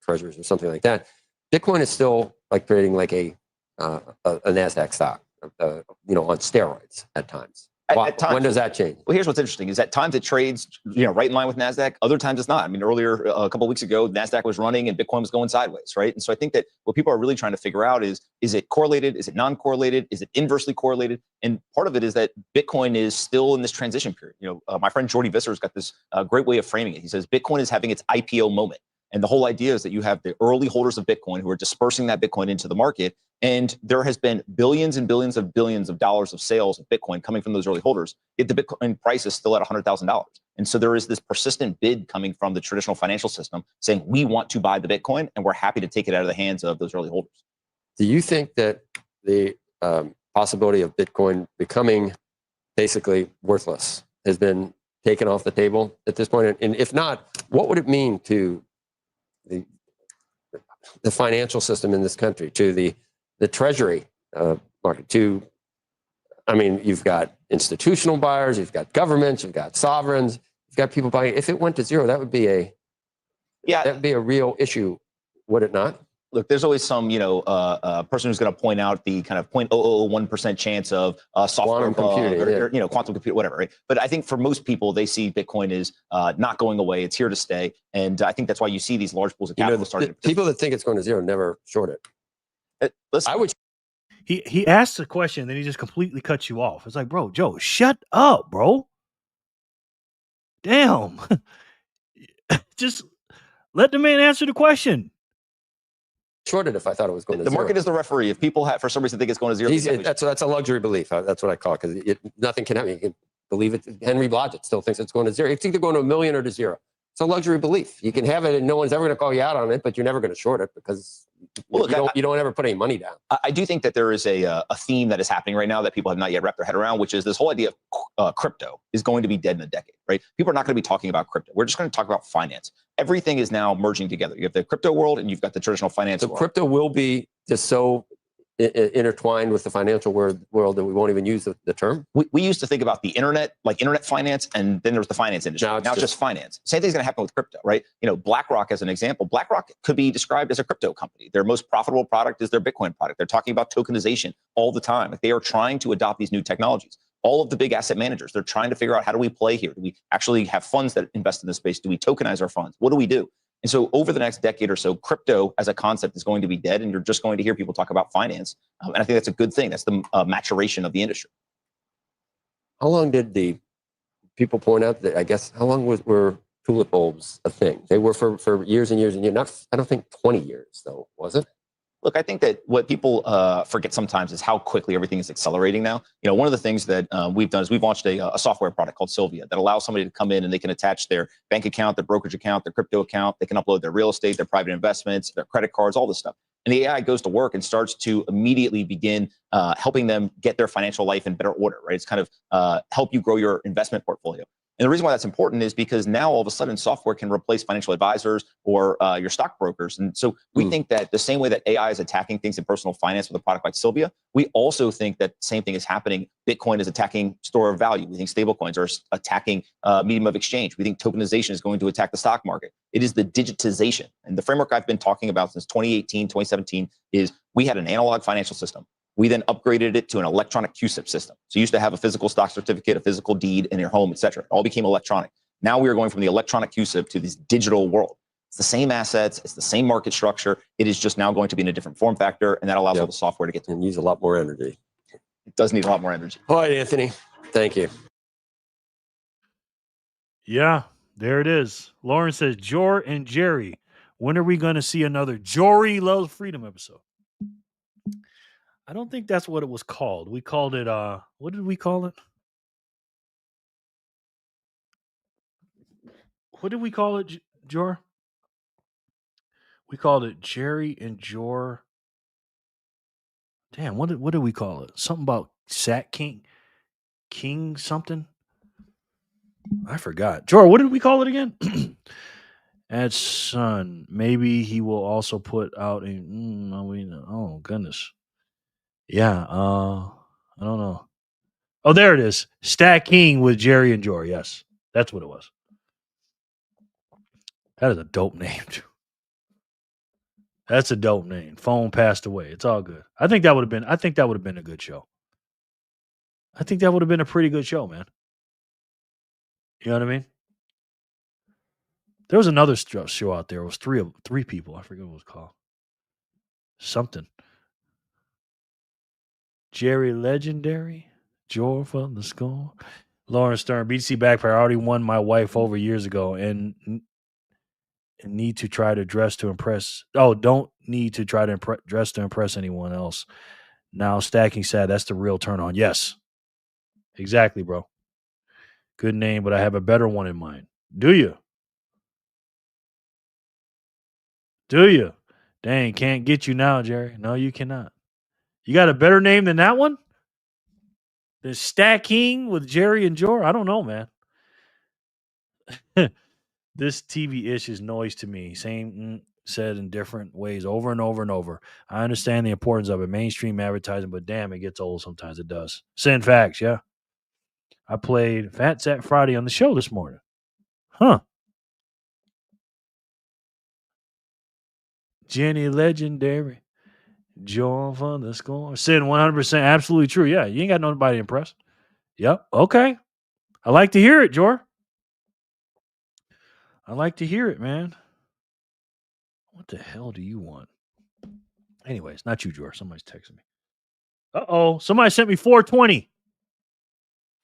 treasuries or something like that. Bitcoin is still like trading like a NASDAQ stock, on steroids at times. At times, when does that change? Well, here's what's interesting is at times it trades, right in line with NASDAQ. Other times it's not. I mean, earlier, a couple of weeks ago, NASDAQ was running and Bitcoin was going sideways, right? And so I think that what people are really trying to figure out is it correlated? Is it non-correlated? Is it inversely correlated? And part of it is that Bitcoin is still in this transition period. My friend Jordy Visser's got this great way of framing it. He says Bitcoin is having its IPO moment. And the whole idea is that you have the early holders of Bitcoin who are dispersing that Bitcoin into the market. And there has been billions and billions of dollars of sales of Bitcoin coming from those early holders. Yet the Bitcoin price is still at $100,000. And so there is this persistent bid coming from the traditional financial system saying, we want to buy the Bitcoin and we're happy to take it out of the hands of those early holders. Do you think that the possibility of Bitcoin becoming basically worthless has been taken off the table at this point? And if not, what would it mean to the financial system in this country, to the treasury market, you've got institutional buyers, you've got governments, you've got sovereigns, you've got people buying. If it went to zero, that would be a real issue, would it not? Look, there's always some, person who's going to point out the kind of 0.001% chance of software bug or quantum computing, whatever, right? But I think for most people, they see Bitcoin is not going away. It's here to stay. And I think that's why you see these large pools of capital starting. People that think it's going to zero never short it. Listen, I would. He asks a question, then he just completely cuts you off. It's like, bro, Joe, shut up, bro. Damn. Just let the man answer the question. Shorted if I thought it was going to zero. The market is the referee. If people for some reason think it's going to zero, that's a luxury belief. That's what I call it, because nothing can happen. You can believe it. Henry Blodgett still thinks it's going to zero. It's either going to 1 million or to zero. It's a luxury belief. You can have it and no one's ever going to call you out on it, but you're never going to short it because you don't ever put any money down. I do think that there is a theme that is happening right now that people have not yet wrapped their head around, which is this whole idea of crypto is going to be dead in a decade, right? People are not going to be talking about crypto. We're just going to talk about finance. Everything is now merging together. You have the crypto world and you've got the traditional finance world. Crypto will be just so intertwined with the financial world that we won't even use the term. We used to think about the internet, like internet finance, and then there was the finance industry. Now it's just finance. Same thing's going to happen with crypto, right? BlackRock as an example. BlackRock could be described as a crypto company. Their most profitable product is their Bitcoin product. They're talking about tokenization all the time. Like they are trying to adopt these new technologies. All of the big asset managers, they're trying to figure out, how do we play here? Do we actually have funds that invest in this space? Do we tokenize our funds? What do we do? And so over the next decade or so, crypto as a concept is going to be dead, and you're just going to hear people talk about finance. And I think that's a good thing. That's the maturation of the industry. How long did the people point out that, I guess, how long were tulip bulbs a thing? They were for years and years and years. Not, I don't think 20 years, though, was it? Look, I think that what people forget sometimes is how quickly everything is accelerating now. One of the things that we've done is we've launched a software product called Sylvia that allows somebody to come in and they can attach their bank account, their brokerage account, their crypto account. They can upload their real estate, their private investments, their credit cards, all this stuff. And the AI goes to work and starts to immediately begin helping them get their financial life in better order, right? It's kind of help you grow your investment portfolio. And the reason why that's important is because now all of a sudden software can replace financial advisors or your stockbrokers. And so we think that the same way that AI is attacking things in personal finance with a product like Sylvia, we also think that same thing is happening. Bitcoin is attacking store of value. We think stablecoins are attacking medium of exchange. We think tokenization is going to attack the stock market. It is the digitization. And the framework I've been talking about since 2018, 2017 is we had an analog financial system. We then upgraded it to an electronic QSIP system. So you used to have a physical stock certificate, a physical deed in your home, et cetera. It all became electronic. Now we are going from the electronic QSIP to this digital world. It's the same assets. It's the same market structure. It is just now going to be in a different form factor, and that allows all the software to get to And use a lot more energy. It does need a lot more energy. All right, Anthony. Thank you. Yeah, there it is. Lauren says, Jor and Jerry, when are we going to see another Jory Loves Freedom episode? I don't think that's what it was called. We called it, what did we call it? What did we call it, Jor? We called it Jerry and Jor. Damn, what did we call it? Something about Sat King something? I forgot. Jor, what did we call it again? At son, maybe he will also put out a. Oh goodness. Yeah. I don't know. Oh, there it is. Stacking with Jerry and Jor. Yes, that's what it was. That is a dope name. That's a dope name. Phone passed away. It's all good. I think that would have been a good show. I think that would have been a pretty good show, man. You know what I mean? There was another show out there. It was three people. I forget what it was called. Something. Jerry Legendary. Jor from the score. Lawrence Stern. BTC Backpacker. I already won my wife over years ago and need to try to dress to impress. Oh, don't need to try to dress to impress anyone else. Now stacking sad. That's the real turn on. Yes. Exactly, bro. Good name, but I have a better one in mind. Do you? Do you? Dang, can't get you now, Jerry. No, you cannot. You got a better name than that one? The Stacking with Jerry and Jor? I don't know, man. This TV-ish is noise to me. Same said in different ways over and over and over. I understand the importance of it. Mainstream advertising, but damn, it gets old sometimes. It does. Send facts, yeah. I played Phat Zap Friday on the show this morning. Huh. Jenny Legendary. Joel from the score. Sin 100% absolutely true. Yeah, you ain't got nobody to impress. Yep. Okay. I like to hear it, Jor. I like to hear it, man. What the hell do you want? Anyways, not you, Jor. Somebody's texting me. Uh-oh. Somebody sent me 420.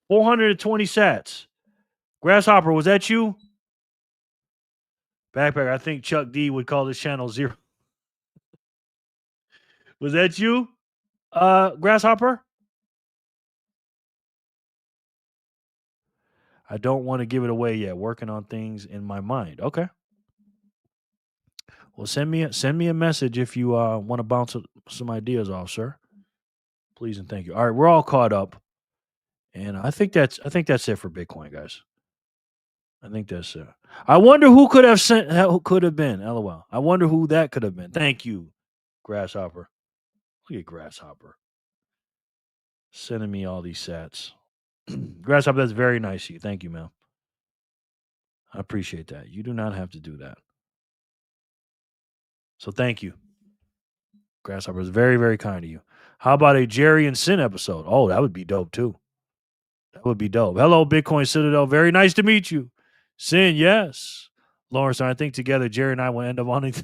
420 sats. Grasshopper, was that you? Backpacker, I think Chuck D would call this channel 0. Was that you, Grasshopper? I don't want to give it away yet. Working on things in my mind. Okay. Well, send me a message if you want to bounce some ideas off, sir. Please and thank you. All right, we're all caught up, and I think that's it for Bitcoin, guys. I think that's it. I wonder who could have been. LOL. I wonder who that could have been. Thank you, Grasshopper. Look at Grasshopper sending me all these sats. Grasshopper, that's very nice of you. Thank you, man. I appreciate that. You do not have to do that. So thank you. Grasshopper is very, very kind to you. How about a Jerry and Sin episode? Oh, that would be dope too. That would be dope. Hello, Bitcoin Citadel. Very nice to meet you. Sin, yes. Lawrence, I think together Jerry and I will end up on it.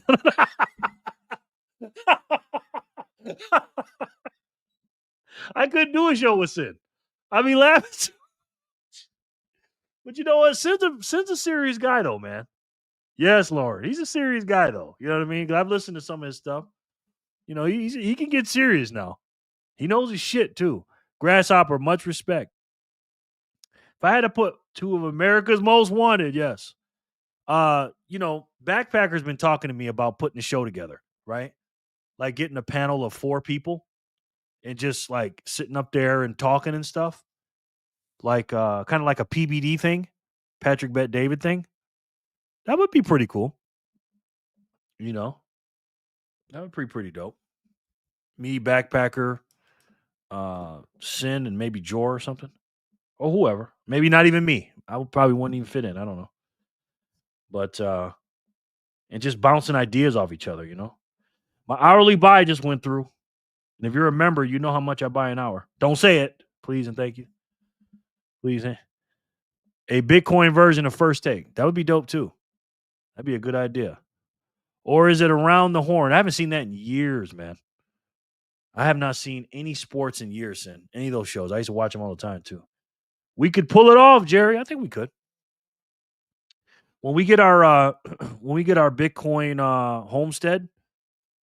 I couldn't do a show with Sin. I mean, laughing. But you know what? Sin's a serious guy, though, man. Yes, Lauren. He's a serious guy, though. You know what I mean? I've listened to some of his stuff. You know, he can get serious now. He knows his shit, too. Grasshopper, much respect. If I had to put two of America's most wanted, yes. You know, Backpacker's been talking to me about putting a show together, right? Like getting a panel of 4 people and just like sitting up there and talking and stuff. Like kind of like a PBD thing. Patrick Bet David thing. That would be pretty cool. You know, that would be pretty dope. Me, Backpacker, Sin, and maybe Jor or something. Or whoever. Maybe not even me. I would probably wouldn't even fit in. I don't know. But and just bouncing ideas off each other, you know. My hourly buy just went through. And if you're a member, you know how much I buy an hour. Don't say it, please and thank you. Please. A Bitcoin version of First Take. That would be dope too. That'd be a good idea. Or is it Around the Horn? I haven't seen that in years, man. I have not seen any sports in years in any of those shows. I used to watch them all the time too. We could pull it off, Jerry. I think we could. When we get our Bitcoin homestead,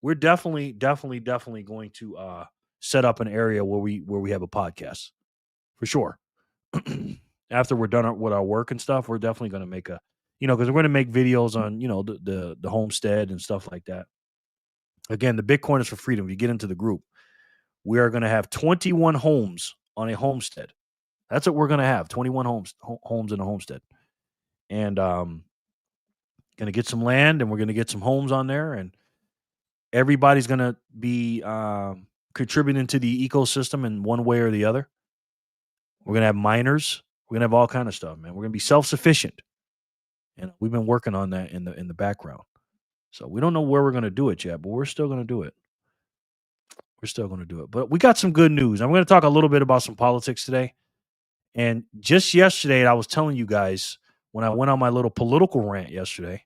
we're definitely going to set up an area where we have a podcast for sure. After we're done with our work and stuff, we're definitely going to make a, because we're going to make videos on, the homestead and stuff like that. Again, the Bitcoin is for freedom. If you get into the group, we are going to have 21 homes on a homestead. That's what we're going to have. 21 homes in a homestead. And going to get some land, and we're going to get some homes on there, and everybody's going to be contributing to the ecosystem in one way or the other. We're going to have miners. We're going to have all kind of stuff, man. We're going to be self-sufficient. And we've been working on that in the background. So we don't know where we're going to do it yet, but we're still going to do it. We're still going to do it. But we got some good news. I'm going to talk a little bit about some politics today. And just yesterday, I was telling you guys when I went on my little political rant yesterday.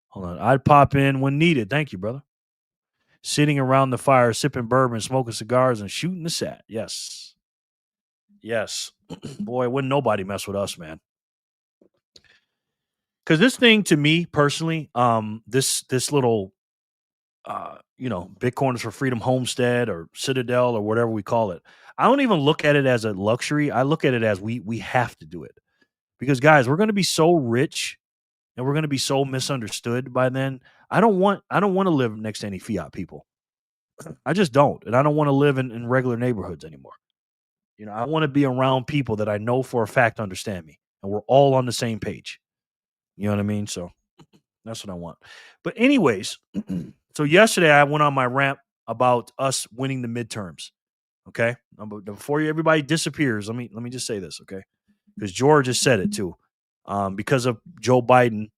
Hold on. I'd pop in when needed. Thank you, brother. Sitting around the fire, sipping bourbon, smoking cigars, and shooting the sat. Yes. Yes. Boy, wouldn't nobody mess with us, man. Because this thing, to me personally, this little, Bitcoiners for Freedom homestead or Citadel or whatever we call it, I don't even look at it as a luxury. I look at it as we have to do it. Because, guys, we're going to be so rich and we're going to be so misunderstood by then. I don't want to live next to any fiat people. I just don't. And I don't want to live in regular neighborhoods anymore. I want to be around people that I know for a fact understand me. And we're all on the same page. You know what I mean? So that's what I want. But anyways, so yesterday I went on my rant about us winning the midterms. Okay. Before everybody disappears, let me just say this, okay? Because George just said it too. Because of Joe Biden,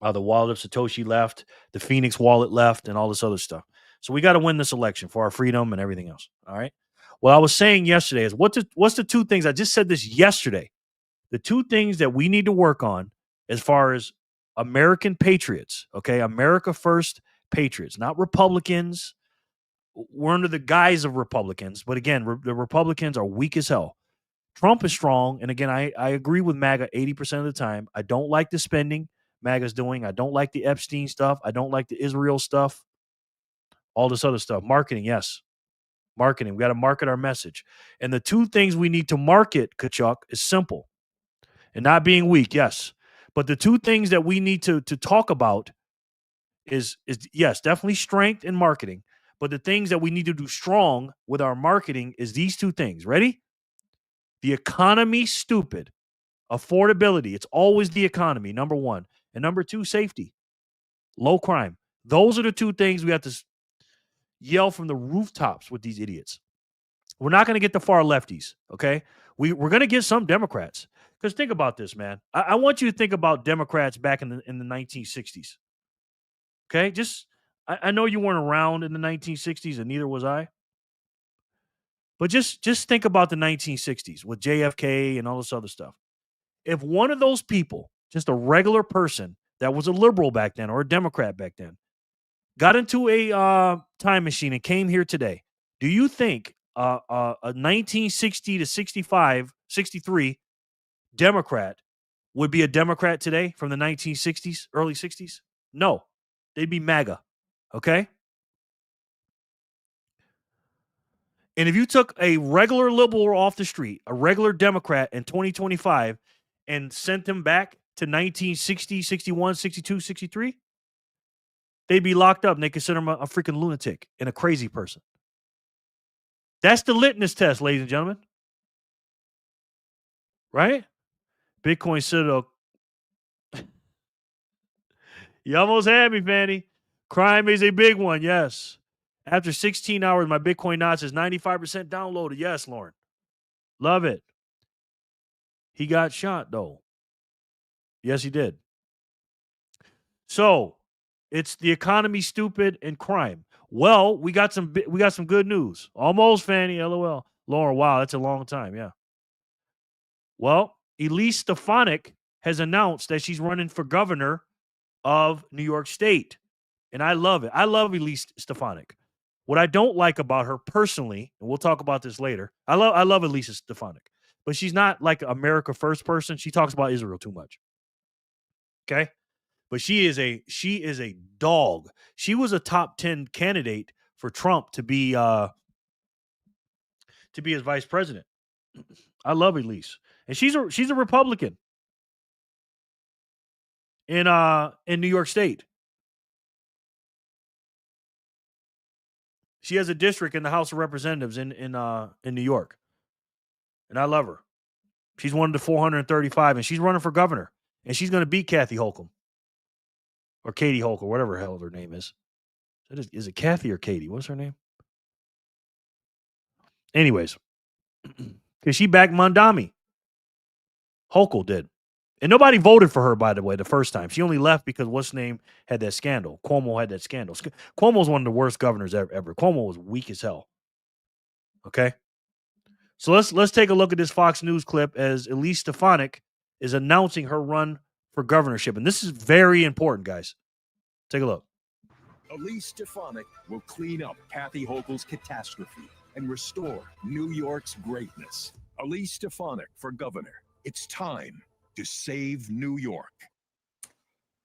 the wallet of Satoshi left, the Phoenix wallet left, and all this other stuff. So we got to win this election for our freedom and everything else. All right. What I was saying yesterday is what's the two things? I just said this yesterday. The two things that we need to work on as far as American patriots, okay? America first patriots, not Republicans. We're under the guise of Republicans. But again, the Republicans are weak as hell. Trump is strong. And again, I agree with MAGA 80% of the time. I don't like the spending MAGA's doing. I don't like the Epstein stuff. I don't like the Israel stuff. All this other stuff. Marketing, yes. Marketing. We got to market our message. And the two things we need to market, Kachuk, is simple. And not being weak, yes. But the two things that we need to talk about is yes, definitely strength in marketing. But the things that we need to do strong with our marketing is these two things. Ready? The economy, stupid. Affordability. It's always the economy, number one. And number two, safety. Low crime. Those are the two things we have to yell from the rooftops with these idiots. We're not going to get the far lefties, okay? We're going to get some Democrats. Because think about this, man. I want you to think about Democrats back in the 1960s. Okay? I know you weren't around in the 1960s, and neither was I. But just think about the 1960s with JFK and all this other stuff. If one of those people, just a regular person that was a liberal back then or a Democrat back then, got into a time machine and came here today, do you think a 1960 to 63 Democrat would be a Democrat today from the 1960s, early 60s? No, they'd be MAGA. Okay. And if you took a regular liberal off the street, a regular Democrat in 2025 and sent them back to 1960, 61, 62, 63, they'd be locked up and they consider him a freaking lunatic and a crazy person. That's the litmus test, ladies and gentlemen. Right? Bitcoin Citadel. You almost had me, Fanny. Crime is a big one, yes. After 16 hours, my Bitcoin notch is 95% downloaded. Yes, Lauren. Love it. He got shot, though. Yes, he did. So, it's the economy, stupid, and crime. Well, we got some good news. Almost, Fanny. LOL. Lauren, wow, that's a long time. Yeah. Well, Elise Stefanik has announced that she's running for governor of New York State. And I love it. I love Elise Stefanik. What I don't like about her personally, and we'll talk about this later, I love Elise Stefanik, but she's not like America First person. She talks about Israel too much. Okay? But she is a dog. She was a top 10 candidate for Trump to be his vice president. I love Elise. And she's a Republican in New York State. She has a district in the House of Representatives in New York. And I love her. She's one of the 435, and she's running for governor. And she's going to beat Kathy Hochul. Or Katie Hochul, whatever the hell her name is. Is it Kathy or Katie? What's her name? Anyways. Because she backed Mondami. Hochul did. And nobody voted for her, by the way, the first time. She only left because what's name had that scandal. Cuomo had that scandal. Cuomo's one of the worst governors ever. Cuomo was weak as hell. Okay? So let's take a look at this Fox News clip as Elise Stefanik is announcing her run for governorship. And this is very important, guys. Take a look. Elise Stefanik will clean up Kathy Hochul's catastrophe and restore New York's greatness. Elise Stefanik for governor. It's time to save New York.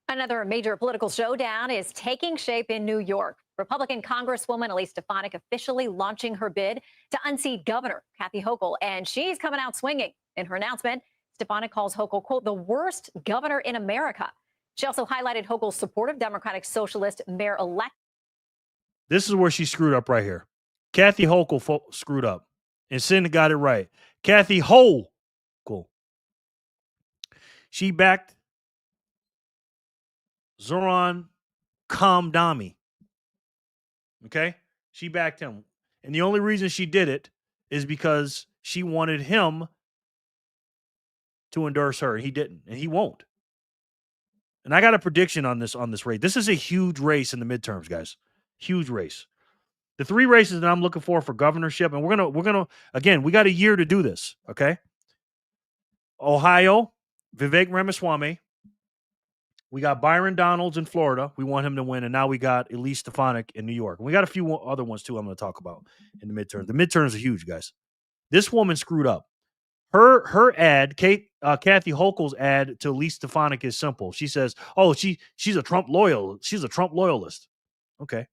Another major political showdown is taking shape in New York. Republican Congresswoman Elise Stefanik officially launching her bid to unseat Governor Kathy Hochul, and she's coming out swinging. In her announcement, Stefanik calls Hochul, quote, the worst governor in America. She also highlighted Hochul's support of Democratic Socialist mayor-elect. This is where she screwed up right here. Kathy Hochul screwed up, and Sin got it right. Kathy Hochul. She backed Zoran Kamdami. Okay? She backed him. And the only reason she did it is because she wanted him to endorse her. He didn't, and he won't. And I got a prediction on this race. This is a huge race in the midterms, guys. Huge race. The three races that I'm looking for governorship, and we're gonna again, we got a year to do this, okay? Ohio, Vivek Ramaswamy. We got Byron Donalds in Florida. We want him to win. And now we got Elise Stefanik in New York. And we got a few other ones, too, I'm going to talk about in the midterms. The midterms are huge, guys. This woman screwed up. Her ad, Kathy Hochul's ad to Elise Stefanik is simple. She says, oh, she's a Trump loyalist. Okay.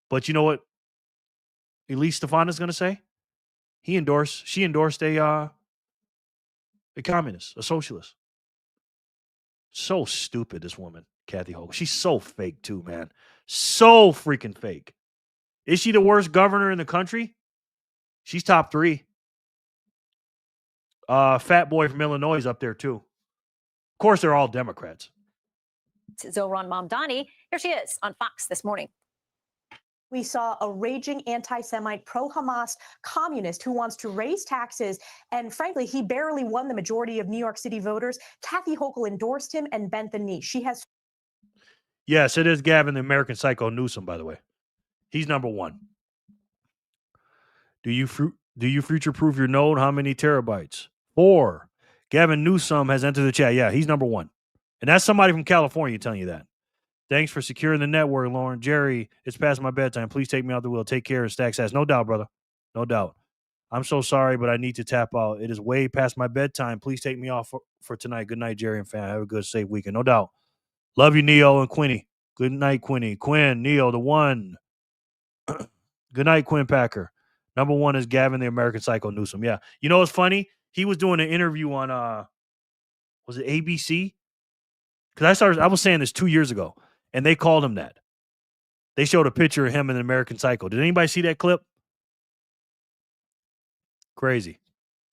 But you know what Elise Stefanik is going to say? She endorsed a communist, a socialist. So stupid, this woman, Kathy Hochul. She's so fake, too, man. So freaking fake. Is she the worst governor in the country? She's top 3. Fat boy from Illinois is up there, too. Of course, they're all Democrats. Zohran Mamdani. Here she is on Fox this morning. We saw a raging anti-Semite, pro-Hamas communist who wants to raise taxes. And frankly, he barely won the majority of New York City voters. Kathy Hochul endorsed him and bent the knee. She has. Yes, it is Gavin, the American Psycho Newsom, by the way. He's number 1. Do you future-proof your node? How many terabytes? 4. Gavin Newsom has entered the chat. Yeah, he's number 1. And that's somebody from California telling you that. Thanks for securing the network, Lauren. Jerry, it's past my bedtime. Please take me out the wheel. Take care and stack sats. No doubt, brother. No doubt. I'm so sorry, but I need to tap out. It is way past my bedtime. Please take me off for tonight. Good night, Jerry and fam. Have a good, safe weekend. No doubt. Love you, Neo and Quinny. Good night, Quinny. Quinn, Neo, the one. Good night, Quinn Packer. Number 1 is Gavin, the American Psycho Newsom. Yeah. You know what's funny? He was doing an interview on, was it ABC? Because I was saying this 2 years ago. And they called him that. They showed a picture of him in American Psycho. Did anybody see that clip? Crazy.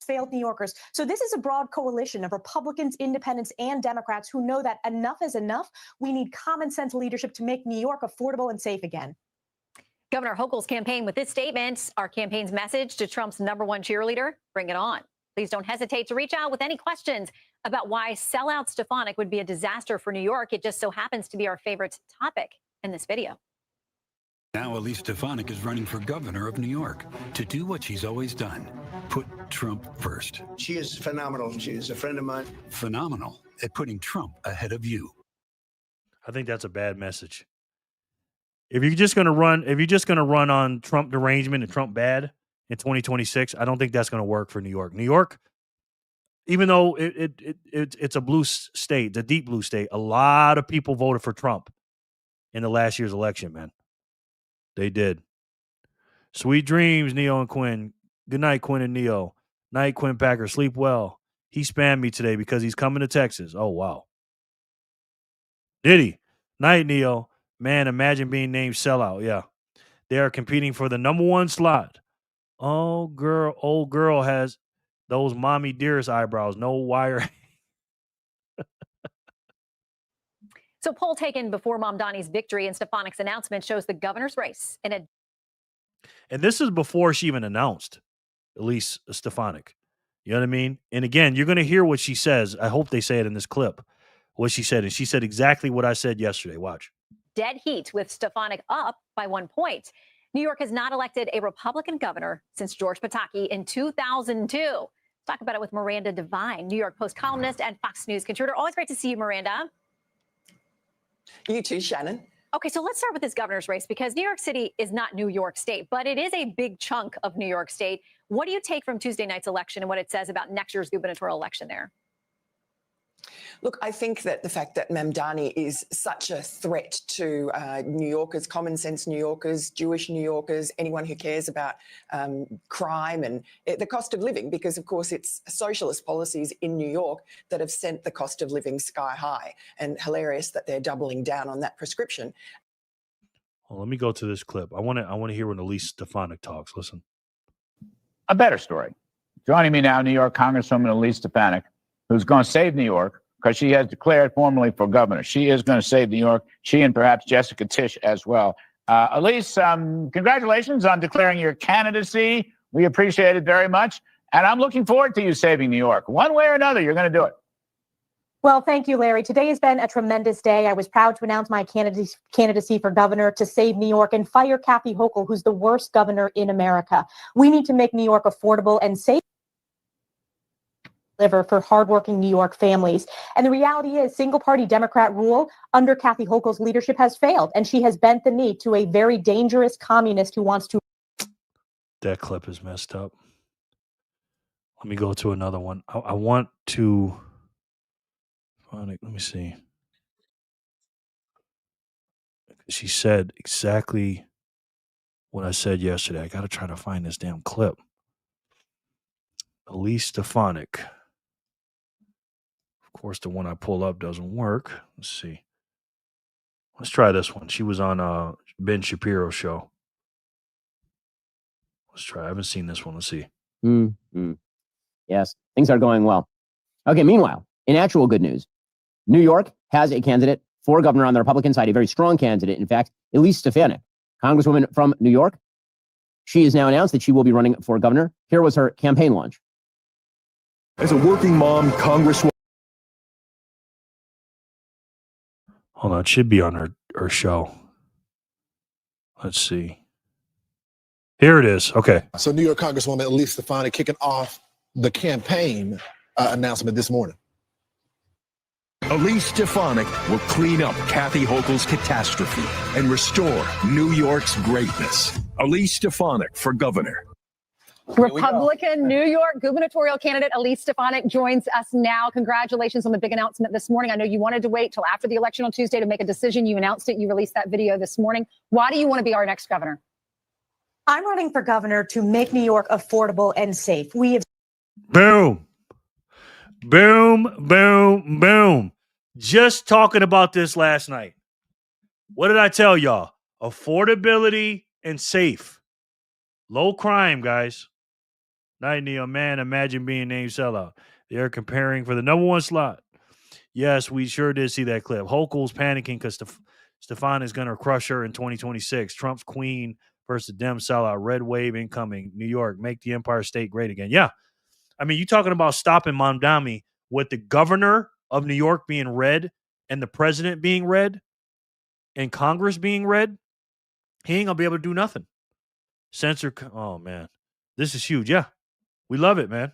failed New Yorkers. So this is a broad coalition of Republicans, independents, and Democrats who know that enough is enough. We need common sense leadership to make New York affordable and safe again. Governor Hochul's campaign with this statement, our campaign's message to Trump's #1 cheerleader, bring it on. Please don't hesitate to reach out with any questions about why sellout Stefanik would be a disaster for New York. It just so happens to be our favorite topic in this video. Now Elise Stefanik is running for governor of New York to do what she's always done, put Trump first. She is phenomenal. She is a friend of mine. Phenomenal at putting Trump ahead of you. I think that's a bad message. If you're just gonna run on Trump derangement and Trump bad in 2026, I don't think that's gonna work for New York. New York, even though it's a blue state, the deep blue state, a lot of people voted for Trump in the last year's election, man. They did. Sweet dreams, Neo and Quinn. Good night, Quinn and Neo. Night, Quinn Packer. Sleep well. He spammed me today because he's coming to Texas. Oh, wow. Did he? Night, Neo. Man, imagine being named sellout. Yeah. They are competing for the #1 slot. Oh, girl. Old girl has those mommy dearest eyebrows. No wire. So poll taken before Mamdani's victory and Stefanik's announcement shows the governor's race in a. And this is before she even announced Elise Stefanik. You know what I mean? And again, you're going to hear what she says. I hope they say it in this clip, what she said. And she said exactly what I said yesterday. Watch. Dead heat with Stefanik up by 1 point. New York has not elected a Republican governor since George Pataki in 2002. Let's talk about it with Miranda Devine, New York Post columnist and Fox News contributor. Always great to see you, Miranda. You too, Shannon. Okay, so let's start with this governor's race because New York City is not New York State, but it is a big chunk of New York State. What do you take from Tuesday night's election and what it says about next year's gubernatorial election there? Look, I think that the fact that Mamdani is such a threat to New Yorkers, common sense New Yorkers, Jewish New Yorkers, anyone who cares about crime and the cost of living, because, of course, it's socialist policies in New York that have sent the cost of living sky high, and hilarious that they're doubling down on that prescription. Well, let me go to this clip. I want to hear when Elise Stefanik talks. Listen. A better story. Joining me now, New York Congresswoman Elise Stefanik, who's going to save New York because she has declared formally for governor. She is going to save New York. She and perhaps Jessica Tisch as well. Elise, congratulations on declaring your candidacy. We appreciate it very much. And I'm looking forward to you saving New York. One way or another, you're going to do it. Well, thank you, Larry. Today has been a tremendous day. I was proud to announce my candidacy for governor to save New York and fire Kathy Hochul, who's the worst governor in America. We need to make New York affordable and safe for hardworking New York families. And the reality is single-party Democrat rule under Kathy Hochul's leadership has failed, and she has bent the knee to a very dangerous communist who wants to. That clip is messed up. Let me go to another one. I want to. Let me see. She said exactly what I said yesterday. I got to try to find this damn clip. Elise Stefanik. Of course, the one I pull up doesn't work. Let's see. Let's try this one. She was on Ben Shapiro's show. Let's try. I haven't seen this one. Let's see. Yes, things are going well. Okay, meanwhile, in actual good news, New York has a candidate for governor on the Republican side, a very strong candidate. In fact, Elise Stefanik, Congresswoman from New York. She has now announced that she will be running for governor. Here was her campaign launch. As a working mom, Congresswoman. Hold on, it should be on her show. Let's see. Here it is. Okay. So New York Congresswoman Elise Stefanik kicking off the campaign announcement this morning. Elise Stefanik will clean up Kathy Hochul's catastrophe and restore New York's greatness. Elise Stefanik for governor. Republican New York gubernatorial candidate Elise Stefanik joins us now. Congratulations on the big announcement this morning. I know you wanted to wait till after the election on Tuesday to make a decision. You announced it. You released that video this morning. Why do you want to be our next governor? I'm running for governor to make New York affordable and safe. We have. Boom. Boom, boom, boom. Just talking about this last night. What did I tell y'all? Affordability and safe. Low crime, guys. Night, Neil. Man, imagine being named sellout. They're comparing for the number one slot. Yes, we sure did see that clip. Hochul's panicking because Stefan is going to crush her in 2026. Trump's queen versus Dem sellout. Red wave incoming. New York, make the Empire State great again. Yeah. I mean, you talking about stopping Mamdani with the governor of New York being red and the president being red and Congress being red. He ain't going to be able to do nothing. Censor. Oh, man. This is huge. Yeah. We love it, man.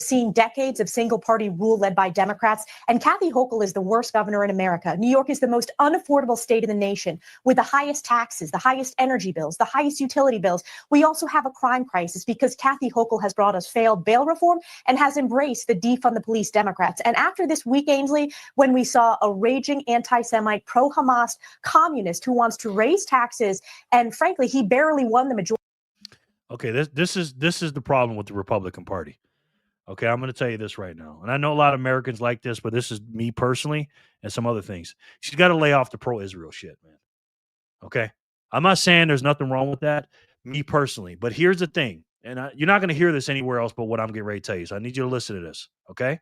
Seen decades of single party rule led by Democrats, and Kathy Hochul is the worst governor in America. New York is the most unaffordable state in the nation with the highest taxes, the highest energy bills, the highest utility bills. We also have a crime crisis because Kathy Hochul has brought us failed bail reform and has embraced the defund the police Democrats. And after this week, Ainsley, when we saw a raging anti-Semite, pro-Hamas communist who wants to raise taxes, and frankly, he barely won the majority. Okay, this is the problem with the Republican Party. Okay, I'm going to tell you this right now. And I know a lot of Americans like this, but this is me personally and some other things. She's got to lay off the pro-Israel shit, man. Okay? I'm not saying there's nothing wrong with that, me personally. But here's the thing. And you're not going to hear this anywhere else but what I'm getting ready to tell you. So I need you to listen to this, okay?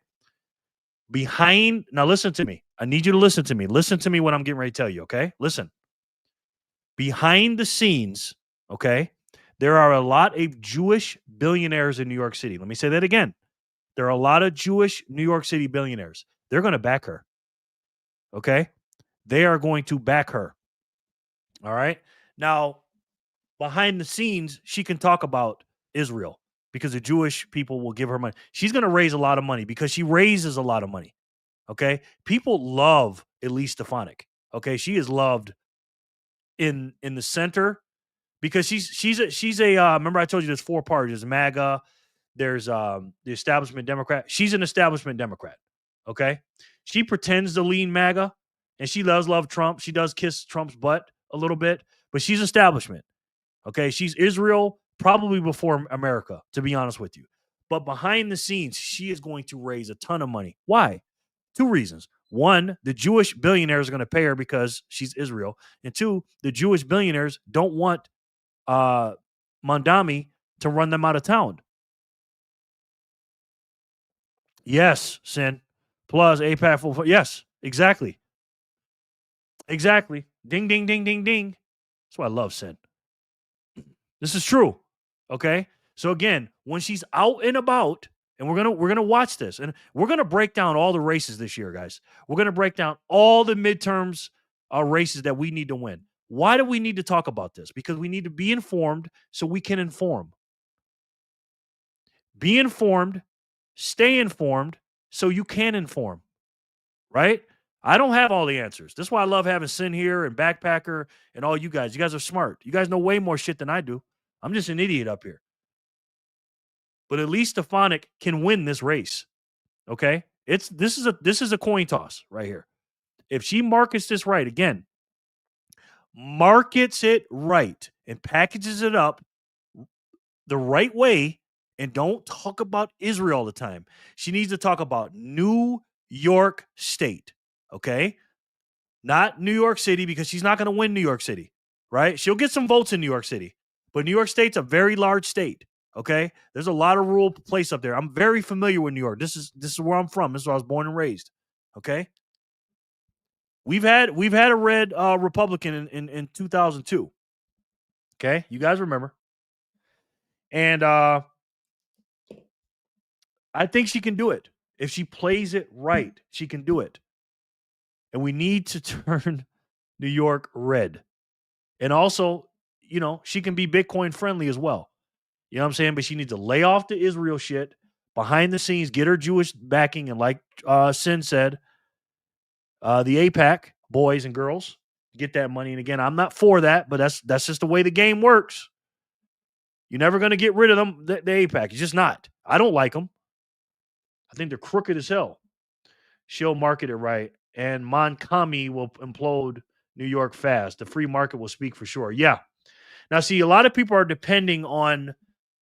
Now listen to me. I need you to listen to me. Listen to me what I'm getting ready to tell you, okay? Listen. Behind the scenes, okay, there are a lot of Jewish billionaires in New York City. Let me say that again. There are a lot of Jewish New York City billionaires. They're going to back her. Okay? They are going to back her. All right? Now, behind the scenes, she can talk about Israel because the Jewish people will give her money. She's going to raise a lot of money because she raises a lot of money. Okay? People love Elise Stefanik. Okay? She is loved in the center because she's a remember I told you there's 4 parties. There's MAGA, there's the establishment Democrat. She's an establishment Democrat. Okay. She pretends to lean MAGA and she does love Trump. She does kiss Trump's butt a little bit, but she's establishment. Okay. She's Israel probably before America, to be honest with you. But behind the scenes, she is going to raise a ton of money. Why? 2 reasons. 1, the Jewish billionaires are going to pay her because she's Israel. And 2, the Jewish billionaires don't want Mamdani to run them out of town. Yes, Sin. Plus APAC full. Yes, exactly. Exactly. Ding, ding, ding, ding, ding. That's why I love Sin. This is true. Okay. So again, when she's out and about, and we're gonna watch this, and we're gonna break down all the races this year, guys. We're gonna break down all the midterms races that we need to win. Why do we need to talk about this? Because we need to be informed so we can inform. Be informed. Stay informed so you can inform, right? I don't have all the answers. That's why I love having Sin here and Backpacker and all you guys. You guys are smart. You guys know way more shit than I do. I'm just an idiot up here. But at least Stefanik can win this race, okay? This is a coin toss right here. If she markets this right, again, markets it right and packages it up the right way, and don't talk about Israel all the time. She needs to talk about New York State, okay? Not New York City, because she's not going to win New York City, right? She'll get some votes in New York City, but New York State's a very large state, okay? There's a lot of rural place up there. I'm very familiar with New York. This is where I'm from. This is where I was born and raised, okay? We've had a red Republican in 2002, okay? You guys remember. And I think she can do it. If she plays it right, she can do it. And we need to turn New York red. And also, she can be Bitcoin friendly as well. You know what I'm saying? But she needs to lay off the Israel shit behind the scenes, get her Jewish backing, and like Sin said, the APAC boys and girls get that money. And again, I'm not for that, but that's just the way the game works. You're never going to get rid of them, the APAC. It's just not. I don't like them. I think they're crooked as hell. She'll market it right. And Mamdani will implode New York fast. The free market will speak for sure. Yeah. Now, see, a lot of people are depending on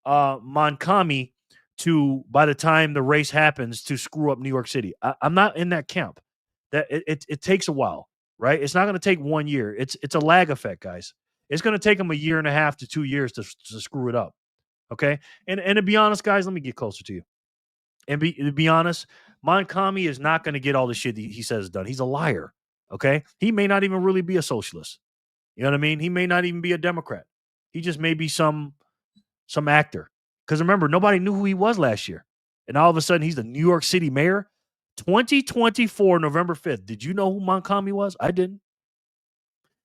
Mamdani to, by the time the race happens, to screw up New York City. I'm not in that camp. That it takes a while, right? It's not going to take 1 year. It's a lag effect, guys. It's going to take them 1.5 to 2 years to screw it up. Okay. And to be honest, guys, let me get closer to you. And to be honest, MNG-MYANMAR is not going to get all the shit he says done. He's a liar. Okay. He may not even really be a socialist. You know what I mean? He may not even be a Democrat. He just may be some actor. Because remember, nobody knew who he was last year. And all of a sudden, he's the New York City mayor. 2024, November 5th. Did you know who MNG-MYANMAR was? I didn't.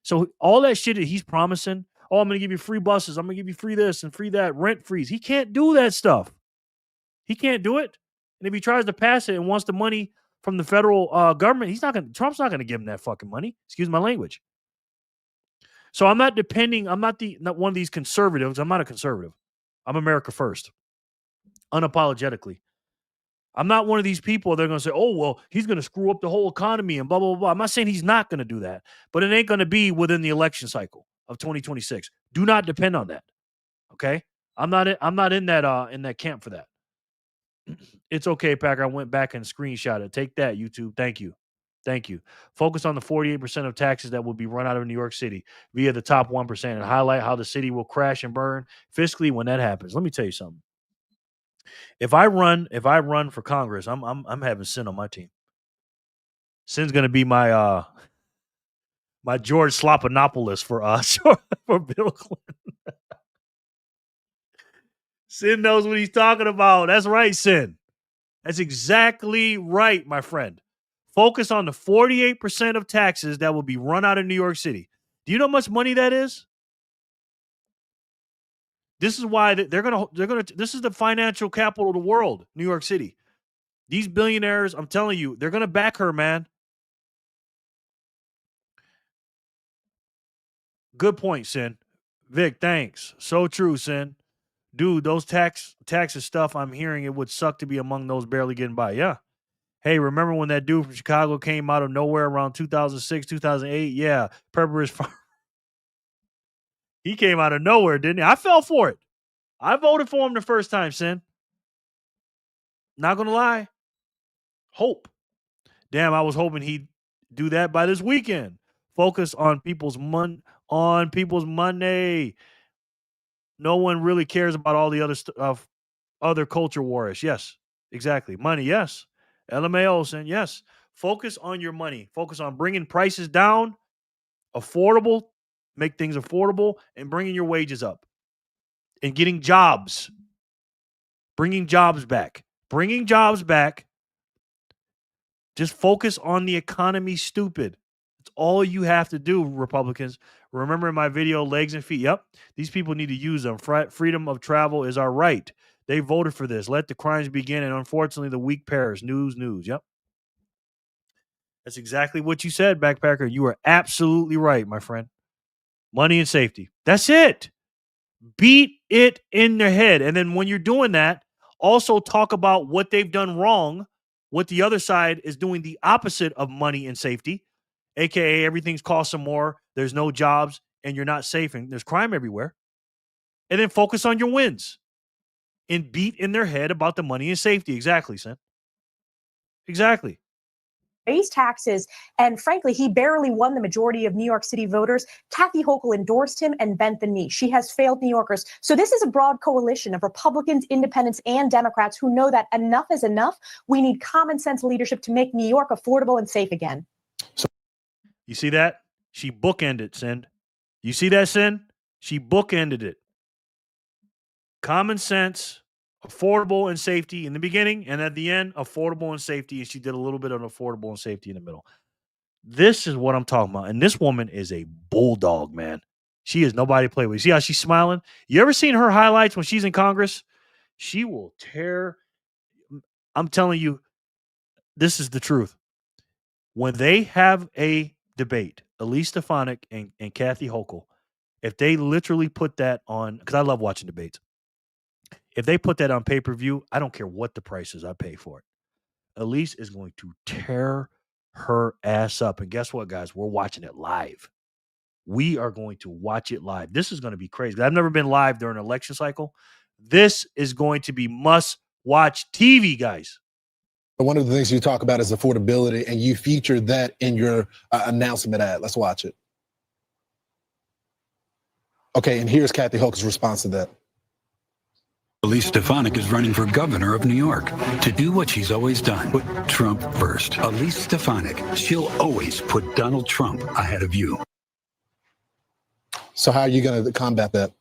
So all that shit that he's promising, oh, I'm going to give you free buses. I'm going to give you free this and free that, rent freeze. He can't do that stuff. He can't do it. And if he tries to pass it and wants the money from the federal government, Trump's not going to give him that fucking money. Excuse my language. So I'm not one of these conservatives. I'm not a conservative. I'm America first. Unapologetically. I'm not one of these people that are going to say, oh, well, he's going to screw up the whole economy and blah, blah, blah. I'm not saying he's not going to do that, but it ain't going to be within the election cycle of 2026. Do not depend on that. Okay? I'm not in that camp for that. It's okay, Packer. I went back and screenshot it. Take that, YouTube. Thank you. Thank you. Focus on the 48% of taxes that will be run out of New York City via the top 1% and highlight how the city will crash and burn fiscally when that happens. Let me tell you something. If I run for Congress, I'm having Sin on my team. Sin's gonna be my my George Slopanopoulos for us for Bill Clinton. Sin knows what he's talking about. That's right, Sin. That's exactly right, my friend. Focus on the 48% of taxes that will be run out of New York City. Do you know how much money that is? This is why they're gonna. This is the financial capital of the world, New York City. These billionaires, I'm telling you, they're gonna back her, man. Good point, Sin. Vic, thanks. So true, Sin. Dude, those taxes stuff I'm hearing, it would suck to be among those barely getting by. Yeah. Hey, remember when that dude from Chicago came out of nowhere around 2006, 2008? Yeah. Pepperidge Farm. He came out of nowhere, didn't he? I fell for it. I voted for him the first time, Sin. Not gonna lie. Hope. Damn, I was hoping he'd do that by this weekend. Focus on people's money. No one really cares about all the other stuff, other culture wars. Yes, exactly. Money, yes. LMAO saying yes. Focus on your money. Focus on bringing prices down, affordable, make things affordable, and bringing your wages up. And getting jobs. Bringing jobs back. Bringing jobs back. Just focus on the economy, stupid. That's all you have to do, Republicans. Remember in my video, legs and feet. Yep. These people need to use them. Freedom of travel is our right. They voted for this. Let the crimes begin. And unfortunately, the weak perish. News. Yep. That's exactly what you said, Backpacker. You are absolutely right, my friend. Money and safety. That's it. Beat it in their head. And then when you're doing that, also talk about what they've done wrong. What the other side is doing the opposite of money and safety, aka everything's costing more, there's no jobs, and you're not safe, and there's crime everywhere. And then focus on your wins and beat in their head about the money and safety. Exactly, Sam. Exactly. Raise taxes, and frankly, he barely won the majority of New York City voters. Kathy Hochul endorsed him and bent the knee. She has failed New Yorkers. So this is a broad coalition of Republicans, independents, and Democrats who know that enough is enough. We need common sense leadership to make New York affordable and safe again. You see that? She bookended, Sin. You see that, Sin? She bookended it. Common sense, affordable and safety in the beginning, and at the end, affordable and safety. And she did a little bit of affordable and safety in the middle. This is what I'm talking about. And this woman is a bulldog, man. She is nobody to play with. See how she's smiling? You ever seen her highlights when she's in Congress? She will tear. I'm telling you, this is the truth. When they have a debate, Elise Stefanik and Kathy Hochul, if they literally put that on, because I love watching debates. If they put that on pay-per-view, I don't care what the price is, I pay for it. Elise is going to tear her ass up. And guess what, guys? We're watching it live. We are going to watch it live. This is going to be crazy. I've never been live during an election cycle. This is going to be must-watch TV, guys. One of the things you talk about is affordability, and you feature that in your announcement ad. Let's watch it. Okay, and here's Kathy Hochul's response to that. Elise Stefanik is running for governor of New York to do what she's always done. Put Trump first. Elise Stefanik, she'll always put Donald Trump ahead of you. So how are you going to combat that?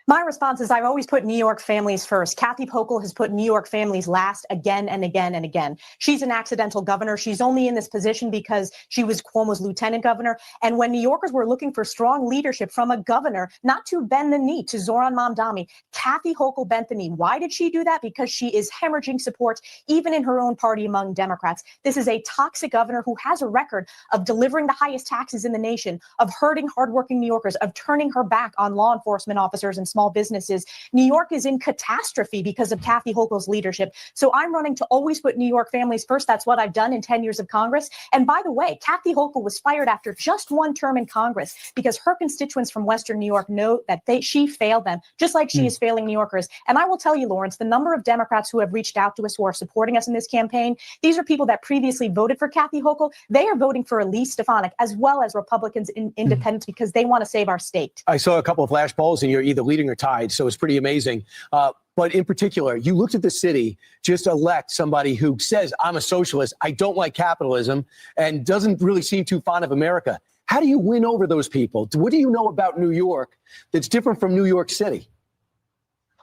My response is I've always put New York families first. Kathy Hochul has put New York families last again and again and again. She's an accidental governor. She's only in this position because she was Cuomo's lieutenant governor. And when New Yorkers were looking for strong leadership from a governor, not to bend the knee to Zoran Mamdani, Kathy Hochul bent the knee. Why did she do that? Because she is hemorrhaging support, even in her own party among Democrats. This is a toxic governor who has a record of delivering the highest taxes in the nation, of hurting hardworking New Yorkers, of turning her back on law enforcement officers and small businesses. New York is in catastrophe because of Kathy Hochul's leadership. So I'm running to always put New York families first. That's what I've done in 10 years of Congress. And by the way, Kathy Hochul was fired after just one term in Congress because her constituents from Western New York know that she failed them, just like she is failing New Yorkers. And I will tell you, Lawrence, the number of Democrats who have reached out to us, who are supporting us in this campaign, these are people that previously voted for Kathy Hochul. They are voting for Elise Stefanik, as well as Republicans and independents, because they want to save our state. I saw a couple of flash polls and you're either leading or tied, so it's pretty amazing. But in particular, you looked at the city, just elect somebody who says, I'm a socialist, I don't like capitalism, and doesn't really seem too fond of America. How do you win over those people? What do you know about New York that's different from New York City?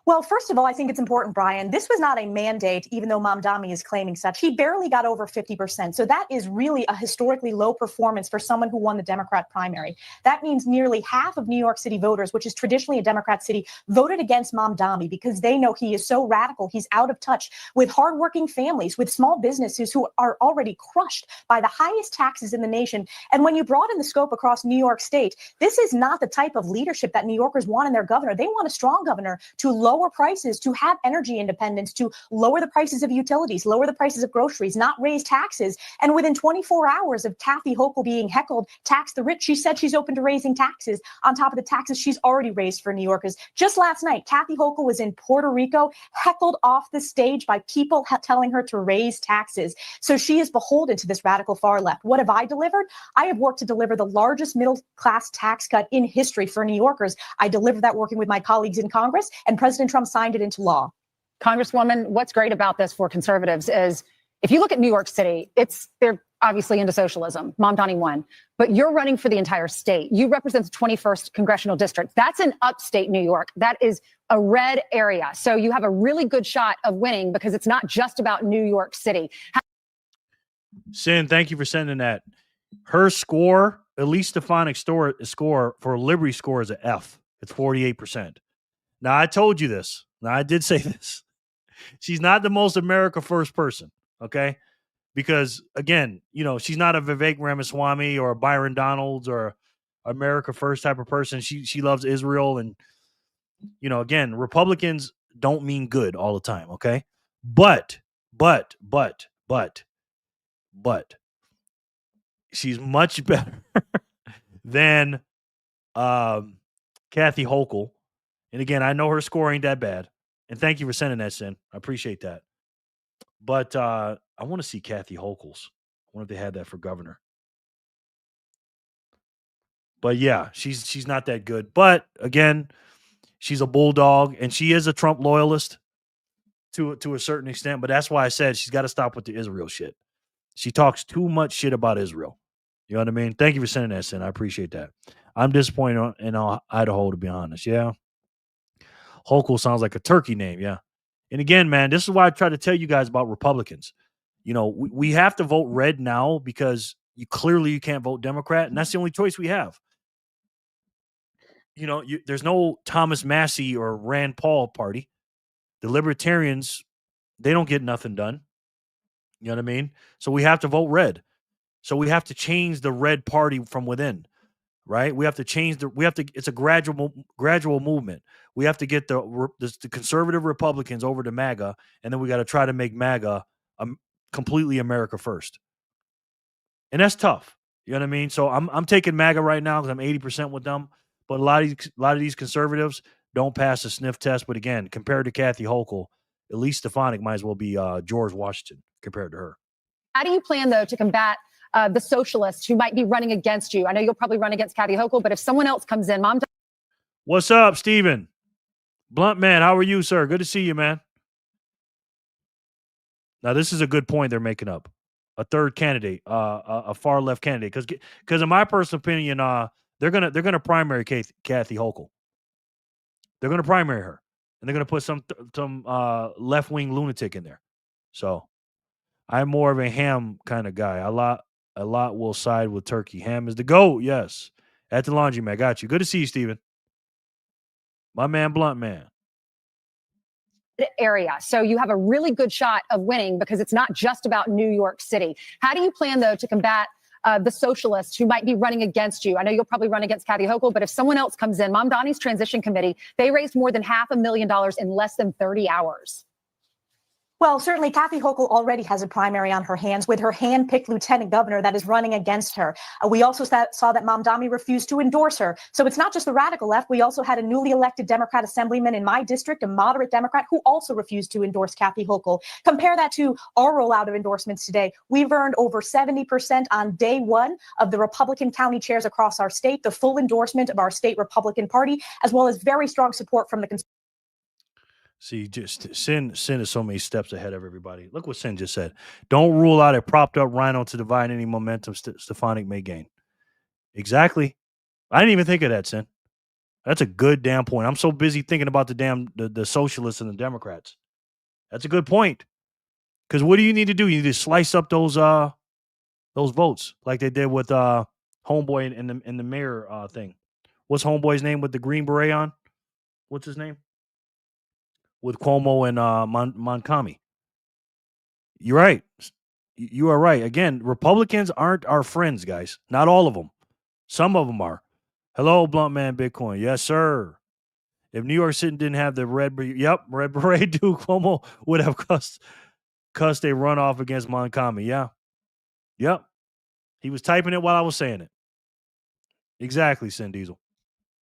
Well, first of all, I think it's important, Brian. This was not a mandate, even though Mamdani is claiming such. He barely got over 50%. So that is really a historically low performance for someone who won the Democrat primary. That means nearly half of New York City voters, which is traditionally a Democrat city, voted against Mamdani because they know he is so radical. He's out of touch with hardworking families, with small businesses who are already crushed by the highest taxes in the nation. And when you broaden the scope across New York State, this is not the type of leadership that New Yorkers want in their governor. They want a strong governor to lower prices, to have energy independence, to lower the prices of utilities, lower the prices of groceries, not raise taxes. And within 24 hours of Kathy Hochul being heckled, tax the rich, she said she's open to raising taxes on top of the taxes she's already raised for New Yorkers. Just last night, Kathy Hochul was in Puerto Rico, heckled off the stage by people telling her to raise taxes. So she is beholden to this radical far left. What have I delivered? I have worked to deliver the largest middle-class tax cut in history for New Yorkers. I delivered that working with my colleagues in Congress, and President Trump signed it into law. Congresswoman, what's great about this for conservatives is if you look at New York City, they're obviously into socialism. Mamdani won, but you're running for the entire state. You represent the 21st congressional district. That's in upstate New York. That is a red area. So you have a really good shot of winning because it's not just about New York City. Sin, thank you for sending that. Her score, Elise Stefanik's score for Liberty score is an F. It's 48%. Now, I told you this. Now, I did say this. She's not the most America first person, okay? Because, again, she's not a Vivek Ramaswamy or a Byron Donalds or America first type of person. She loves Israel. And, again, Republicans don't mean good all the time, okay? But, she's much better than Kathy Hochul. And again, I know her score ain't that bad. And thank you for sending that, Sin. I appreciate that. But I want to see Kathy Hochul's. I wonder if they had that for governor. But yeah, she's not that good. But again, she's a bulldog, and she is a Trump loyalist to a certain extent. But that's why I said she's got to stop with the Israel shit. She talks too much shit about Israel. You know what I mean? Thank you for sending that, Sin. I appreciate that. I'm disappointed in Idaho, to be honest. Yeah. Hochul sounds like a turkey name, yeah. And again, man, this is why I try to tell you guys about Republicans. We have to vote red now because you can't vote Democrat, and that's the only choice we have. There's no Thomas Massey or Rand Paul party. The Libertarians, they don't get nothing done. You know what I mean? So we have to vote red. So we have to change the red party from within. Right? We have to change it's a gradual movement. We have to get the conservative Republicans over to MAGA, and then we got to try to make MAGA completely America first. And that's tough. You know what I mean? So I'm taking MAGA right now because I'm 80% with them. But a lot of these conservatives don't pass the sniff test. But again, compared to Kathy Hochul, Elise Stefanik might as well be George Washington compared to her. How do you plan, though, to combat the socialists who might be running against you? I know you'll probably run against Kathy Hochul, but if someone else comes in, What's up, Steven? Blunt man, how are you, sir? Good to see you, man. Now, this is a good point they're making up. A third candidate, a far left candidate, because in my personal opinion, they're gonna primary Kathy Hochul. They're gonna primary her, and they're gonna put some left wing lunatic in there. So I'm more of a Ham kind of guy. A lot will side with Turkey. Ham is the GOAT. Yes, at the laundromat. Got you. Good to see you, Steven. My man, Blunt man. Area. So you have a really good shot of winning because it's not just about New York City. How do you plan, though, to combat the socialists who might be running against you? I know you'll probably run against Kathy Hochul, but if someone else comes in, Mamdani's transition committee, they raised more than $500,000 in less than 30 hours. Well, certainly Kathy Hochul already has a primary on her hands with her hand-picked lieutenant governor that is running against her. We also saw that Mamdani refused to endorse her. So it's not just the radical left. We also had a newly elected Democrat assemblyman in my district, a moderate Democrat, who also refused to endorse Kathy Hochul. Compare that to our rollout of endorsements today. We've earned over 70% on day one of the Republican county chairs across our state, the full endorsement of our state Republican Party, as well as very strong support from the See, just Sin is so many steps ahead of everybody. Look what Sin just said. Don't rule out a propped up rhino to divide any momentum Stefanik may gain. Exactly. I didn't even think of that, Sin. That's a good damn point. I'm so busy thinking about the socialists and the Democrats. That's a good point. Because what do you need to do? You need to slice up those votes like they did with Homeboy in the mayor thing. What's Homeboy's name with the green beret on? What's his name? With Cuomo and Montcalm. You're right. You are right. Again, Republicans aren't our friends, guys. Not all of them. Some of them are. Hello, Blunt Man Bitcoin. Yes, sir. If New York City didn't have the red beret dude, Cuomo would have cussed a runoff against Montcalm. Yeah. Yep. He was typing it while I was saying it. Exactly, Sin Diesel.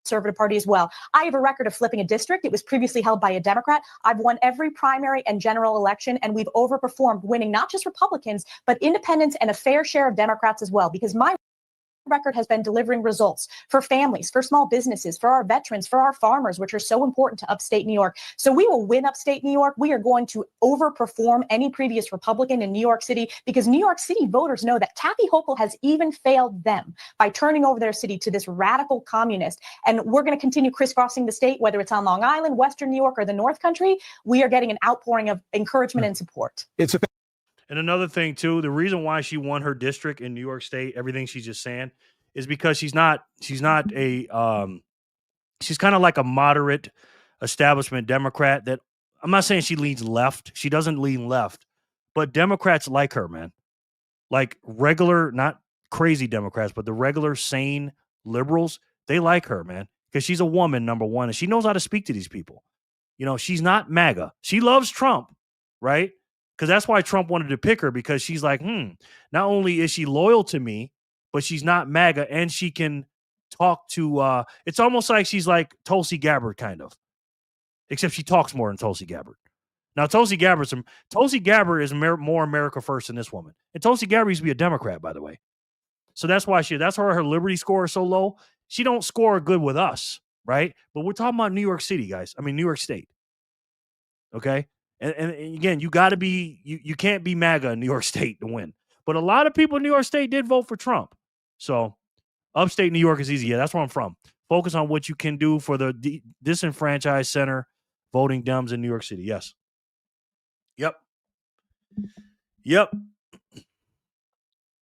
Conservative Party as well. I have a record of flipping a district. It was previously held by a Democrat. I've won every primary and general election, and we've overperformed, winning not just Republicans, but independents and a fair share of Democrats as well, because my record has been delivering results for families, for small businesses, for our veterans, for our farmers, which are so important to upstate New York. So we will win upstate New York. We are going to overperform any previous Republican in New York City, because New York City voters know that Kathy Hochul has even failed them by turning over their city to this radical communist. And we're going to continue crisscrossing the state, whether it's on Long Island, Western New York, or the North Country. We are getting an outpouring of encouragement and support. And another thing, too, the reason why she won her district in New York State, everything she's just saying, is because she's kind of like a moderate establishment Democrat that I'm not saying she leans left. She doesn't lean left, but Democrats like her, man. Like regular, not crazy Democrats, but the regular, sane liberals, they like her, man, because she's a woman, number one, and she knows how to speak to these people. You know, she's not MAGA. She loves Trump, right? Because that's why Trump wanted to pick her, because she's like, not only is she loyal to me, but she's not MAGA, and she can talk to, it's almost like she's like Tulsi Gabbard, kind of. Except she talks more than Tulsi Gabbard. Now, Tulsi Gabbard is more America first than this woman. And Tulsi Gabbard used to be a Democrat, by the way. So that's why her liberty score is so low. She don't score good with us, right? But we're talking about New York City, guys. I mean, New York State. Okay? And again, you got to be, you can't be MAGA in New York State to win. But a lot of people in New York State did vote for Trump. So upstate New York is easy. Yeah, that's where I'm from. Focus on what you can do for the disenfranchised center voting Dems in New York City. Yes. Yep.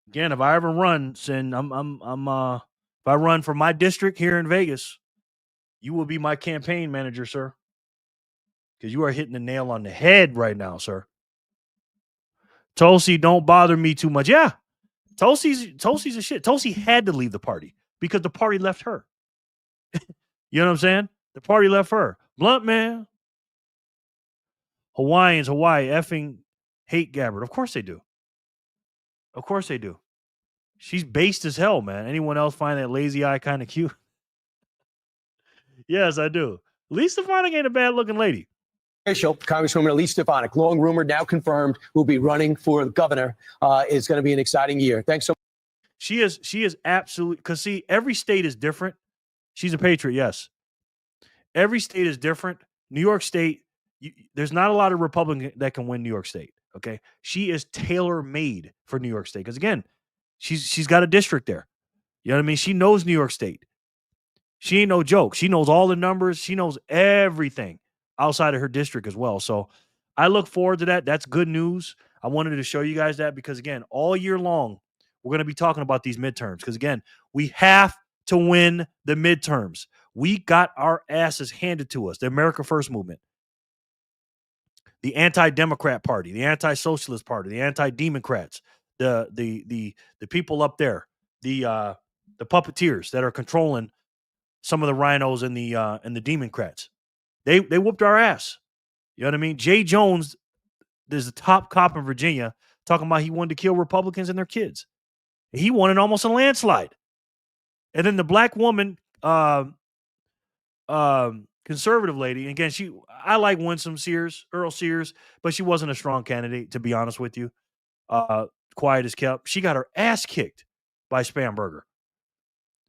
Again, if I ever run, Sin, if I run for my district here in Vegas, you will be my campaign manager, sir. Because you are hitting the nail on the head right now, sir. Tulsi, don't bother me too much. Yeah. Tulsi's a shit. Tulsi had to leave the party because the party left her. You know what I'm saying? The party left her. Blunt man. Hawaii effing hate Gabbard. Of course they do. She's based as hell, man. Anyone else find that lazy eye kind of cute? Yes, I do. Elise Stefanik ain't a bad looking lady. Official, Congresswoman Elise Stefanik, long rumored, now confirmed, will be running for governor. It's going to be an exciting year. Thanks so much. She is absolutely, because see, every state is different. She's a patriot, yes. Every state is different, New York State, there's not a lot of Republican that can win New York State. Okay. She is tailor-made for New York State. Because again, she's got a district there. You know what I mean? She knows New York State. She ain't no joke. She knows all the numbers. She knows everything outside of her district as well. So I look forward to that. That's good news. I wanted to show you guys that because, again, all year long, we're going to be talking about these midterms. Because, again, we have to win the midterms. We got our asses handed to us. The America First movement, the anti-Democrat party, the anti-socialist party, the anti-Democrats, the people up there, the puppeteers that are controlling some of the rhinos and the Democrats. They whooped our ass. You know what I mean? Jay Jones, there's a top cop in Virginia talking about he wanted to kill Republicans and their kids. He won it almost a landslide. And then the black woman, conservative lady, again, I like Winsome Sears, Earl Sears, but she wasn't a strong candidate, to be honest with you. Quiet as kept. She got her ass kicked by Spamberger.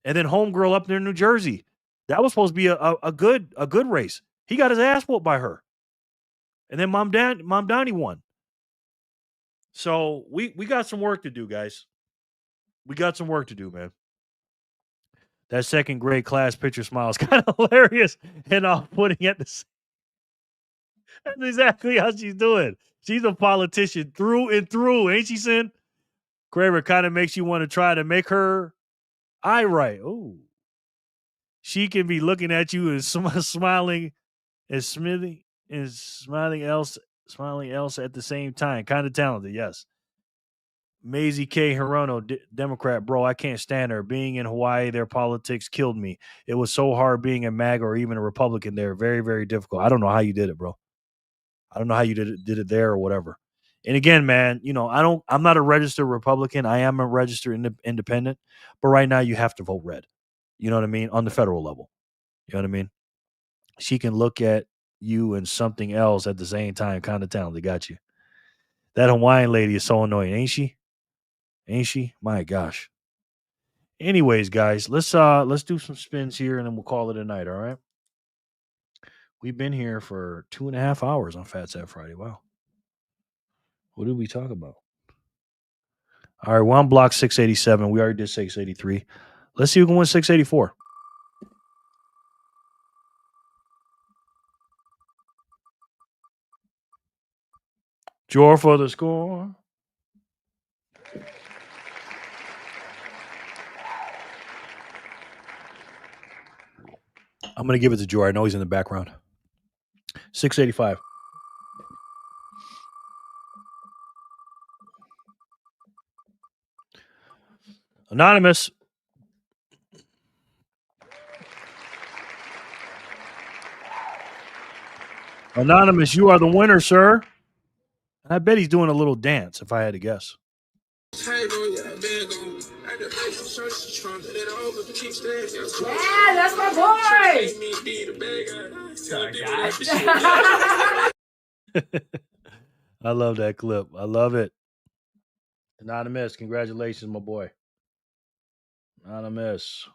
And then homegirl up there in New Jersey. That was supposed to be a good race. He got his ass whooped by her. And then Mom Donnie won. So we got some work to do, guys. We got some work to do, man. That second grade class picture smile is kind of hilarious and off-putting at the same. That's exactly how she's doing. She's a politician through and through, ain't she, Sin? Kramer kind of makes you want to try to make her eye right. Oh. She can be looking at you and smiling and smiling else at the same time. Kind of talented, yes. Maisie K. Hirono, Democrat, bro, I can't stand her. Being in Hawaii, their politics killed me. It was so hard being a MAG or even a Republican there. Very, very difficult. I don't know how you did it, bro. I don't know how you did it there or whatever. And again, man, I'm not a registered Republican. I am a registered independent. But right now, you have to vote red. You know what I mean? On the federal level. You know what I mean? She can look at you and something else at the same time. Kind of talented. Got you. That Hawaiian lady is so annoying, ain't she? Ain't she? My gosh. Anyways, guys, let's do some spins here and then we'll call it a night, all right? We've been here for 2.5 hours on Phat Zap Friday. Wow. What did we talk about? All right, we're on block 687. We already did 683. Let's see who can win 684. Jor for the score. I'm going to give it to Jor. I know he's in the background. 685. Anonymous. Anonymous, you are the winner, sir. I bet he's doing a little dance, if I had to guess. Yeah, that's my boy. I love that clip. I love it. Anonymous, congratulations, my boy. Anonymous.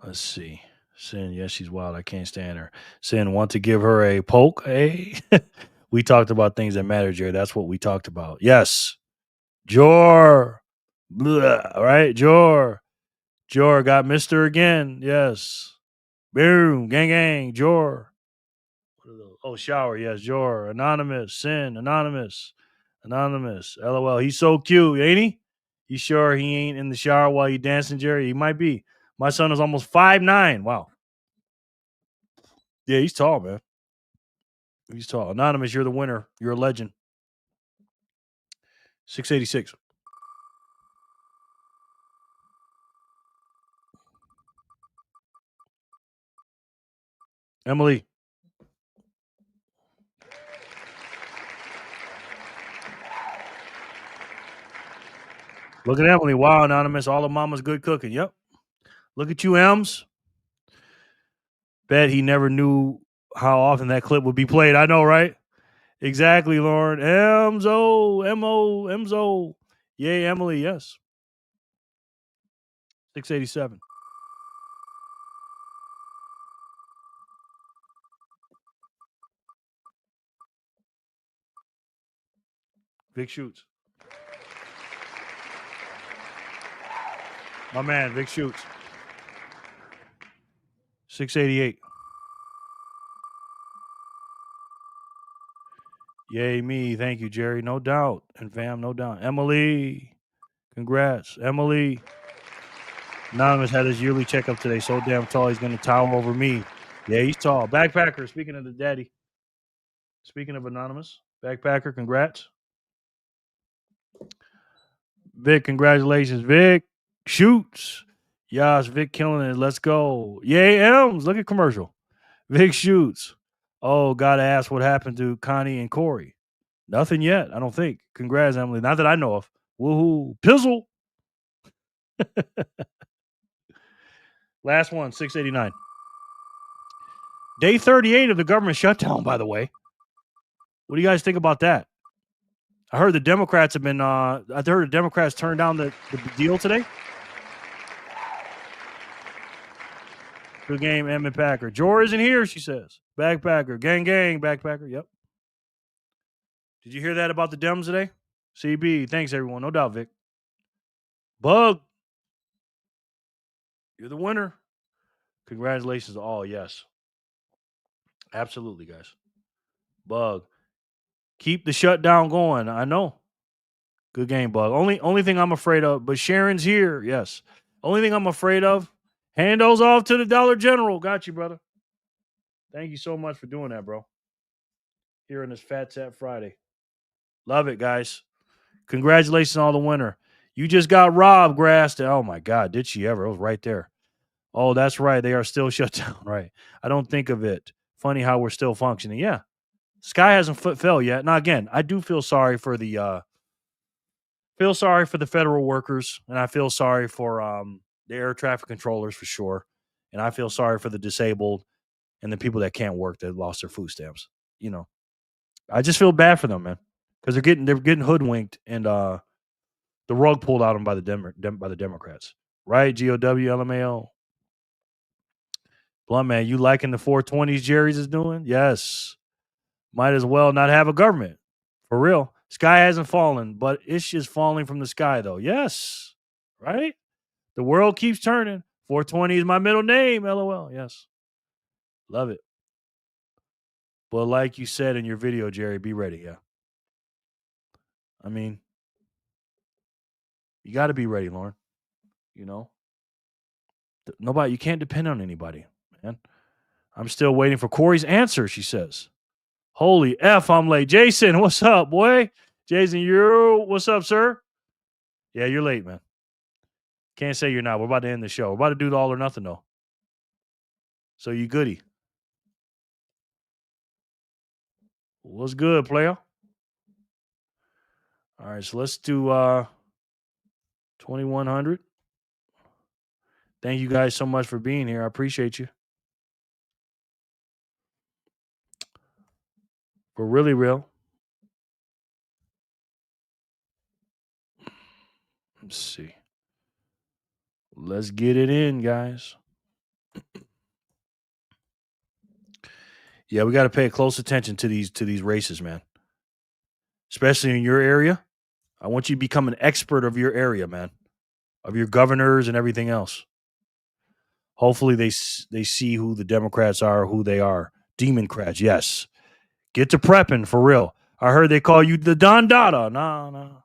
Let's see. Sin, yes, she's wild. I can't stand her. Sin, want to give her a poke? Hey, we talked about things that matter, Jerry. That's what we talked about. Yes. Jor. Blah, right? Jor got Mr. again. Yes. Boom. Gang, gang. Jor. Oh, shower. Yes. Jor. Anonymous. Sin. Anonymous. LOL. He's so cute, ain't he? You sure he ain't in the shower while you dancing, Jerry? He might be. My son is almost 5'9". Wow. Yeah, he's tall, man. He's tall. Anonymous, you're the winner. You're a legend. 686. Emily. Look at Emily. Wow, Anonymous. All of mama's good cooking. Yep. Look at you, Ems. Bet he never knew how often that clip would be played. I know, right? Exactly, Lauren. Emzo. M-O. Emzo. Yay, Emily. Yes. 687. Vic Shoots. My man, Vic Shoots. 688. Yay, me. Thank you, Jerry. No doubt. And fam, no doubt. Emily. Congrats. Emily. Anonymous had his yearly checkup today. So damn tall, he's going to tower over me. Yeah, he's tall. Backpacker, speaking of the daddy. Speaking of Anonymous. Backpacker, congrats. Vic, congratulations. Vic Shoots. Yes, Vic killing it. Let's go. Yay, M's. Look at commercial. Vic Shoots. Oh, gotta ask what happened to Connie and Corey. Nothing yet, I don't think. Congrats, Emily. Not that I know of. Woohoo. Pizzle. Last one, 689. Day 38 of the government shutdown, by the way. What do you guys think about that? I heard the Democrats have been, I heard the Democrats turned down the deal today. Good game, Em and Packer. Jor isn't here, she says. Backpacker. Gang, backpacker. Yep. Did you hear that about the Dems today? CB, thanks, everyone. No doubt, Vic. Bug. You're the winner. Congratulations to all, yes. Absolutely, guys. Bug. Keep the shutdown going. I know. Good game, Bug. Only thing I'm afraid of, but Sharon's here. Yes. Only thing I'm afraid of, hand those off to the Dollar General. Got you, brother. Thank you so much for doing that, bro. Here on this Phat Zap Friday. Love it, guys. Congratulations on the winner. You just got robbed, Grass. Oh, my God. Did she ever? It was right there. Oh, that's right. They are still shut down. Right. I don't think of it. Funny how we're still functioning. Yeah. Sky hasn't fell yet. Now, again, I do feel sorry for the federal workers, and I feel sorry for the air traffic controllers for sure. And I feel sorry for the disabled and the people that can't work that lost their food stamps. You know, I just feel bad for them, man, because they're getting hoodwinked and the rug pulled out of them by the Democrats, right? GOW, LMAO. Blunt man, you liking the 420s Jerry's is doing? Yes. Might as well not have a government. For real. Sky hasn't fallen, but it's just falling from the sky, though. Yes. Right? The world keeps turning. 420 is my middle name, LOL. Yes. Love it. But like you said in your video, Jerry, be ready. Yeah. I mean, you got to be ready, Lauren. You know? Nobody, you can't depend on anybody, man. I'm still waiting for Corey's answer, she says. Holy F, I'm late. Jason, what's up, boy? Jason, what's up, sir? Yeah, you're late, man. Can't say you're not. We're about to end the show. We're about to do the all or nothing, though. So you goody. What's good, player? All right, so let's do 2100. Thank you guys so much for being here. I appreciate you. For really real. Let's see. Let's get it in, guys. Yeah, we got to pay close attention to these races, man. Especially in your area. I want you to become an expert of your area, man. Of your governors and everything else. Hopefully they see who the Democrats are, who they are. Democrats, yes. Get to prepping for real. I heard they call you the Don Dada. No.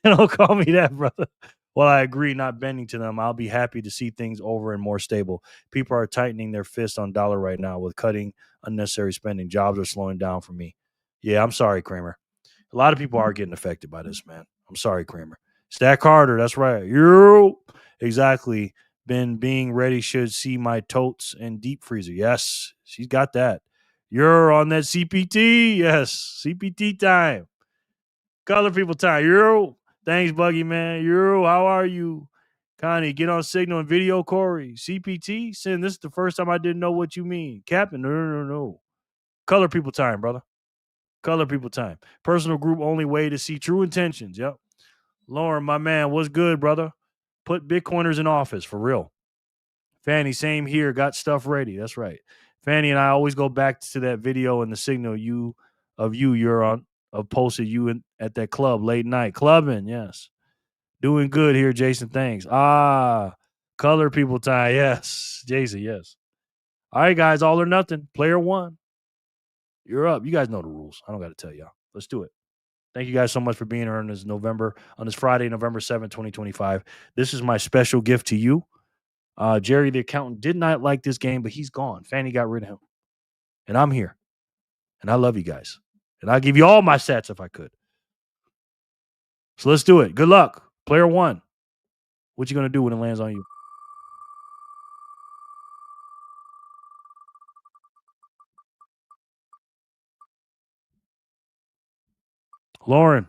Don't call me that, brother. Well, I agree, not bending to them. I'll be happy to see things over and more stable. People are tightening their fist on dollar right now with cutting unnecessary spending. Jobs are slowing down for me. Yeah, I'm sorry, Kramer. A lot of people are getting affected by this, man. I'm sorry, Kramer. Stack harder. That's right. You exactly. Been being ready should see my totes and deep freezer. Yes, she's got that. You're on that CPT. Yes, CPT time. Color people time. You're thanks, Buggy man. You're how are you? Connie, get on Signal and video. Corey, CPT. Sin, this is the first time I didn't know what you mean. Captain, no. Color people time, brother. Color people time. Personal group only way to see true intentions. Yep. Lauren, my man, what's good, brother? Put Bitcoiners in office, for real. Fanny, same here. Got stuff ready. That's right. Fanny and I always go back to that video in the Signal you're on of posted you at that club late night. Clubbing, yes. Doing good here, Jason. Thanks. Color people time. Yes. Jason, yes. All right, guys, all or nothing. Player one. You're up. You guys know the rules. I don't got to tell y'all. Let's do it. Thank you guys so much for being here on this Friday, November 7th, 2025. This is my special gift to you. Jerry, the accountant, did not like this game, but he's gone. Fanny got rid of him. And I'm here. And I love you guys. And I'll give you all my sets if I could. So let's do it. Good luck. Player one. What you going to do when it lands on you? Lauren.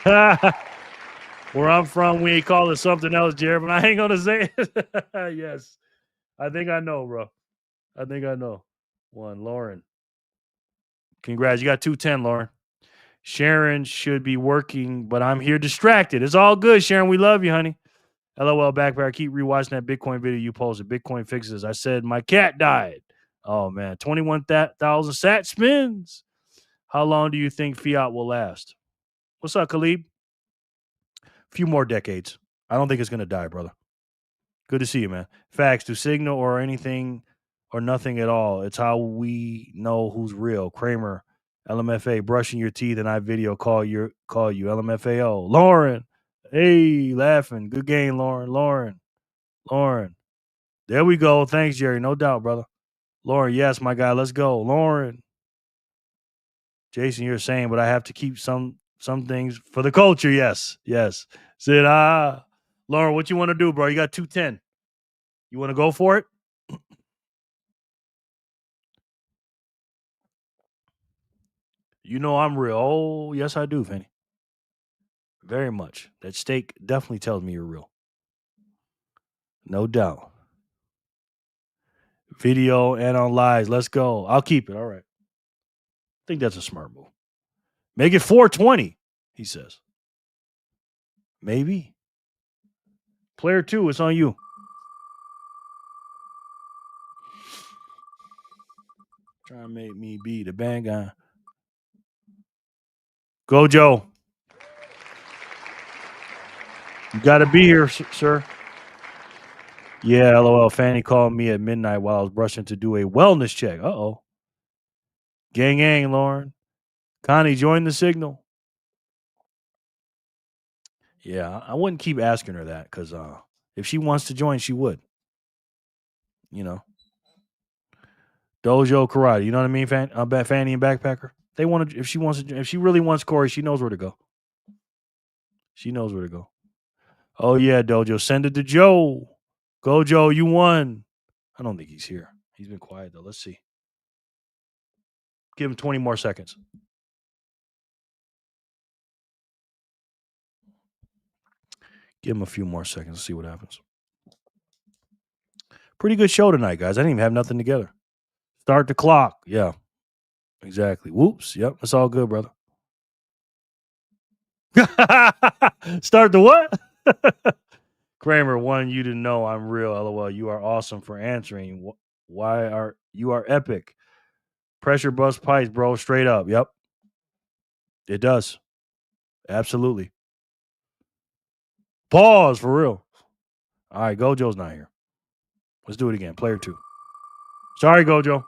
Where I'm from, we ain't call it something else, Jerry, but I ain't going to say it. Yes. I think I know, bro. I think I know. One, Lauren. Congrats. You got 210, Lauren. Sharon should be working, but I'm here distracted. It's all good, Sharon. We love you, honey. LOL backpack. I keep rewatching that Bitcoin video you posted. Bitcoin fixes. I said my cat died. Oh, man. 21,000 sat spins. How long do you think Fiat will last? What's up, Khalib? A few more decades. I don't think it's going to die, brother. Good to see you, man. Facts. To Signal or anything or nothing at all. It's how we know who's real. Kramer, LMFA, brushing your teeth, and I video call you. LMFAO. Lauren. Hey, laughing. Good game, Lauren. Lauren. There we go. Thanks, Jerry. No doubt, brother. Lauren, yes, my guy. Let's go. Lauren. Jason, you're saying, but I have to keep some things for the culture. Yes. Said, Lauren, what you want to do, bro? You got 210. You want to go for it? You know I'm real. Oh, yes, I do, Fanny. Very much. That steak definitely tells me you're real. No doubt. Video and on lives. Let's go. I'll keep it. All right. I think that's a smart move. Make it 420, he says. Maybe. Player two, it's on you. Trying to make me be the bad guy. Go, Joe. You got to be here, sir. Yeah, LOL. Fanny called me at midnight while I was brushing to do a wellness check. Uh-oh. Gang, Lauren. Connie, join the signal. Yeah, I wouldn't keep asking her that because if she wants to join, she would. You know. Dojo Karate. You know what I mean, Fanny and Backpacker? They want to, if she really wants Corey, she knows where to go. She knows where to go. Oh, yeah, Dojo. Send it to Joe. Go, Joe. You won. I don't think he's here. He's been quiet, though. Let's see. Give him 20 more seconds. Give him a few more seconds. See what happens. Pretty good show tonight, guys. I didn't even have nothing together. Start the clock. Yeah, exactly. Whoops. Yep. It's all good, brother. Start the what? Kramer, one, you didn't know I'm real. LOL. You are awesome for answering. You are epic. Pressure bust pipes, bro. Straight up. Yep. It does. Absolutely. Pause for real. All right, Gojo's not here. Let's do it again. Player two. Sorry, Gojo.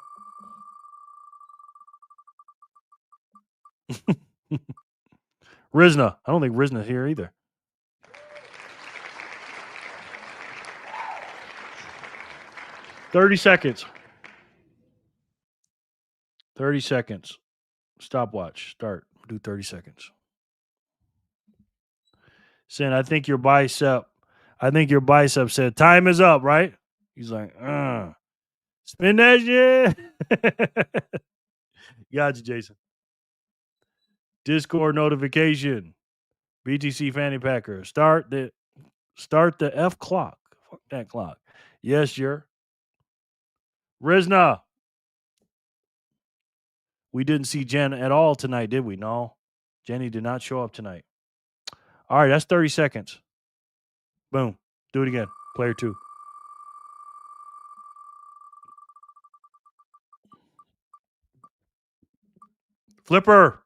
Rizna. I don't think Rizna's here either. $30 seconds. 30 seconds. Stopwatch. Start. Do 30 seconds. Saying, I think your bicep said, time is up, right? He's like, spin that shit. Got you, Jason. Discord notification. BTC Fanny Packer. Start the F clock. Fuck that clock. Yes, you're. Rizna. We didn't see Jen at all tonight, did we? No. Jenny did not show up tonight. All right, that's 30 seconds. Boom. Do it again. Player two. Flipper.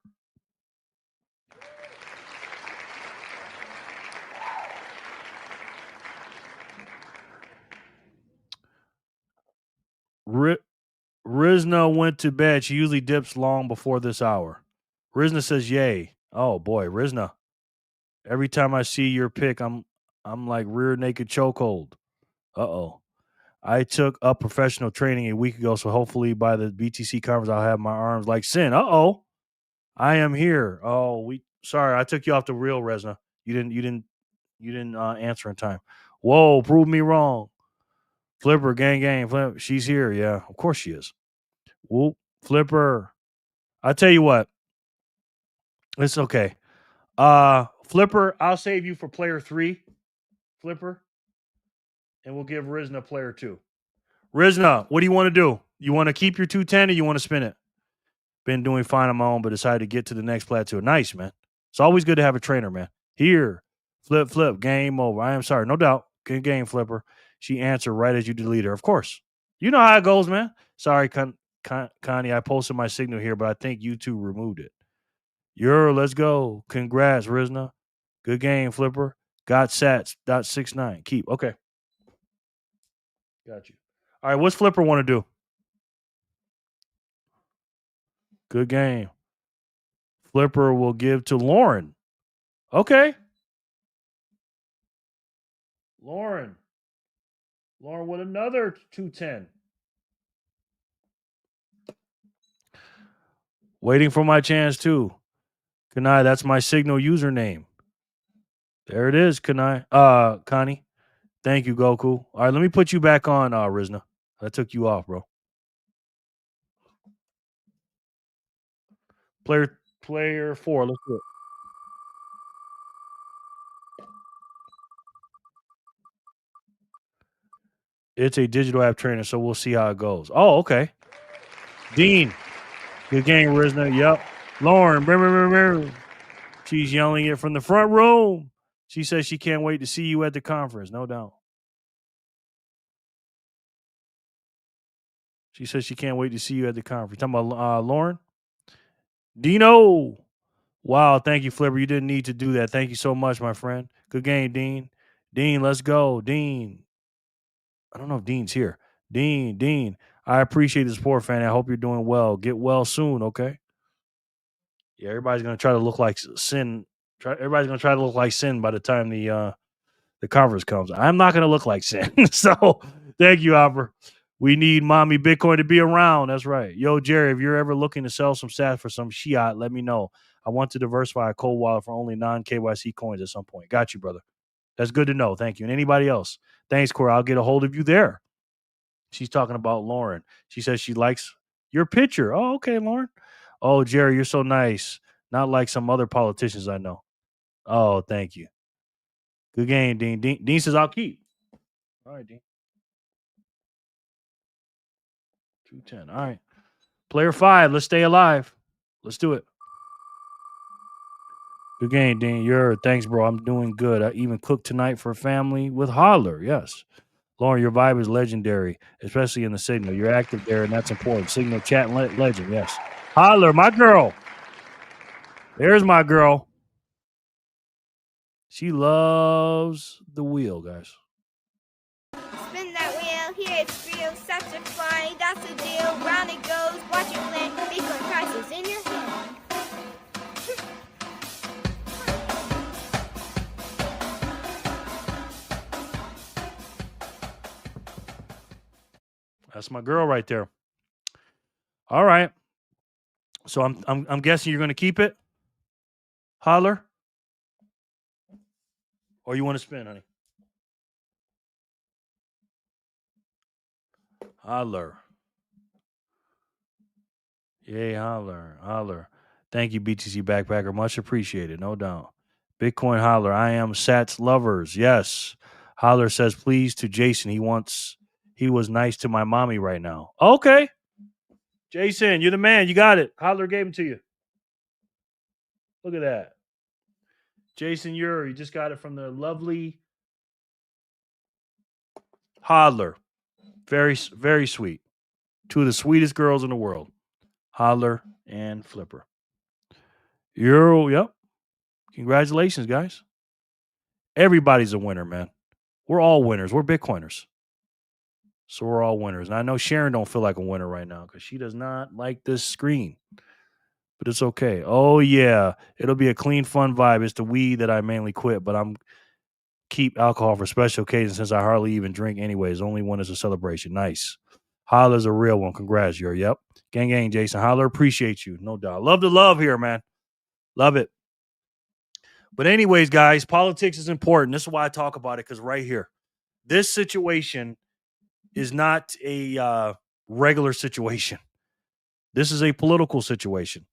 Rizna went to bed. She usually dips long before this hour. Rizna says, yay. Oh, boy, Rizna. Every time I see your pic, I'm like rear naked chokehold. Uh-oh. I took up professional training a week ago, so hopefully by the BTC conference, I'll have my arms like Sin. Uh-oh. I am here. Oh, sorry, I took you off the real, Rizna. You didn't answer in time. Whoa, prove me wrong. Flipper, gang, Flipper. She's here. Yeah, of course she is. Whoop, Flipper. I tell you what. It's okay. Flipper, I'll save you for player 3. Flipper. And we'll give Rizna player 2. Rizna, what do you want to do? You want to keep your 210 or you want to spin it? Been doing fine on my own, but decided to get to the next plateau. Nice, man. It's always good to have a trainer, man. Here. Flip. Game over. I am sorry. No doubt. Good game, Flipper. She answered right as you delete her. Of course. You know how it goes, man. Sorry, Connie. I posted my signal here, but I think YouTube removed it. Let's go. Congrats, Rizna. Good game, Flipper. Got sats. .69. Keep. Okay. Got you. All right. What's Flipper want to do? Good game. Flipper will give to Lauren. Okay. Lauren with another 210. Waiting for my chance too. Kanai, that's my signal username. There it is, Kanai. Connie. Thank you, Goku. All right, let me put you back on, Rizna. I took you off, bro. Player 4. Let's do it. It's a digital app trainer, so we'll see how it goes. Oh, okay. Dean. Good game, Rizna. Yep. Lauren. She's yelling it from the front room. She says she can't wait to see you at the conference. No doubt. She says she can't wait to see you at the conference. Talking about Lauren? Dino. Wow, thank you, Flipper. You didn't need to do that. Thank you so much, my friend. Good game, Dean. Dean, let's go. Dean. I don't know if Dean's here. Dean. I appreciate the support, fan. I hope you're doing well. Get well soon, okay? Yeah, everybody's gonna try to look like Sin. Everybody's gonna try to look like Sin by the time the conference comes. I'm not gonna look like Sin. So thank you, Albert. We need mommy Bitcoin to be around. That's right. Yo, Jerry, if you're ever looking to sell some sats for some Fiat, let me know. I want to diversify a cold wallet for only non-KYC coins at some point. Got you, brother. That's good to know. Thank you. And anybody else? Thanks, Cora. I'll get a hold of you there. She's talking about Lauren. She says she likes your picture. Oh, okay, Lauren. Oh, Jerry, you're so nice. Not like some other politicians I know. Oh, thank you. Good game, Dean. Dean says I'll keep. All right, Dean. 210. All right. Player 5. Let's stay alive. Let's do it. Good game, Dean. Thanks, bro. I'm doing good. I even cooked tonight for family with Holler. Yes. Lauren, your vibe is legendary, especially in the signal. You're active there, and that's important. Signal chat legend. Yes. Holler, my girl. There's my girl. She loves the wheel, guys. Spin that wheel, here it's real, such a fun, that's the deal. Round it goes, watch it land, Bitcoin prices in your hand. That's my girl right there. All right. So I'm guessing you're going to keep it, Holler, or you want to spin, honey? Holler. Yay, holler. Thank you, BTC Backpacker. Much appreciated, no doubt. Bitcoin Holler. I am Sats lovers. Yes. Holler says please to Jason. He was nice to my mommy right now. Okay. Jason, you're the man. You got it. Holler gave him to you. Look at that. Jason, you just got it from the lovely Holler. Very, very sweet. Two of the sweetest girls in the world. Holler and Flipper. Yep. Congratulations, guys. Everybody's a winner, man. We're all winners. We're Bitcoiners. So we're all winners. And I know Sharon don't feel like a winner right now because she does not like this screen. But it's okay. Oh, yeah. It'll be a clean, fun vibe. It's the weed that I mainly quit, but I'm keep alcohol for special occasions since I hardly even drink anyways. Only one is a celebration. Nice. Holler's a real one. Congrats, you're. Yep. Gang, gang, Jason. Holler, appreciate you. No doubt. Love the love here, man. Love it. But anyways, guys, politics is important. This is why I talk about it, because right here, this situation is not a regular situation. This is a political situation.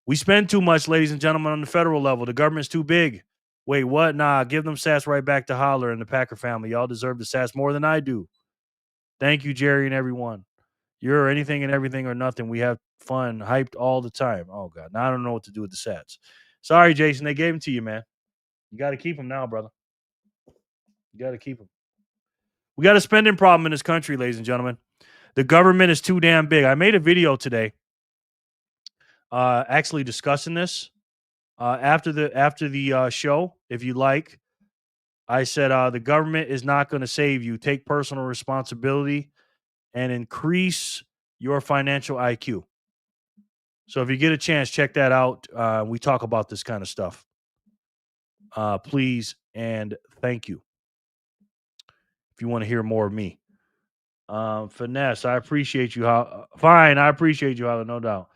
We spend too much, ladies and gentlemen, on the federal level. The government's too big. Wait, what? Nah, give them sats right back to Holler and the Packer family. Y'all deserve the sats more than I do. Thank you, Jerry and everyone. You're anything and everything or nothing. We have fun, hyped all the time. Oh, God. Now I don't know what to do with the sats. Sorry, Jason. They gave them to you, man. You got to keep them now, brother. You got to keep them. We got a spending problem in this country, ladies and gentlemen. The government is too damn big. I made a video today actually discussing this after the show. If you like, I said the government is not going to save you. Take personal responsibility and increase your financial IQ. So if you get a chance, check that out. We talk about this kind of stuff. Please and thank you. If you want to hear more of me. Finesse, I appreciate you. Fine, I appreciate you, Holler, no doubt.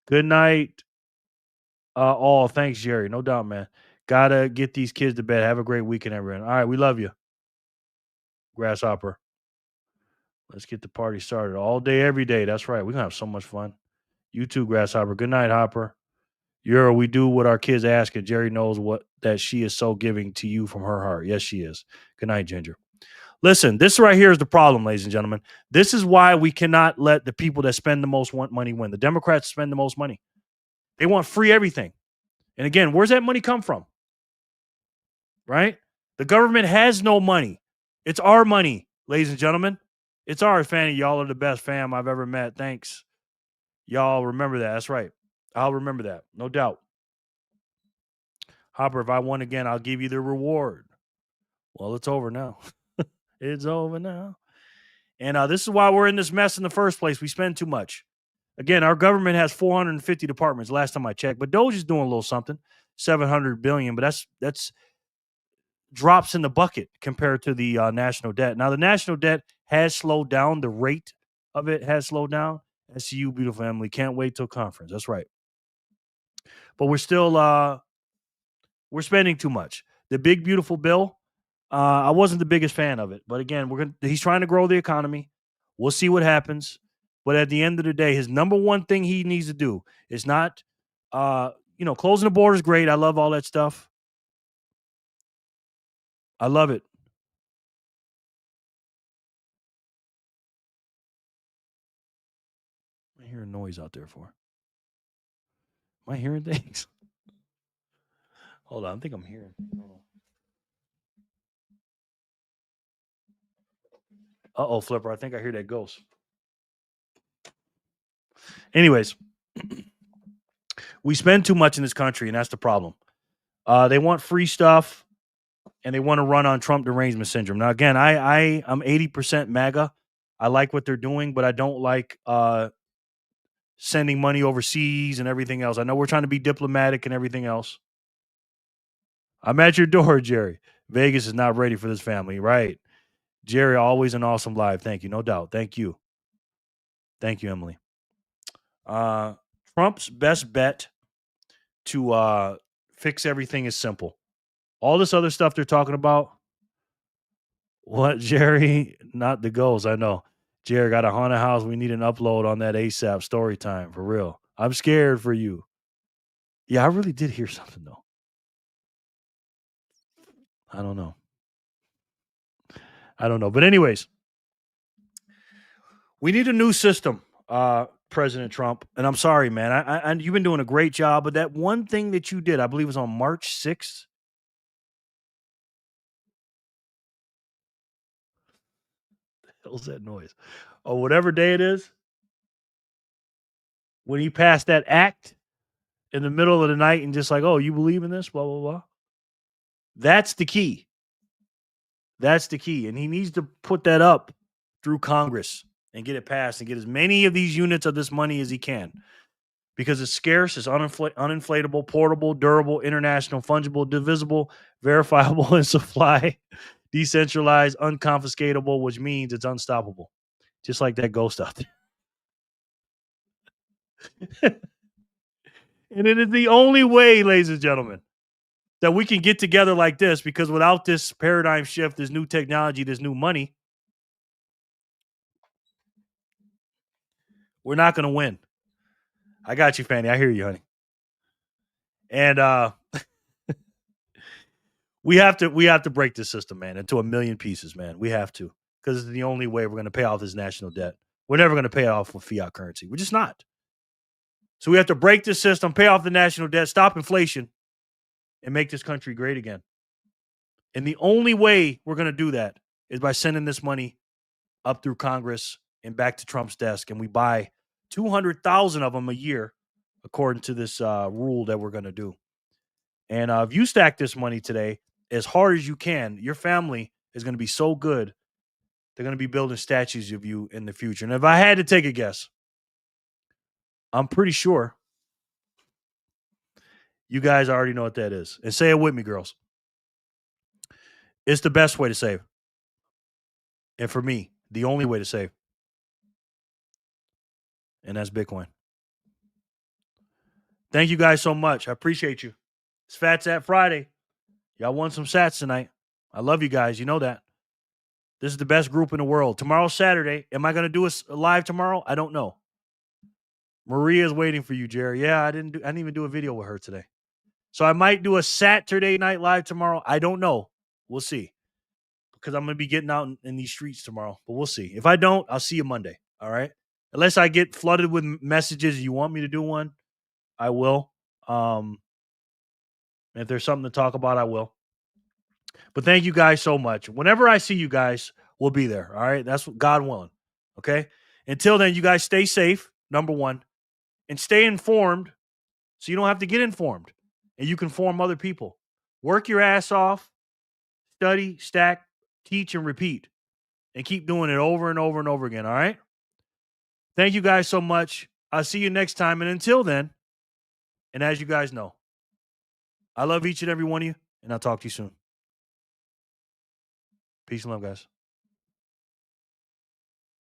Good night. All. Thanks, Jerry. No doubt, man. Gotta get these kids to bed. Have a great weekend, everyone. All right, we love you. Grasshopper. Let's get the party started. All day, every day. That's right. We're gonna have so much fun. You too, Grasshopper. Good night, Hopper. We do what our kids ask, and Jerry knows that she is so giving to you from her heart. Yes, she is. Good night, Ginger. Listen, this right here is the problem, ladies and gentlemen. This is why we cannot let the people that spend the most money win. The Democrats spend the most money. They want free everything. And again, where's that money come from? Right? The government has no money. It's our money, ladies and gentlemen. It's ours, Fanny. Y'all are the best fam I've ever met. Thanks. Y'all remember that. That's right. I'll remember that. No doubt. Hopper, if I won again, I'll give you the reward. Well, it's over now. It's over now. And this is why we're in this mess in the first place. We spend too much. Again, our government has 450 departments last time I checked, but Doge is doing a little something, 700 billion, but that's drops in the bucket compared to the national debt. Now, the national debt has slowed down. The rate of it has slowed down. SCU, beautiful family. Can't wait till conference. That's right. But we're still we're spending too much. The big, beautiful bill, I wasn't the biggest fan of it. But again, he's trying to grow the economy. We'll see what happens. But at the end of the day, his number one thing he needs to do is not, closing the border is great. I love all that stuff. I love it. I hear a noise out there for. Am I hearing things? Hold on. I think I'm hearing. Uh-oh, Flipper. I think I hear that ghost. Anyways, we spend too much in this country, and that's the problem. They want free stuff, and they want to run on Trump derangement syndrome. Now, again, I'm 80% MAGA. I like what they're doing, but I don't like sending money overseas and everything else. I know we're trying to be diplomatic and everything else. I'm at your door, Jerry. Vegas is not ready for this family, right? Jerry, always an awesome live. Thank you, no doubt. Thank you. Thank you, Emily. Trump's best bet to fix everything is simple. All this other stuff they're talking about. What, Jerry? Not the goals, I know. Jerry got a haunted house. We need an upload on that ASAP story time, for real. I'm scared for you. Yeah, I really did hear something, though. I don't know. But anyways, we need a new system, President Trump. And I'm sorry, man. I you've been doing a great job. But that one thing that you did, I believe it was on March 6th. What the hell's that noise? Or whatever day it is. When he passed that act in the middle of the night and just like, oh, you believe in this? Blah, blah, blah. That's the key. That's the key. And he needs to put that up through Congress and get it passed and get as many of these units of this money as he can. Because it's scarce, it's uninflatable, portable, durable, international, fungible, divisible, verifiable in supply, decentralized, unconfiscatable, which means it's unstoppable. Just like that ghost out there. And it is the only way, ladies and gentlemen, that we can get together like this, because without this paradigm shift, this new technology, this new money, we're not going to win. I got you, Fanny. I hear you, honey. And we have to break this system, man, into a million pieces, man. We have to, because it's the only way we're going to pay off this national debt. We're never going to pay it off with fiat currency. We're just not. So we have to break this system, pay off the national debt, stop inflation, and make this country great again. And the only way we're going to do that is by sending this money up through Congress and back to Trump's desk, and we buy 200,000 of them a year, according to this rule that we're going to do. And if you stack this money today as hard as you can, your family is going to be so good, they're going to be building statues of you in the future. And if I had to take a guess, I'm pretty sure you guys already know what that is. And say it with me, girls. It's the best way to save. And for me, the only way to save. And that's Bitcoin. Thank you guys so much. I appreciate you. It's Phat Zap Friday. Y'all won some sats tonight. I love you guys. You know that. This is the best group in the world. Tomorrow's Saturday. Am I going to do a live tomorrow? I don't know. Maria's waiting for you, Jerry. Yeah, I didn't even do a video with her today. So I might do a Saturday night live tomorrow. I don't know. We'll see. Because I'm going to be getting out in these streets tomorrow. But we'll see. If I don't, I'll see you Monday. All right? Unless I get flooded with messages, you want me to do one, I will. If there's something to talk about, I will. But thank you guys so much. Whenever I see you guys, we'll be there. All right? That's what God willing. Okay? Until then, you guys stay safe, number one. And stay informed so you don't have to get informed. And you can form other people. Work your ass off. Study, stack, teach, and repeat. And keep doing it over and over and over again. All right? Thank you guys so much. I'll see you next time. And until then, and as you guys know, I love each and every one of you. And I'll talk to you soon. Peace and love, guys.